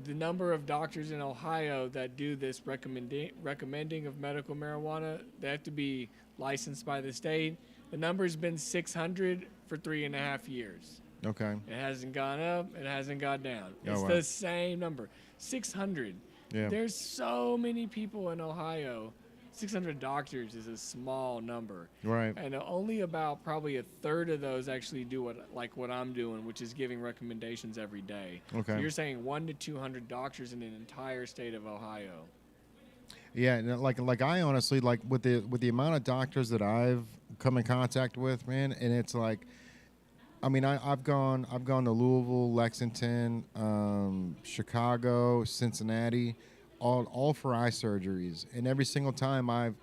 the number of doctors in Ohio that do this recommending of medical marijuana, they have to be licensed by the state. The number's been 600 for 3.5 years. Okay. It hasn't gone up. It hasn't gone down. Oh, It's wow. the same number, 600. Yeah. There's so many people in Ohio. 600 doctors is a small number. Right. And only about probably a third of those actually do what I'm doing, which is giving recommendations every day. Okay. So you're saying 100 to 200 doctors in an entire state of Ohio. Yeah, and like I honestly like with the amount of doctors that I've come in contact with, man, and it's like, I mean, I've gone to Louisville, Lexington, Chicago, Cincinnati, all for eye surgeries, and every single time I've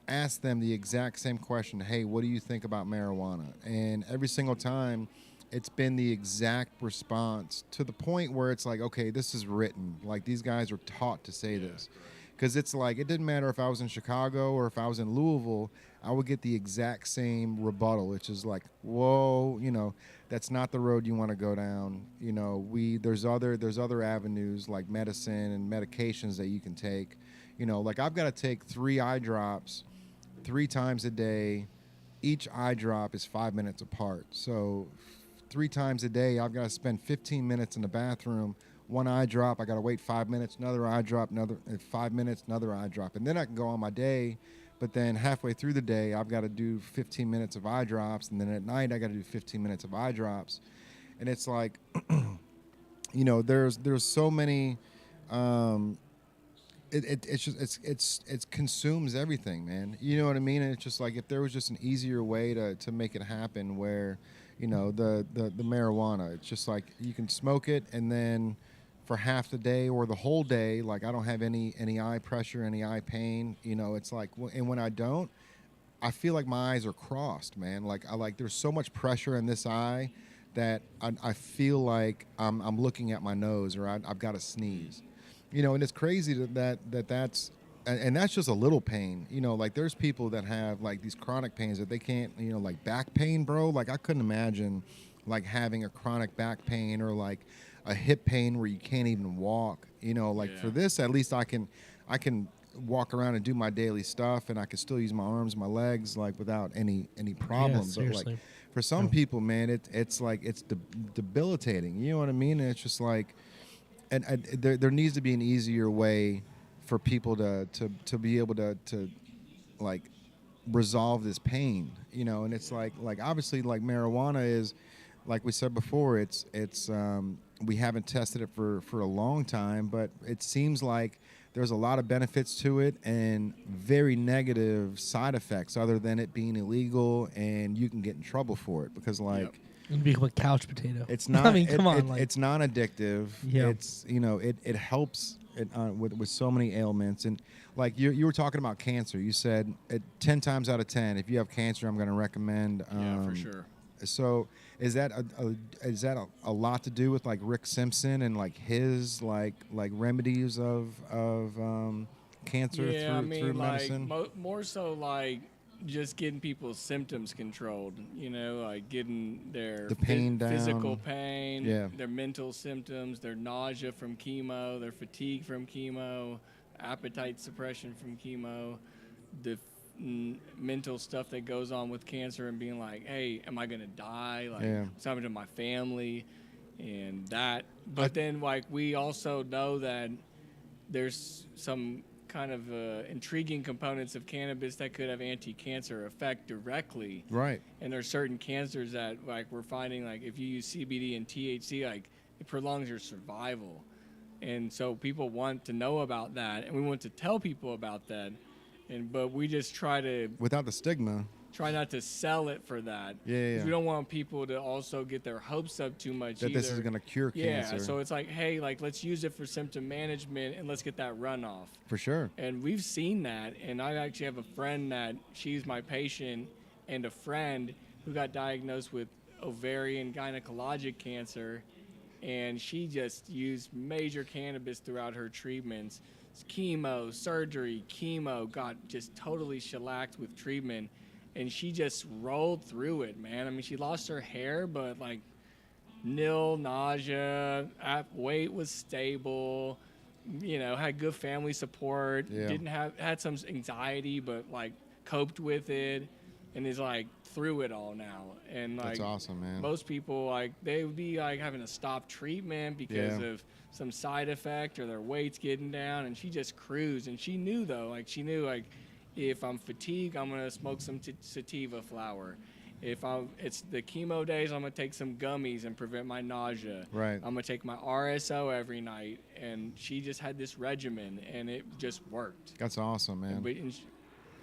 asked them the exact same question. Hey, what do you think about marijuana? And every single time, it's been the exact response to the point where it's like, okay, this is written. Like these guys are taught to say this. Because it's like, it didn't matter if I was in Chicago or if I was in Louisville, I would get the exact same rebuttal, which is like, whoa, that's not the road you want to go down. There's other avenues like medicine and medications that you can take. Like I've got to take 3 eye drops 3 times a day. Each eye drop is 5 minutes apart. So 3 times a day, I've got to spend 15 minutes in the bathroom. 1 eye drop, I got to wait 5 minutes, another eye drop, another 5 minutes, another eye drop. And then I can go on my day, but then halfway through the day, I've got to do 15 minutes of eye drops, and then at night, I got to do 15 minutes of eye drops. And it's like, there's so many, it consumes everything, man. You know what I mean? And it's just like, if there was just an easier way to make it happen where, the marijuana, it's just like you can smoke it and then for half the day or the whole day, like I don't have any eye pressure, any eye pain, it's like, and when I don't, I feel like my eyes are crossed, man. Like there's so much pressure in this eye that I feel like I'm looking at my nose or I've got to sneeze. You know, and it's crazy that's and that's just a little pain. You know, like there's people that have like these chronic pains that they can't, you know, like back pain, bro. Like I couldn't imagine like having a chronic back pain or like a hip pain where you can't even walk. You know, like for this at least I can walk around and do my daily stuff and I can still use my arms, my legs like without any problem. But seriously. like for some people, man, it's like it's debilitating. You know what I mean? And it's just like and there needs to be an easier way for people to be able to like resolve this pain, you know. And it's like obviously like marijuana is, like we said before, it's we haven't tested it for a long time, but it seems like there's a lot of benefits to it and very negative side effects other than it being illegal and you can get in trouble for it because like And become a couch potato. it's not. I mean, come on. Like, it's non-addictive. Yeah. It's, you know, it helps with so many ailments. And like you were talking about cancer. You said 10 times out of 10, if you have cancer, I'm going to recommend. For sure. So is that a lot to do with like Rick Simpson and like his like remedies of cancer through medicine? Like more so like just getting people's symptoms controlled, you know, like getting their The pain down. physical pain, Yeah. their mental symptoms, their nausea from chemo, their fatigue from chemo, appetite suppression from chemo, the mental stuff that goes on with cancer and being like, hey, am I going to die? Like, what's happening to my family? And that. But then, like, we also know that there's some kind of intriguing components of cannabis that could have anti-cancer effect directly. Right. And there's certain cancers that like we're finding like if you use CBD and THC, like it prolongs your survival. And so people want to know about that and we want to tell people about that. But we just try to Without the stigma. try not to sell it for that. Yeah. 'Cause we don't want people to also get their hopes up too much That either. this is going to cure cancer. Yeah, so it's like, hey, like let's use it for symptom management and let's get that runoff. For sure. And we've seen that. And I actually have a friend that she's my patient and a friend who got diagnosed with ovarian gynecologic cancer. And she just used major cannabis throughout her treatments. Chemo, surgery, chemo, got just totally shellacked with treatment. And she just rolled through it, man. I mean, she lost her hair, but like nil nausea, weight was stable, you know, had good family support, had some anxiety, but like coped with it and is like through it all now. And like That's awesome, man. most people like they would be like having to stop treatment because of some side effect or their weight's getting down, and she just cruised. And she knew like if I'm fatigued, I'm gonna smoke some sativa flower. If it's the chemo days, I'm gonna take some gummies and prevent my nausea. Right. I'm gonna take my RSO every night, and she just had this regimen, and it just worked. That's awesome, man.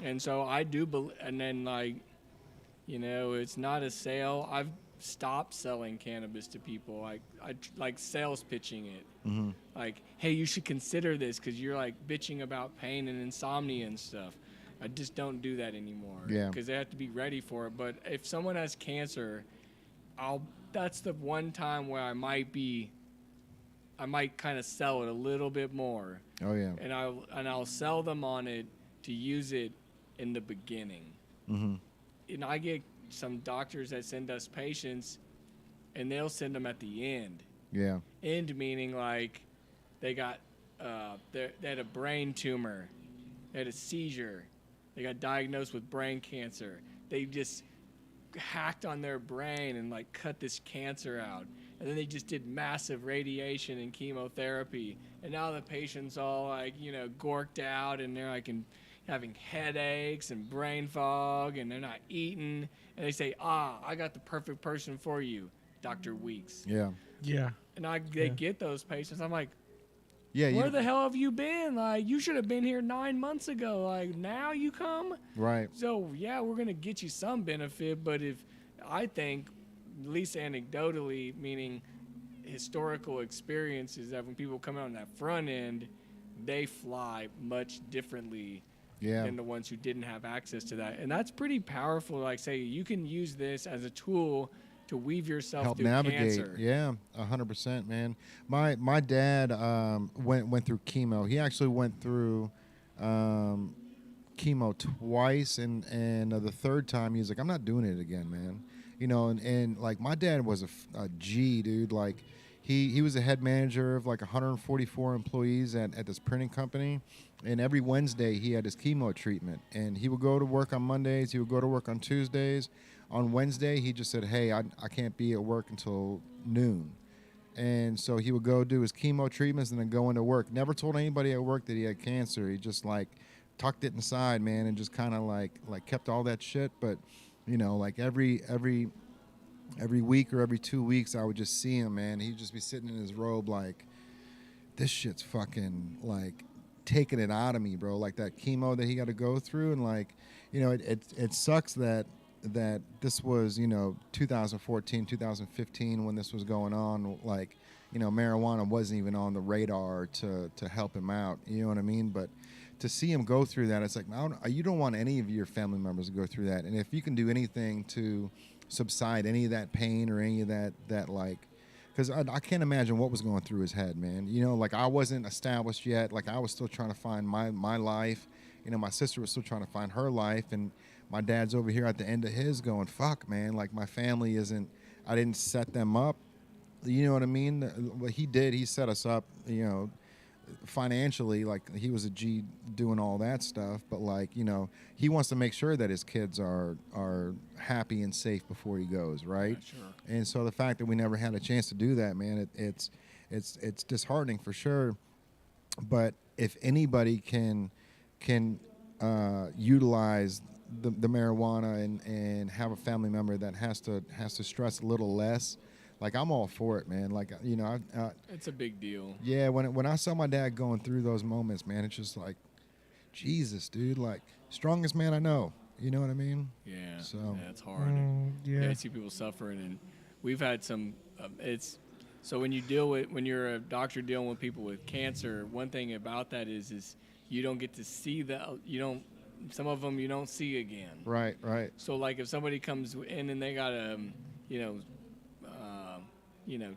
And so I do, and then like, you know, it's not a sale. I've stopped selling cannabis to people. I like sales pitching it. Mm-hmm. Like, hey, you should consider this because you're like bitching about pain and insomnia and stuff. I just don't do that anymore. Yeah. Because they have to be ready for it. But if someone has cancer, that's the one time where I might kind of sell it a little bit more. Oh yeah. And I'll sell them on it to use it in the beginning. Mm-hmm. And I get some doctors that send us patients, and they'll send them at the end. Yeah. End meaning like they got they had a brain tumor, they had a seizure, they got diagnosed with brain cancer. They just hacked on their brain and like cut this cancer out, and then they just did massive radiation and chemotherapy, and now the patient's all like, you know, gorked out, and they're like having headaches and brain fog, and they're not eating, and they say, I got the perfect person for you, Dr. Weeks. Yeah. yeah. And they get those patients. I'm like, Yeah. where the hell have you been? Like, you should have been here 9 months ago. Like, now you come? Right. So, yeah, we're going to get you some benefit. But I think, at least anecdotally, meaning historical experiences, that when people come out on that front end, they fly much differently than the ones who didn't have access to that. And that's pretty powerful. Like, say, you can use this as a tool to weave yourself help through navigate. cancer. Yeah, 100%, man. My dad went through chemo. He actually went through chemo twice, and the third time he was like, I'm not doing it again, man. You know, and like my dad was a G, dude. Like he was a head manager of like 144 employees at this printing company, and every Wednesday he had his chemo treatment, and he would go to work on Mondays, he would go to work on Tuesdays. On Wednesday he just said, hey, I can't be at work until noon. And so he would go do his chemo treatments and then go into work. Never told anybody at work that he had cancer. He just like tucked it inside, man, and just kind of like kept all that shit. But you know, like every week or every 2 weeks, I would just see him, man. He'd just be sitting in his robe like, this shit's fucking like taking it out of me, bro. Like that chemo that he got to go through, and like, you know, it sucks that this was, you know, 2014, 2015 when this was going on. Like, you know, marijuana wasn't even on the radar to help him out. You know what I mean? But to see him go through that, it's like, you don't want any of your family members to go through that. And if you can do anything to subside any of that pain or any of that like, because I can't imagine what was going through his head, man. You know, like I wasn't established yet. Like I was still trying to find my life. You know, my sister was still trying to find her life, and my dad's over here at the end of his going, fuck, man, like my family I didn't set them up. You know what I mean? What he did, he set us up, you know, financially. Like he was a G doing all that stuff, but like, you know, he wants to make sure that his kids are happy and safe before he goes, right? Yeah, sure. And so the fact that we never had a chance to do that, man, it's disheartening for sure. But if anybody can utilize the marijuana and have a family member that has to stress a little less, like I'm all for it, man. Like, you know, It's a big deal. yeah, when I saw my dad going through those moments, man, it's just like, Jesus, dude, like strongest man I know. You know what I mean? Yeah. So Yeah, it's hard. Yeah. I see people suffering, and we've had some. It's so when you're a doctor dealing with people with cancer. One thing about that is you don't get to see some of them you don't see again. right. So like if somebody comes in and they got a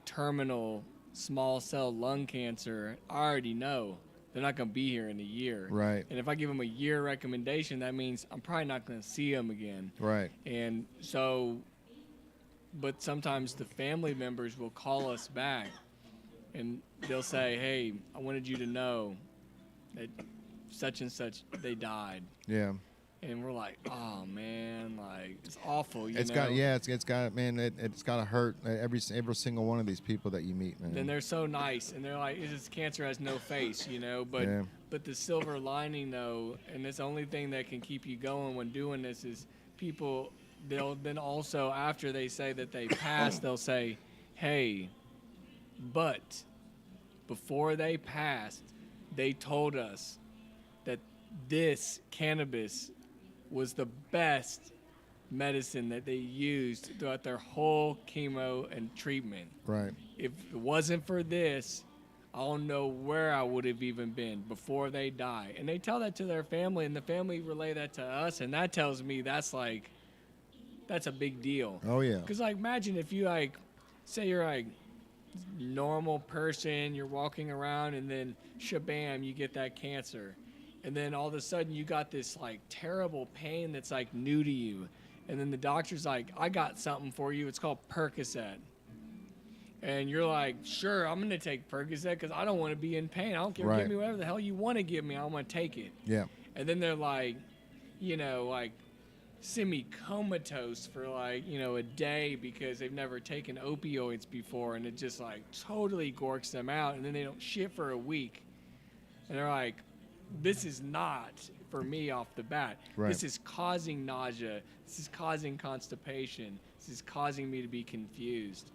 terminal small cell lung cancer, I already know they're not going to be here in a year. Right. And if I give them a year recommendation, that means I'm probably not going to see them again. Right. And so, but sometimes the family members will call us back and they'll say, hey, I wanted you to know that such and such, they died. Yeah. And we're like, oh man, like it's awful. It's got man, it's got to hurt every single one of these people that you meet, man. And they're so nice, and they're like, this cancer has no face, you know. But Yeah. but the silver lining though, and it's the only thing that can keep you going when doing this is people. They'll then also after they say that they passed, they'll say, hey, but before they passed, they told us that this cannabis was the best medicine that they used throughout their whole chemo and treatment. Right. If it wasn't for this, I don't know where I would have even been before they die. And they tell that to their family, and the family relay that to us, and that tells me that's a big deal. Oh yeah. Because like imagine if you like, say you're like normal person, you're walking around, and then shabam, you get that cancer. And then all of a sudden you got this like terrible pain that's like new to you. And then the doctor's like, I got something for you. It's called Percocet. And you're like, sure, I'm going to take Percocet because I don't want to be in pain. I don't care. Right. Give me whatever the hell you want to give me. I want to take it. Yeah. And then they're like, like semi-comatose for like, a day because they've never taken opioids before. And it just like totally gorks them out. And then they don't shit for a week. And they're like, this is not for me off the bat. Right. This is causing nausea. This is causing constipation. This is causing me to be confused.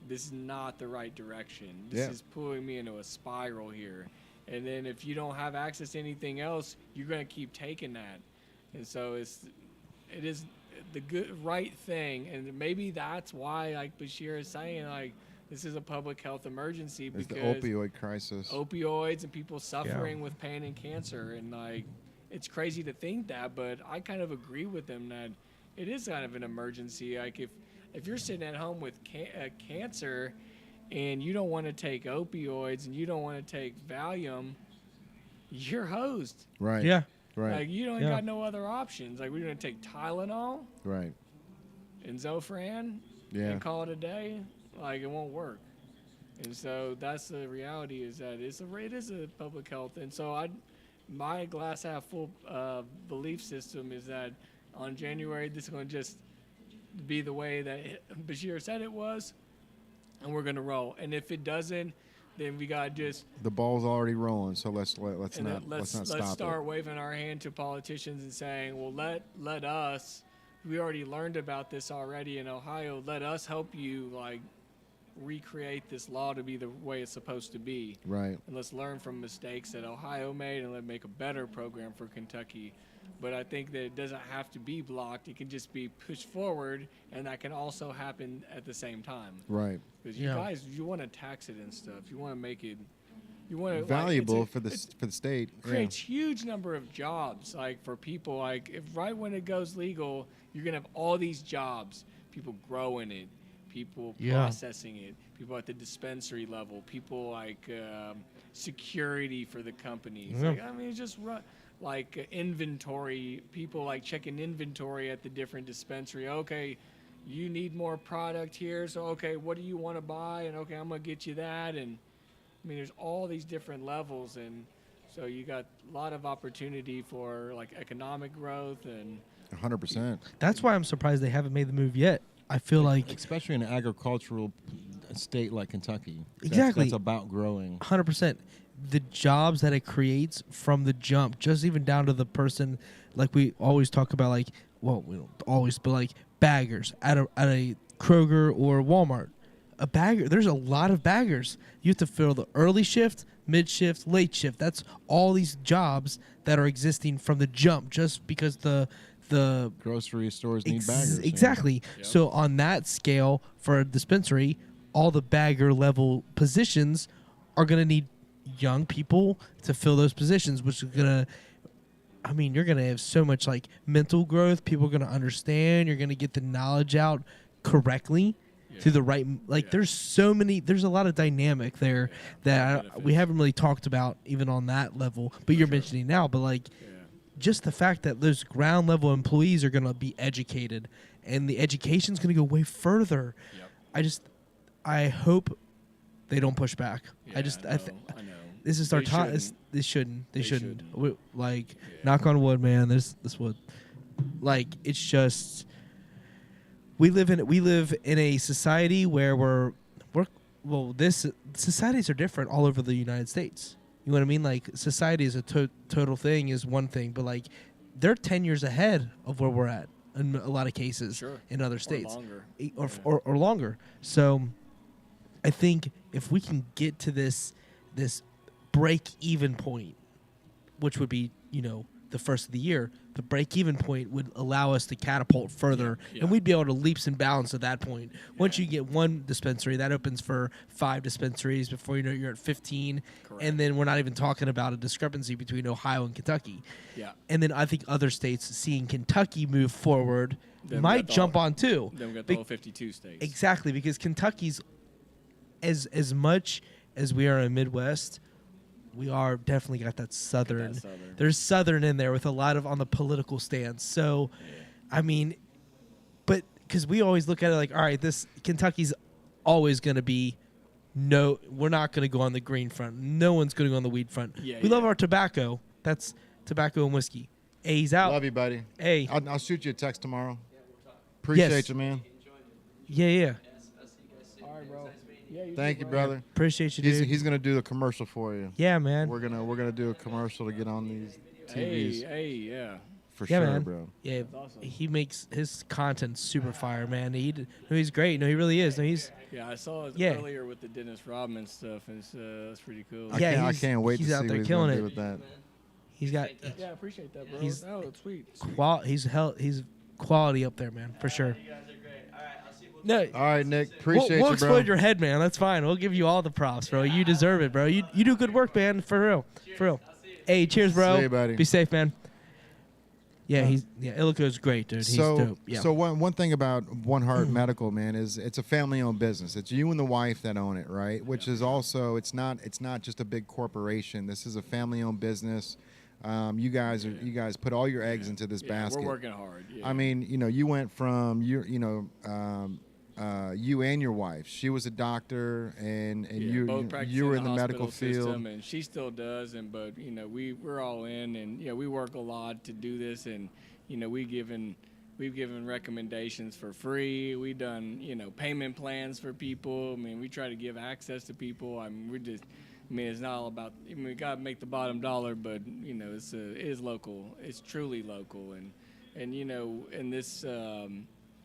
This is not the right direction. This is pulling me into a spiral here. And then if you don't have access to anything else, you're going to keep taking that. And so it is the right thing. And maybe that's why, like Bashir is saying, like, this is a public health emergency It's because the opioid crisis. Opioids and people suffering with pain and cancer. And like, it's crazy to think that, but I kind of agree with them that it is kind of an emergency. Like if if you're sitting at home with cancer and you don't want to take opioids and you don't want to take Valium, you're hosed. Right. Yeah. Right. Like, you don't Yeah. got no other options. Like, we're going to take Tylenol Right. and Zofran Yeah. and call it a day. Like, it won't work. And so that's the reality, is that it is a public health. And so my glass half full belief system is that on January, this is going to just be the way that Bashir said it was, and we're going to roll. And if it doesn't, then we got to just The ball's already rolling, so let's and not let's stop start it. waving our hand to politicians and saying, well, let us. We already learned about this already in Ohio. Let us help you, like, recreate this law to be the way it's supposed to be. Right. And let's learn from mistakes that Ohio made, and let's make a better program for Kentucky. But I think that it doesn't have to be blocked. It can just be pushed forward, and that can also happen at the same time. Right. Because you Yeah. guys, you want to tax it and stuff. You want to make it, you want to Valuable for the state. creates huge number of jobs, like, for people. Like, if right when it goes legal, you're gonna have all these jobs, people growing it, people Yeah. processing it, people at the dispensary level, people like security for the companies. Yeah. Like, I mean, it's just like inventory, people like checking inventory at the different dispensary. Okay, you need more product here, so okay, what do you want to buy? And okay, I'm gonna get you that. And I mean, there's all these different levels, and so you got a lot of opportunity for, like, economic growth. And 100%. That's why I'm surprised they haven't made the move yet. I feel like Especially in an agricultural state like Kentucky. Exactly. That's about growing. 100%. The jobs that it creates from the jump, just even down to the person, like we always talk about, like, well, we don't always, but like baggers at a Kroger or Walmart. A bagger, there's a lot of baggers. You have to fill the early shift, mid shift, late shift. That's all these jobs that are existing from the jump, just because the Grocery stores need baggers. yeah. Exactly. Yep. So on that scale, for a dispensary, all the bagger level positions are going to need young people to fill those positions, which is going to, I mean, you're going to have so much, like, mental growth. People are going to understand. You're going to get the knowledge out correctly through the right, like, Yeah. there's a lot of dynamic there that we benefits. haven't really talked about even on that level, but you're mentioning now, but like, yeah, just the fact that those ground level employees are going to be educated, and the education's going to go way further. Yep. I hope they don't push back. yeah, I know. I know. This is our They time. shouldn't. They shouldn't. They They shouldn't. shouldn't. Like, Yeah. knock on wood, man. This wood. Like, it's just we live in a society where we're this societies are different all over the United States. You know what I mean? Like, society is a total thing is one thing, but like, they're 10 years ahead of where we're at in a lot of cases Sure. in other Or states. longer. Or, Yeah. or longer. So I think if we can get to this break even point, which would be, the first of the year, the break even point would allow us to catapult further, Yeah. and we'd be able to leaps and bounds at that point. Once Yeah. you get one dispensary, that opens for 5 dispensaries. Before you know it, you're at 15. Correct. And then we're not even talking about a discrepancy between Ohio and Kentucky. Yeah. And then I think other states seeing Kentucky move forward Then we might got the jump whole- on too. Then we got the Be- whole 52 states. Exactly, because Kentucky's as much as we are in Midwest, we are definitely got that southern. Southern. There's southern in there with a lot of on the political stance. So, Yeah. I mean, but because we always look at it like, all right, this Kentucky's always going to be no, we're not going to go on the green front. No one's going to go on the weed front. Yeah, we love yeah. our tobacco. That's tobacco and whiskey. A's out. Love you, buddy. Hey. I'll shoot you a text tomorrow. Appreciate Yes. you, man. Yeah. All right, bro. Yeah, Thank you, brother. Appreciate you, dude. He's gonna do the commercial for you. Yeah, man. We're gonna do a commercial to get on these TVs Yeah. for Yeah, sure, man. bro. Yeah, awesome. he makes his content super fire, man. He's great. No, he really is. No, he's Yeah, I saw it Yeah. earlier with the Dennis Rodman stuff, and it's pretty cool. Yeah, I he's- can't wait to he's see out what there he's killing gonna it. do with that. he's got Yeah, I appreciate that, bro. He's- Oh, it's sweet. he's quality up there, man, for sure. No, All right, Nick. we'll, Appreciate we'll you, bro. explode your head, man. That's fine. We'll give you all the props, bro. You deserve it, bro. You do good work, man. For real. Hey, cheers, bro. See you, buddy. Be safe, man. Yeah, Illico's great, dude. He's So, dope. Yeah. so one thing about One Heart Medical, man, is it's a family-owned business. It's you and the wife that own it, right? Which is also it's not just a big corporation. This is a family-owned business. You guys put all your eggs into this basket. We're working hard. Yeah. I mean, you went from you and your wife. She was a doctor, and both you were in the hospital medical field. system, and she still does. But we're all in, and we work a lot to do this, and we've given recommendations for free. We've done payment plans for people. I mean, we try to give access to people. It's not all about. We got to make the bottom dollar, but it is local. It's truly local, and in this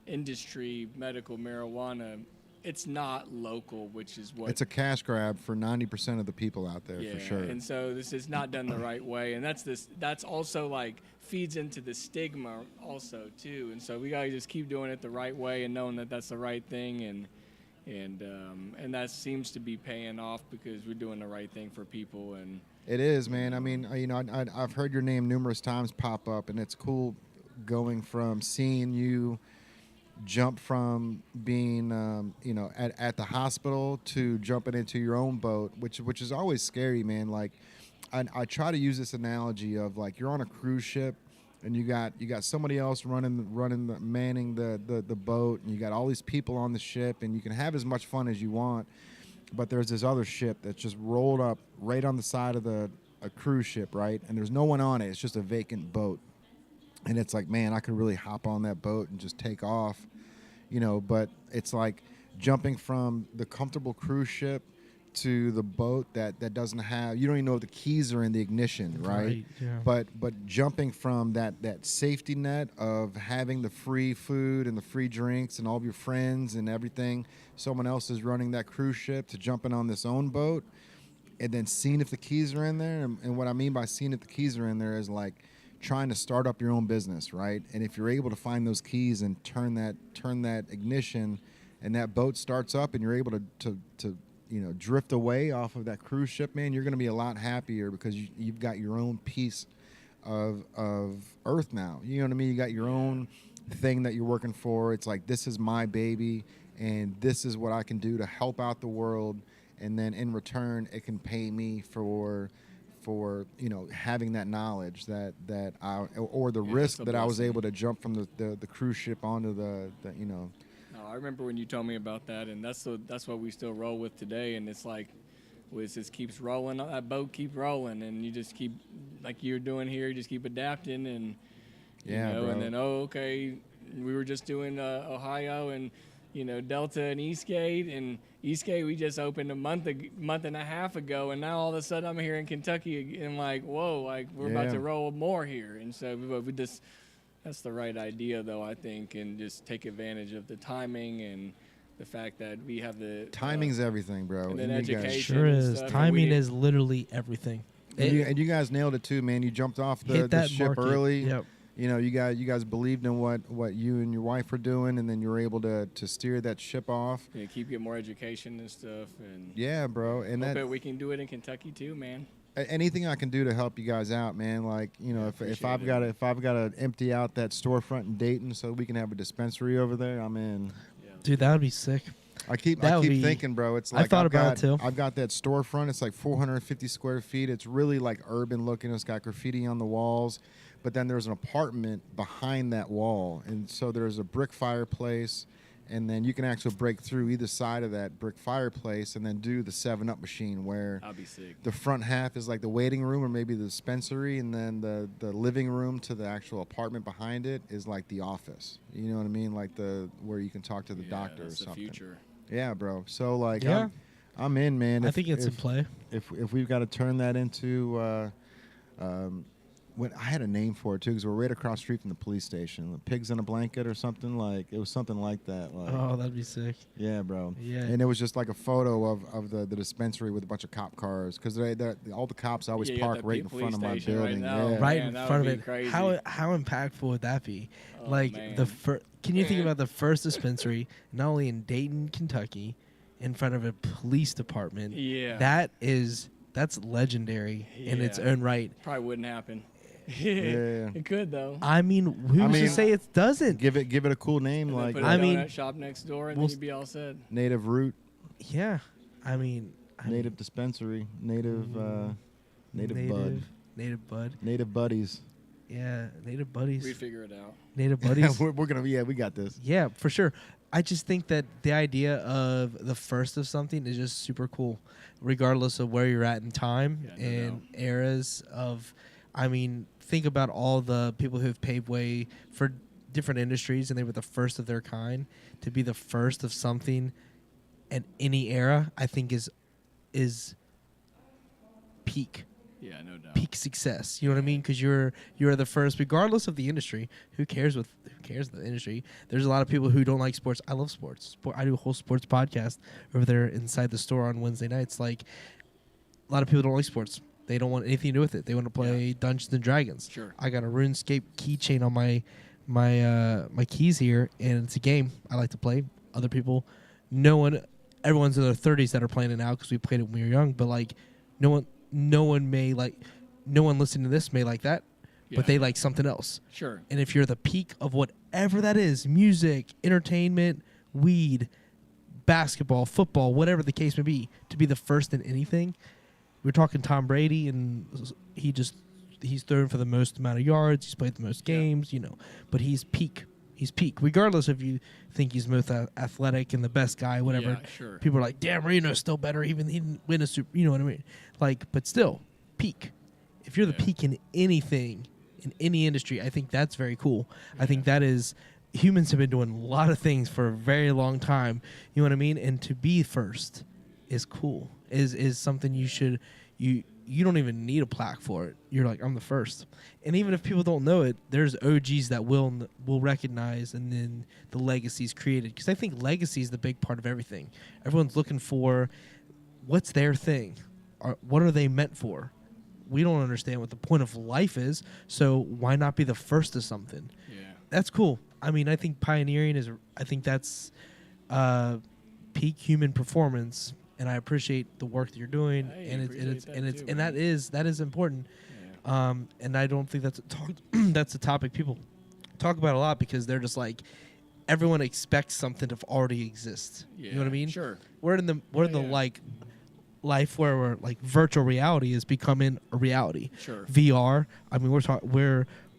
industry, medical marijuana, it's not local, which is what It's a cash grab for 90% of the people out there, for sure. And so this is not done the right way, and that's also like feeds into the stigma also too. And so we gotta just keep doing it the right way and knowing that that's the right thing, and that seems to be paying off because we're doing the right thing for people. And It is, man. I mean, I've heard your name numerous times pop up, and it's cool going from seeing you jump from being, at the hospital to jumping into your own boat, which is always scary, man. Like, I try to use this analogy of like you're on a cruise ship, and you got somebody else manning the boat, and you got all these people on the ship, and you can have as much fun as you want. But there's this other ship that's just rolled up right on the side of a cruise ship, right? And there's no one on it. It's just a vacant boat. And it's like, man, I could really hop on that boat and just take off, but it's like jumping from the comfortable cruise ship to the boat that doesn't have, you don't even know if the keys are in the ignition, right? Yeah. But jumping from that safety net of having the free food and the free drinks and all of your friends and everything, someone else is running that cruise ship, to jumping on this own boat and then seeing if the keys are in there. And what I mean by seeing if the keys are in there is like trying to start up your own business, right? And if you're able to find those keys and turn that ignition, and that boat starts up, and you're able to drift away off of that cruise ship, man, you're going to be a lot happier because you've got your own piece of Earth now. You know what I mean? You got your own thing that you're working for. It's like, this is my baby, and this is what I can do to help out the world, and then in return, it can pay me for having that knowledge that I, or the risk that I was able to jump from the cruise ship onto the. I remember when you told me about that, and that's what we still roll with today. And it's like, it just keeps rolling. That boat keeps rolling, and you just keep, like you're doing here, you just keep adapting, and bro. and then okay, we were just doing Ohio and Delta and Eastgate, and Eastgate we just opened a month and a half ago, and now all of a sudden I'm here in Kentucky, and like, whoa, like we're about to roll more here. And so we just, that's the right idea though, I think, and just take advantage of the timing and the fact that we have the timing's everything, bro. and then you education. guys, Sure and is. stuff. Timing And is literally everything. and you guys nailed it too, man. You jumped off the Hit that ship market. early. Yep. You guys believed in what you and your wife were doing, and then you were able to steer that ship off. keep getting more education and stuff, and Yeah, bro. And hope that that we can do it in Kentucky too, man. anything I can do to help you guys out, man. Like, if I've got to empty out that storefront in Dayton so we can have a dispensary over there, I'm in. Dude, that would be sick. I keep That would be- thinking, bro. It's I like thought I've about got, it, too. I've got that storefront. It's like 450 square feet. It's really like urban looking. It's got graffiti on the walls, but then there's an apartment behind that wall, and so there's a brick fireplace, and then you can actually break through either side of that brick fireplace and then do the 7-Up machine, where I'll be sick. the front half is like the waiting room or maybe the dispensary, and then the living room to the actual apartment behind it is like the office. You know what I mean? Like where you can talk to the doctor that's or something. the future. Yeah, bro. So like, Yeah. I'm in, man. I think it's in play. If we've got to turn that into, when I had a name for it too, because we're right across the street from the police station. The Pigs in a Blanket or something, like it was something like that. Like, Oh, that'd be sick. yeah, bro. Yeah. And it was just like a photo of the dispensary with a bunch of cop cars, because all the cops always Yeah, you got park the right in police front of my station right building. now. Yeah. Right Man, in that front of would it. be crazy. How impactful would that be? Oh, like man. the Can you think Man. about the first dispensary, not only in Dayton, Kentucky, in front of a police department? Yeah. That's legendary in its Yeah. own right. Probably wouldn't happen. Yeah. It could though. I mean, who's to mean, say it doesn't? Give it a cool name And then like put a I donut mean, shop next door, and we'll then you'd be all set. Native Root, Yeah, I mean, Native Dispensary, Native Bud, Native Bud. Native Buddies. Yeah, Native Buddies. We figure it out. Native Buddies. we're gonna we got this. Yeah, for sure. I just think that the idea of the first of something is just super cool, regardless of where you're at in time Yeah, no and doubt. eras of. I mean, think about all the people who have paved way for different industries, and they were the first of their kind. To be the first of something at any era, I think is peak. Yeah, no doubt. Peak success. You know what I mean? Because you're the first, regardless of the industry. Who cares the industry? There's a lot of people who don't like sports. I love sports. I do a whole sports podcast over there inside the store on Wednesday nights. Like, a lot of people don't like sports. They don't want anything to do with it. They want to play Dungeons and Dragons. Sure. I got a RuneScape keychain on my keys here, and it's a game I like to play. Other people, everyone's in their 30s that are playing it now because we played it when we were young. But like, no one listening to this may like that, Yeah. but they like something else. Sure. And if you're the peak of whatever that is, music, entertainment, weed, basketball, football, whatever the case may be, to be the first in anything. We're talking Tom Brady, and he's thrown for the most amount of yards. He's played the most games, but he's peak. He's peak. Regardless if you think he's most athletic and the best guy, whatever. Yeah, sure. People are like, Dan Marino's still better. Even he didn't win a super. You know what I mean? Like, but still, peak. If you're the Yeah. peak in anything, in any industry, I think that's very cool. I think that is. Humans have been doing a lot of things for a very long time. You know what I mean? And to be first is cool. Is something you should you don't even need a plaque for it. You're like, I'm the first. And even if people don't know it, there's OGs that will recognize, and then the legacy's created. Because I think legacy is the big part of everything. Everyone's looking for what's their thing. What are they meant for? We don't understand what the point of life is, so why not be the first to something? Yeah. That's cool. I mean, I think pioneering I think that's peak human performance, and I appreciate the work that you're doing, I and appreciate that is important. Yeah. And I don't think that's that's a topic people talk about a lot, because they're just like, everyone expects something to already exist. Yeah. You know what I mean? Sure. We're in the Yeah. like life where we're like virtual reality is becoming a reality. Sure. VR. I mean,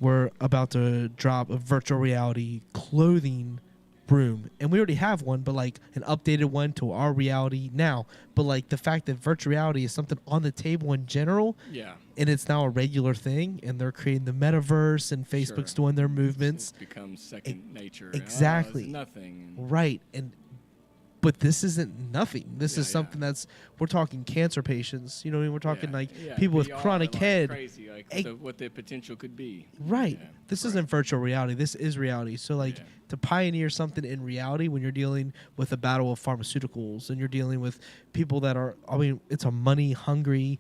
we're about to drop a virtual reality clothing room, and we already have one, but like an updated one to our reality now. But like the fact that virtual reality is something on the table in general, Yeah. and it's now a regular thing, and they're creating the metaverse, and Facebook's Sure. doing their movements. It becomes second nature. exactly. Oh, it's nothing. Right. But this isn't nothing. This Yeah, is something that's, we're talking cancer patients. You know what I mean? We're talking Yeah. like Yeah, people with VR, chronic like head. Crazy, like Egg- what the potential could be. Right. Yeah, This right. isn't virtual reality. This is reality. So like Yeah. to pioneer something in reality when you're dealing with a battle of pharmaceuticals, and you're dealing with people that are, I mean, it's a money hungry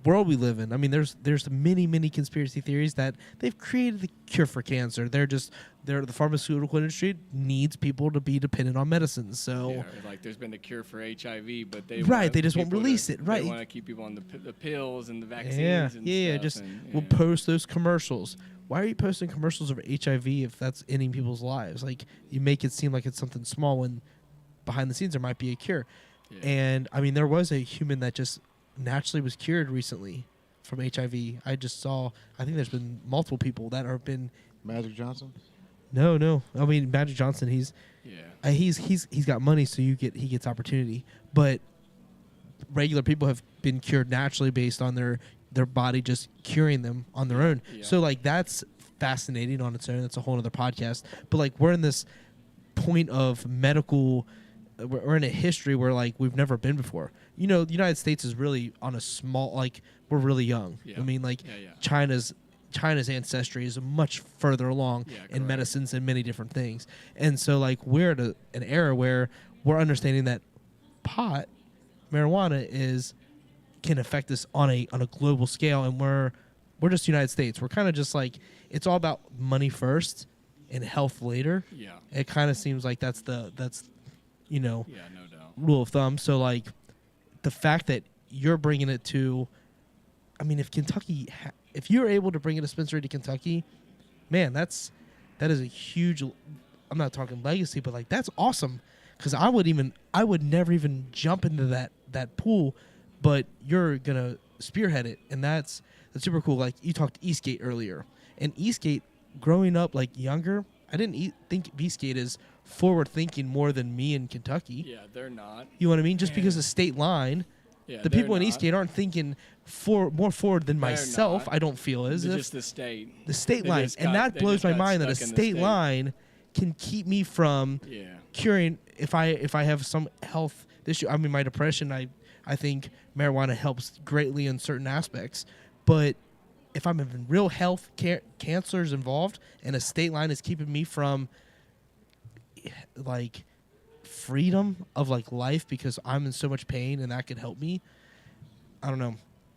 world we live in. I mean, there's many conspiracy theories that they've created the cure for cancer. The pharmaceutical industry needs people to be dependent on medicines. So Yeah, like there's been a cure for HIV, but they Right, want they just won't people release it, right. They want to keep people on the pills and the vaccines. yeah, and yeah, stuff, just and, we'll yeah. post those commercials. Why are you posting commercials of HIV if that's ending people's lives? Like, you make it seem like it's something small when behind the scenes there might be a cure. Yeah. And I mean, there was a human that just naturally was cured recently from HIV. I just saw, I think there's been multiple people that have been. Magic Johnson. No. I mean, Magic Johnson, he's got money, so he gets opportunity. But regular people have been cured naturally based on their body just curing them on their own. Yeah. So like, that's fascinating on its own. That's a whole other podcast. But like, we're in this point of medical. We're in a history where like we've never been before. You know, the United States is really on a small, like, we're really young. Yeah. I mean, like, Yeah. China's ancestry is much further along Yeah, in correct. medicines and many different things. And so like, we're at an era where we're understanding that marijuana can affect us on a global scale, and we're just the United States. We're kind of just like, it's all about money first and health later. Yeah. It kind of seems like that's Yeah, no doubt. rule of thumb. So like, the fact that you're bringing it to I mean, if Kentucky, if you're able to bring a dispensary to Kentucky, man, that is a huge. I'm not talking legacy, but like that's awesome. Because I would never even jump into that pool, but you're gonna spearhead it, and that's super cool. Like you talked Eastgate earlier, and Eastgate, growing up like younger, I didn't think Eastgate is forward thinking more than me in Kentucky. Yeah, they're not. You know what I mean? Just because of state line. Yeah, The they're people in not. Eastgate aren't thinking more forward than They're myself. not. I don't feel as They're if just the state. the state They line, just and got- that they blows just my got mind that a stuck in the state line can keep me from Yeah. curing if I have some health issue. I mean, my depression. I think marijuana helps greatly in certain aspects, but if I'm having real health cancers involved, and a state line is keeping me from like freedom of like life because I'm in so much pain, and that could help me. I don't know,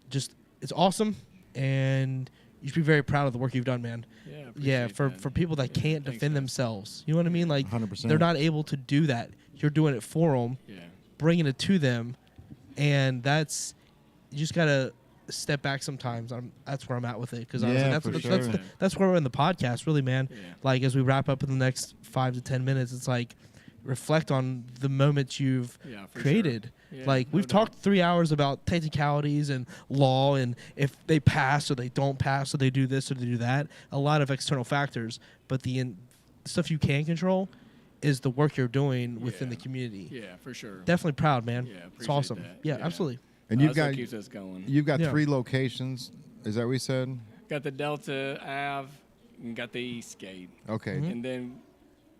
just it's awesome, and you should be very proud of the work you've done, man. Yeah. Yeah, appreciate for that. people that Yeah, can't thanks, defend guys. themselves, you know what I mean? Like 100%. they're not able to do that. You're doing it for them, Yeah. bringing it to them, and that's you just gotta step back sometimes. That's where I'm at with it because Yeah, that's for that's, sure. that's where we're in the podcast, really, man. Yeah. Like as we wrap up in the next 5 to 10 minutes, it's like reflect on the moments you've Yeah, for created. Sure. Yeah, Like no we've doubt. talked 3 hours about technicalities and law and if they pass or they don't pass or they do this or they do that. A lot of external factors, but the stuff you can control is the work you're doing within Yeah. the community. Yeah, for sure. Definitely proud, man. Yeah, It's appreciate awesome. that. Yeah, Yeah. absolutely. And you've That's what got keeps us going. you've got Yeah. 3 locations. Is that what we said? Got the Delta Ave and got the Eastgate, Okay, Mhm. and then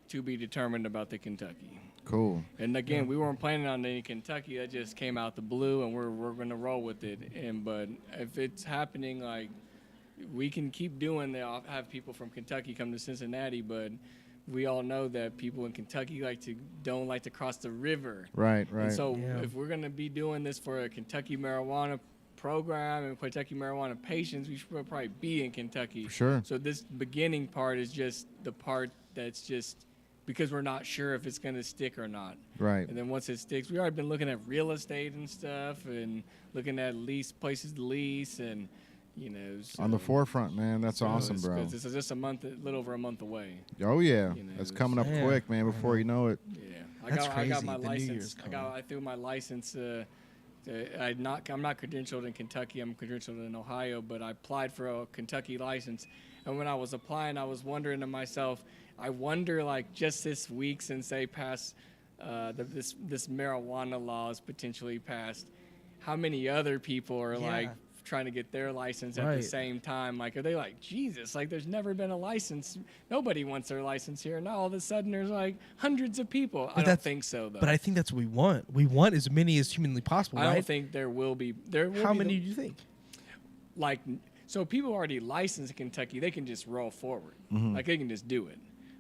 to be determined about the Kentucky. cool. And again, we weren't planning on any Kentucky. That just came out the blue, and we're gonna roll with it. And but if it's happening, like we can keep doing. They'll have people from Kentucky come to Cincinnati, but we all know that people in Kentucky don't like to cross the river. Right, right. And so Yeah. if we're gonna be doing this for a Kentucky marijuana program and Kentucky marijuana patients, we should probably be in Kentucky. For sure. So this beginning part is just the part that's just because we're not sure if it's going to stick or not. Right. And then once it sticks, we already been looking at real estate and stuff and looking at places to lease and, you know. On the so- forefront, man. That's so awesome, it's- bro. It's just a little over a month away. Oh yeah, you know, it's coming up Yeah. quick, man. Before you know it. Yeah, That's I got crazy. my The New license. Year's coming. I threw my license. I'm not credentialed in Kentucky. I'm credentialed in Ohio, but I applied for a Kentucky license. And when I was applying, I was wondering to myself, I wonder, like, just this week since they passed this marijuana law is potentially passed, how many other people are like Yeah. trying to get their license at Right. the same time? Like, are they like, Jesus, like there's never been a license. Nobody wants their license here. Now all of a sudden there's like hundreds of people. I don't that's- think so though. But I think that's what we want. We want as many as humanly possible, I right? don't think there will be. How many do you think? Like, so people already licensed in Kentucky, they can just roll forward. Mm-hmm. Like they can just do it.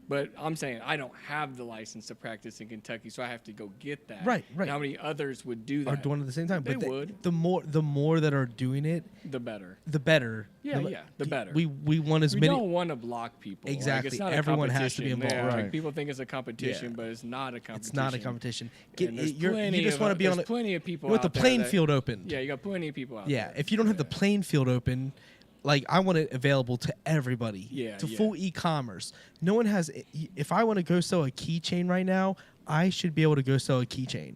But I'm saying I don't have the license to practice in Kentucky, so I have to go get that. Right. And how many others would do that? Are doing it at the same time. They But would. The more that are doing it, The better. the better. Yeah, the better. We want as We many. don't want to block people. Like, Exactly. it's not a Everyone has to be competition. involved. Yeah, like, Right. people think it's a competition, Yeah. but it's not a competition. It's not a competition. And there's You plenty just of- want to be on there's it. plenty of people You want the out there playing that- field open. Yeah, you got plenty of people out Yeah, there. if you don't have the playing field open, like I want it available to everybody. Yeah, To yeah. full e-commerce. No one has. If I want to go sell a keychain right now, I should be able to go sell a keychain. You know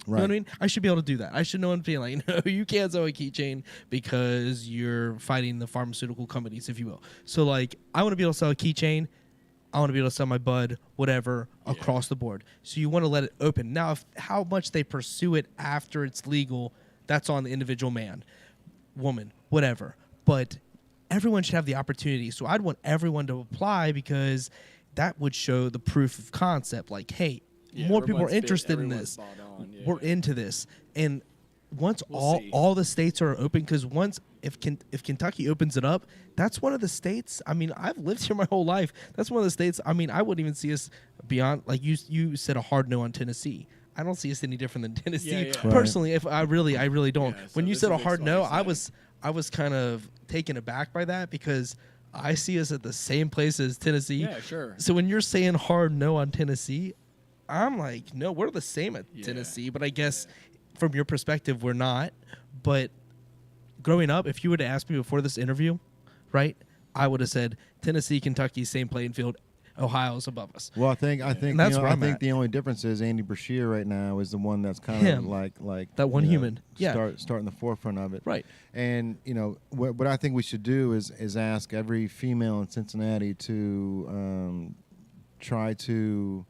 what I Right. mean? I should be able to do that. I should know one being like, no, you can't sell a keychain because you're fighting the pharmaceutical companies, if you will. So like, I want to be able to sell a keychain. I want to be able to sell my bud, whatever, across the board. So you want to let it open. Now, how much they pursue it after it's legal, that's on the individual man, woman, whatever. But everyone should have the opportunity. So I'd want everyone to apply because that would show the proof of concept. Like, hey, Yeah, more people are everyone's fit, interested in everyone's this. spot on, yeah. We're into this. And once We'll see. all the states are open, because if Kentucky opens it up, that's one of the states. I mean, I've lived here my whole life. That's one of the states. I mean, I wouldn't even see us beyond, like you said, a hard no on Tennessee. I don't see us any different than Tennessee Yeah, yeah. Right. personally. If I really don't. Yeah, so When you this said a is hard no, exciting. I was kind of taken aback by that because I see us at the same place as Tennessee. Yeah, sure. So when you're saying hard no on Tennessee, I'm like, no, we're the same at Yeah. Tennessee, but I guess from your perspective, we're not. But growing up, if you would have asked me before this interview, right, I would have said Tennessee, Kentucky, same playing field. Ohio's above us. Well, I think And that's where I I'm think at. the only difference is Andy Brashear right now is the one that's kind of Him. like That one you know, human. Yeah. starting the forefront of it. Right. And what I think we should do is ask every female in Cincinnati to try to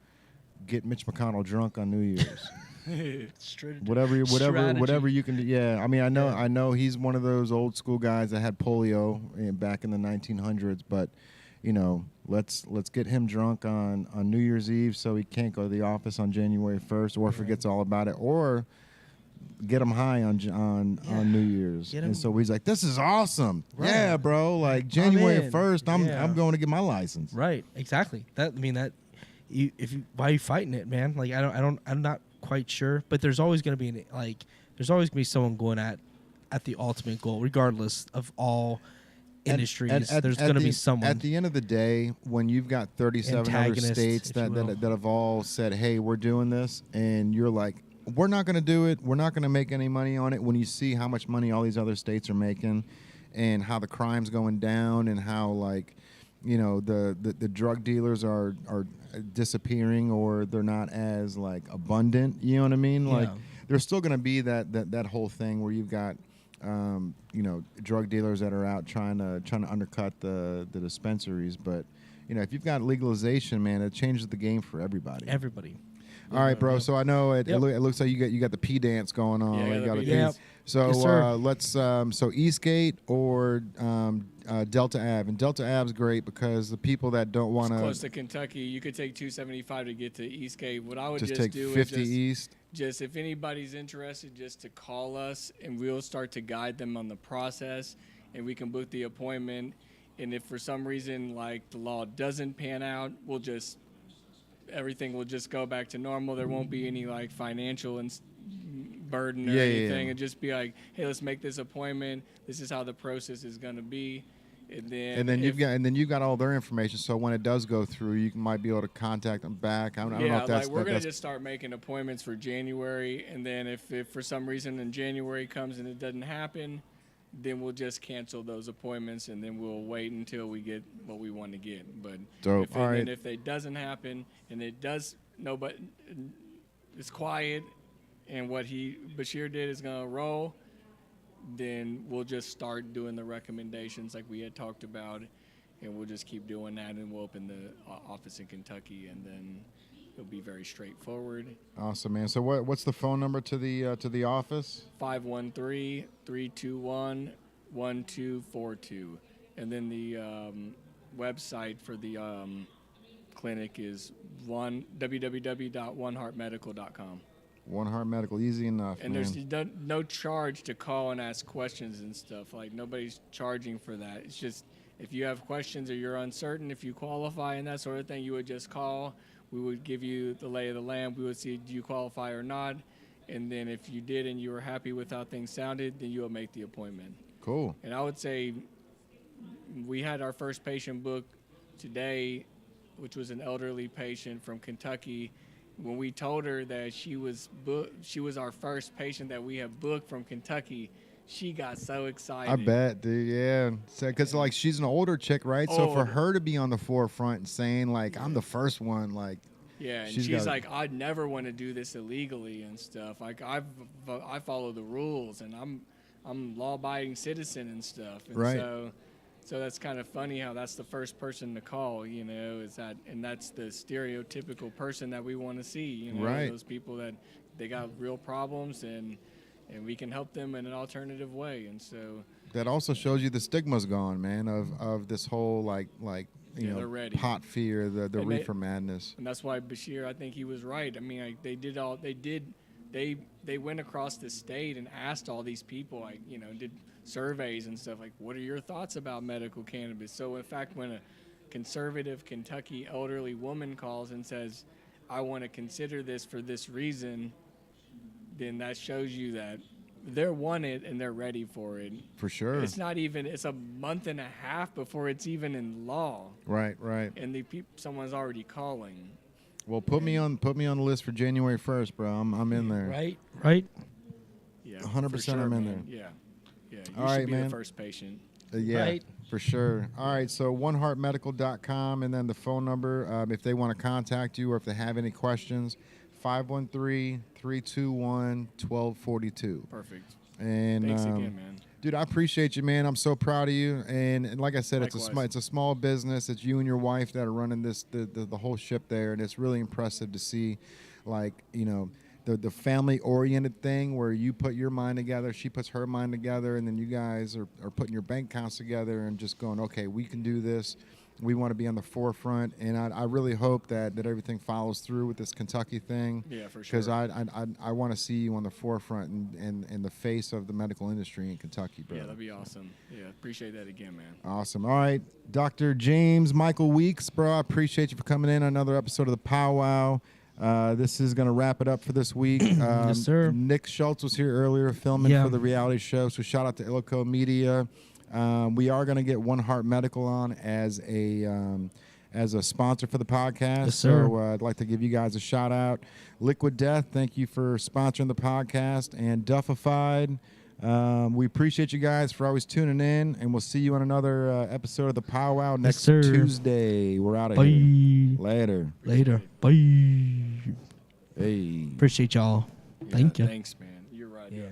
get Mitch McConnell drunk on New Year's. whatever Strategy. you can do. Yeah, I mean, I Yeah. know he's one of those old school guys that had polio back in the 1900s, but let's get him drunk on New Year's Eve so he can't go to the office on January 1st or forgets all about it, or get him high on New Year's. Get him- And so he's like, "This is awesome. Right. Yeah, bro. Like January in. 1st, Yeah. I'm going to get my license." Right. Exactly. Why are you fighting it, man? Like I'm not quite sure, but there's always going to be there's always going to be someone going at the ultimate goal, regardless of all industries. There's going to be someone. At the end of the day, when you've got 37 other Antagonist, states if you will. that have all said, "Hey, we're doing this," and you're like, "We're not going to do it. We're not going to make any money on it." When you see how much money all these other states are making, and how the crime's going down, and how the drug dealers are disappearing, or they're not as abundant. You know what I mean? Like Yeah. there's still going to be that whole thing where you've got drug dealers that are out trying to undercut the dispensaries. But if you've got legalization, man, it changes the game for everybody. Everybody. All right, bro. So I know it Yep. looks like you got the P dance going on. Yeah, You the got P a dance. P- So Yes, sir. let's so Eastgate or Delta Ave. And Delta Ave's great because the people that don't want It's close to Kentucky. You could take 275 to get to Eastgate. What I would just just take do 50 is East. just if anybody's interested, just to call us and we'll start to guide them on the process, and we can book the appointment. And if for some reason the law doesn't pan out, everything will just go back to normal. There won't be any financial burden or Yeah, yeah, anything. yeah. It'd just be like, hey, let's make this appointment. This is how the process is going to be. And then You've got all their information. So when it does go through, you might be able to contact them back. I don't know if that's we're gonna just start making appointments for January, and then if for some reason in January comes and it doesn't happen, then we'll just cancel those appointments, and then we'll wait until we get what we want to get. But Dope. All right. if it doesn't happen and it does, nobody, it's quiet, and what Bashir did is gonna roll, then we'll just start doing the recommendations like we had talked about, and we'll just keep doing that, and we'll open the office in Kentucky, and then it'll be very straightforward. Awesome, man. So what's the phone number to the office? 513-321-1242. And then the website for the clinic is www.oneheartmedical.com. One Heart Medical, easy enough. And man. there's no charge to call and ask questions and stuff. Nobody's charging for that. It's just if you have questions or you're uncertain if you qualify and that sort of thing, you would just call. We would give you the lay of the land. We would see, do you qualify or not? And then if you did and you were happy with how things sounded, then you would make the appointment. Cool. And I would say we had our first patient booked today, which was an elderly patient from Kentucky. When we told her that she was our first patient that we have booked from Kentucky, she got so excited. I bet, dude. Yeah, because she's an older chick, right? So for Older. her to be on the forefront and saying I'm the first one, Yeah, and she's she's got- like, I'd never want to do this illegally and stuff. I follow the rules, and I'm law-abiding citizen and stuff. And Right. So that's kind of funny how that's the first person to call, and that's the stereotypical person that we want to see, Right. those people that they got real problems and we can help them in an alternative way. And so that also shows you the stigma's gone, man, of this whole they're ready. pot fear, the They reefer madness. And that's why Bashir, I think he was right. I mean, they went across the state and asked all these people, did surveys and stuff what are your thoughts about medical cannabis? So in fact, when a conservative Kentucky elderly woman calls and says, I want to consider this for this reason, then that shows you that they're wanted and they're ready for it. For sure. It's a month and a half before it's even in law, Right. and someone's already calling. Well, put me on the list for January 1st, bro. I'm in there. Right. Yeah, 100% for sure, I'm in man. there. Yeah. You All should right, be man. the first patient. Yeah, Right. for sure. All right, so oneheartmedical.com, and then the phone number if they want to contact you or if they have any questions, 513-321-1242. Perfect. And Thanks again, man. dude, I appreciate you, man. I'm so proud of you. And like I said, Likewise. it's a small business. It's you and your wife that are running the whole ship there, and it's really impressive to see, like, the family oriented thing where you put your mind together, she puts her mind together, and then you guys are putting your bank accounts together and just going, okay, we can do this. We want to be on the forefront, and I really hope that everything follows through with this Kentucky thing. Yeah, for sure. Because I want to see you on the forefront and in the face of the medical industry in Kentucky, bro. Yeah, that'd be awesome. Yeah, appreciate that again, man. Awesome. All right, Dr. James Michael Weeks, bro, I appreciate you for coming in on another episode of the Powwow. This is going to wrap it up for this week. Yes, sir. Nick Schultz was here earlier filming Yeah. for the reality show, so shout out to Illico Media. We are going to get One Heart Medical on as a sponsor for the podcast. Yes, sir. So I'd like to give you guys a shout out. Liquid Death, thank you for sponsoring the podcast, and Duffified. We appreciate you guys for always tuning in, and we'll see you on another episode of the Powwow next sir. Tuesday. We're out of Bye. here. Later. Later. Bye. Hey. Appreciate y'all. Thank you. Thanks, man. You're right. Yeah.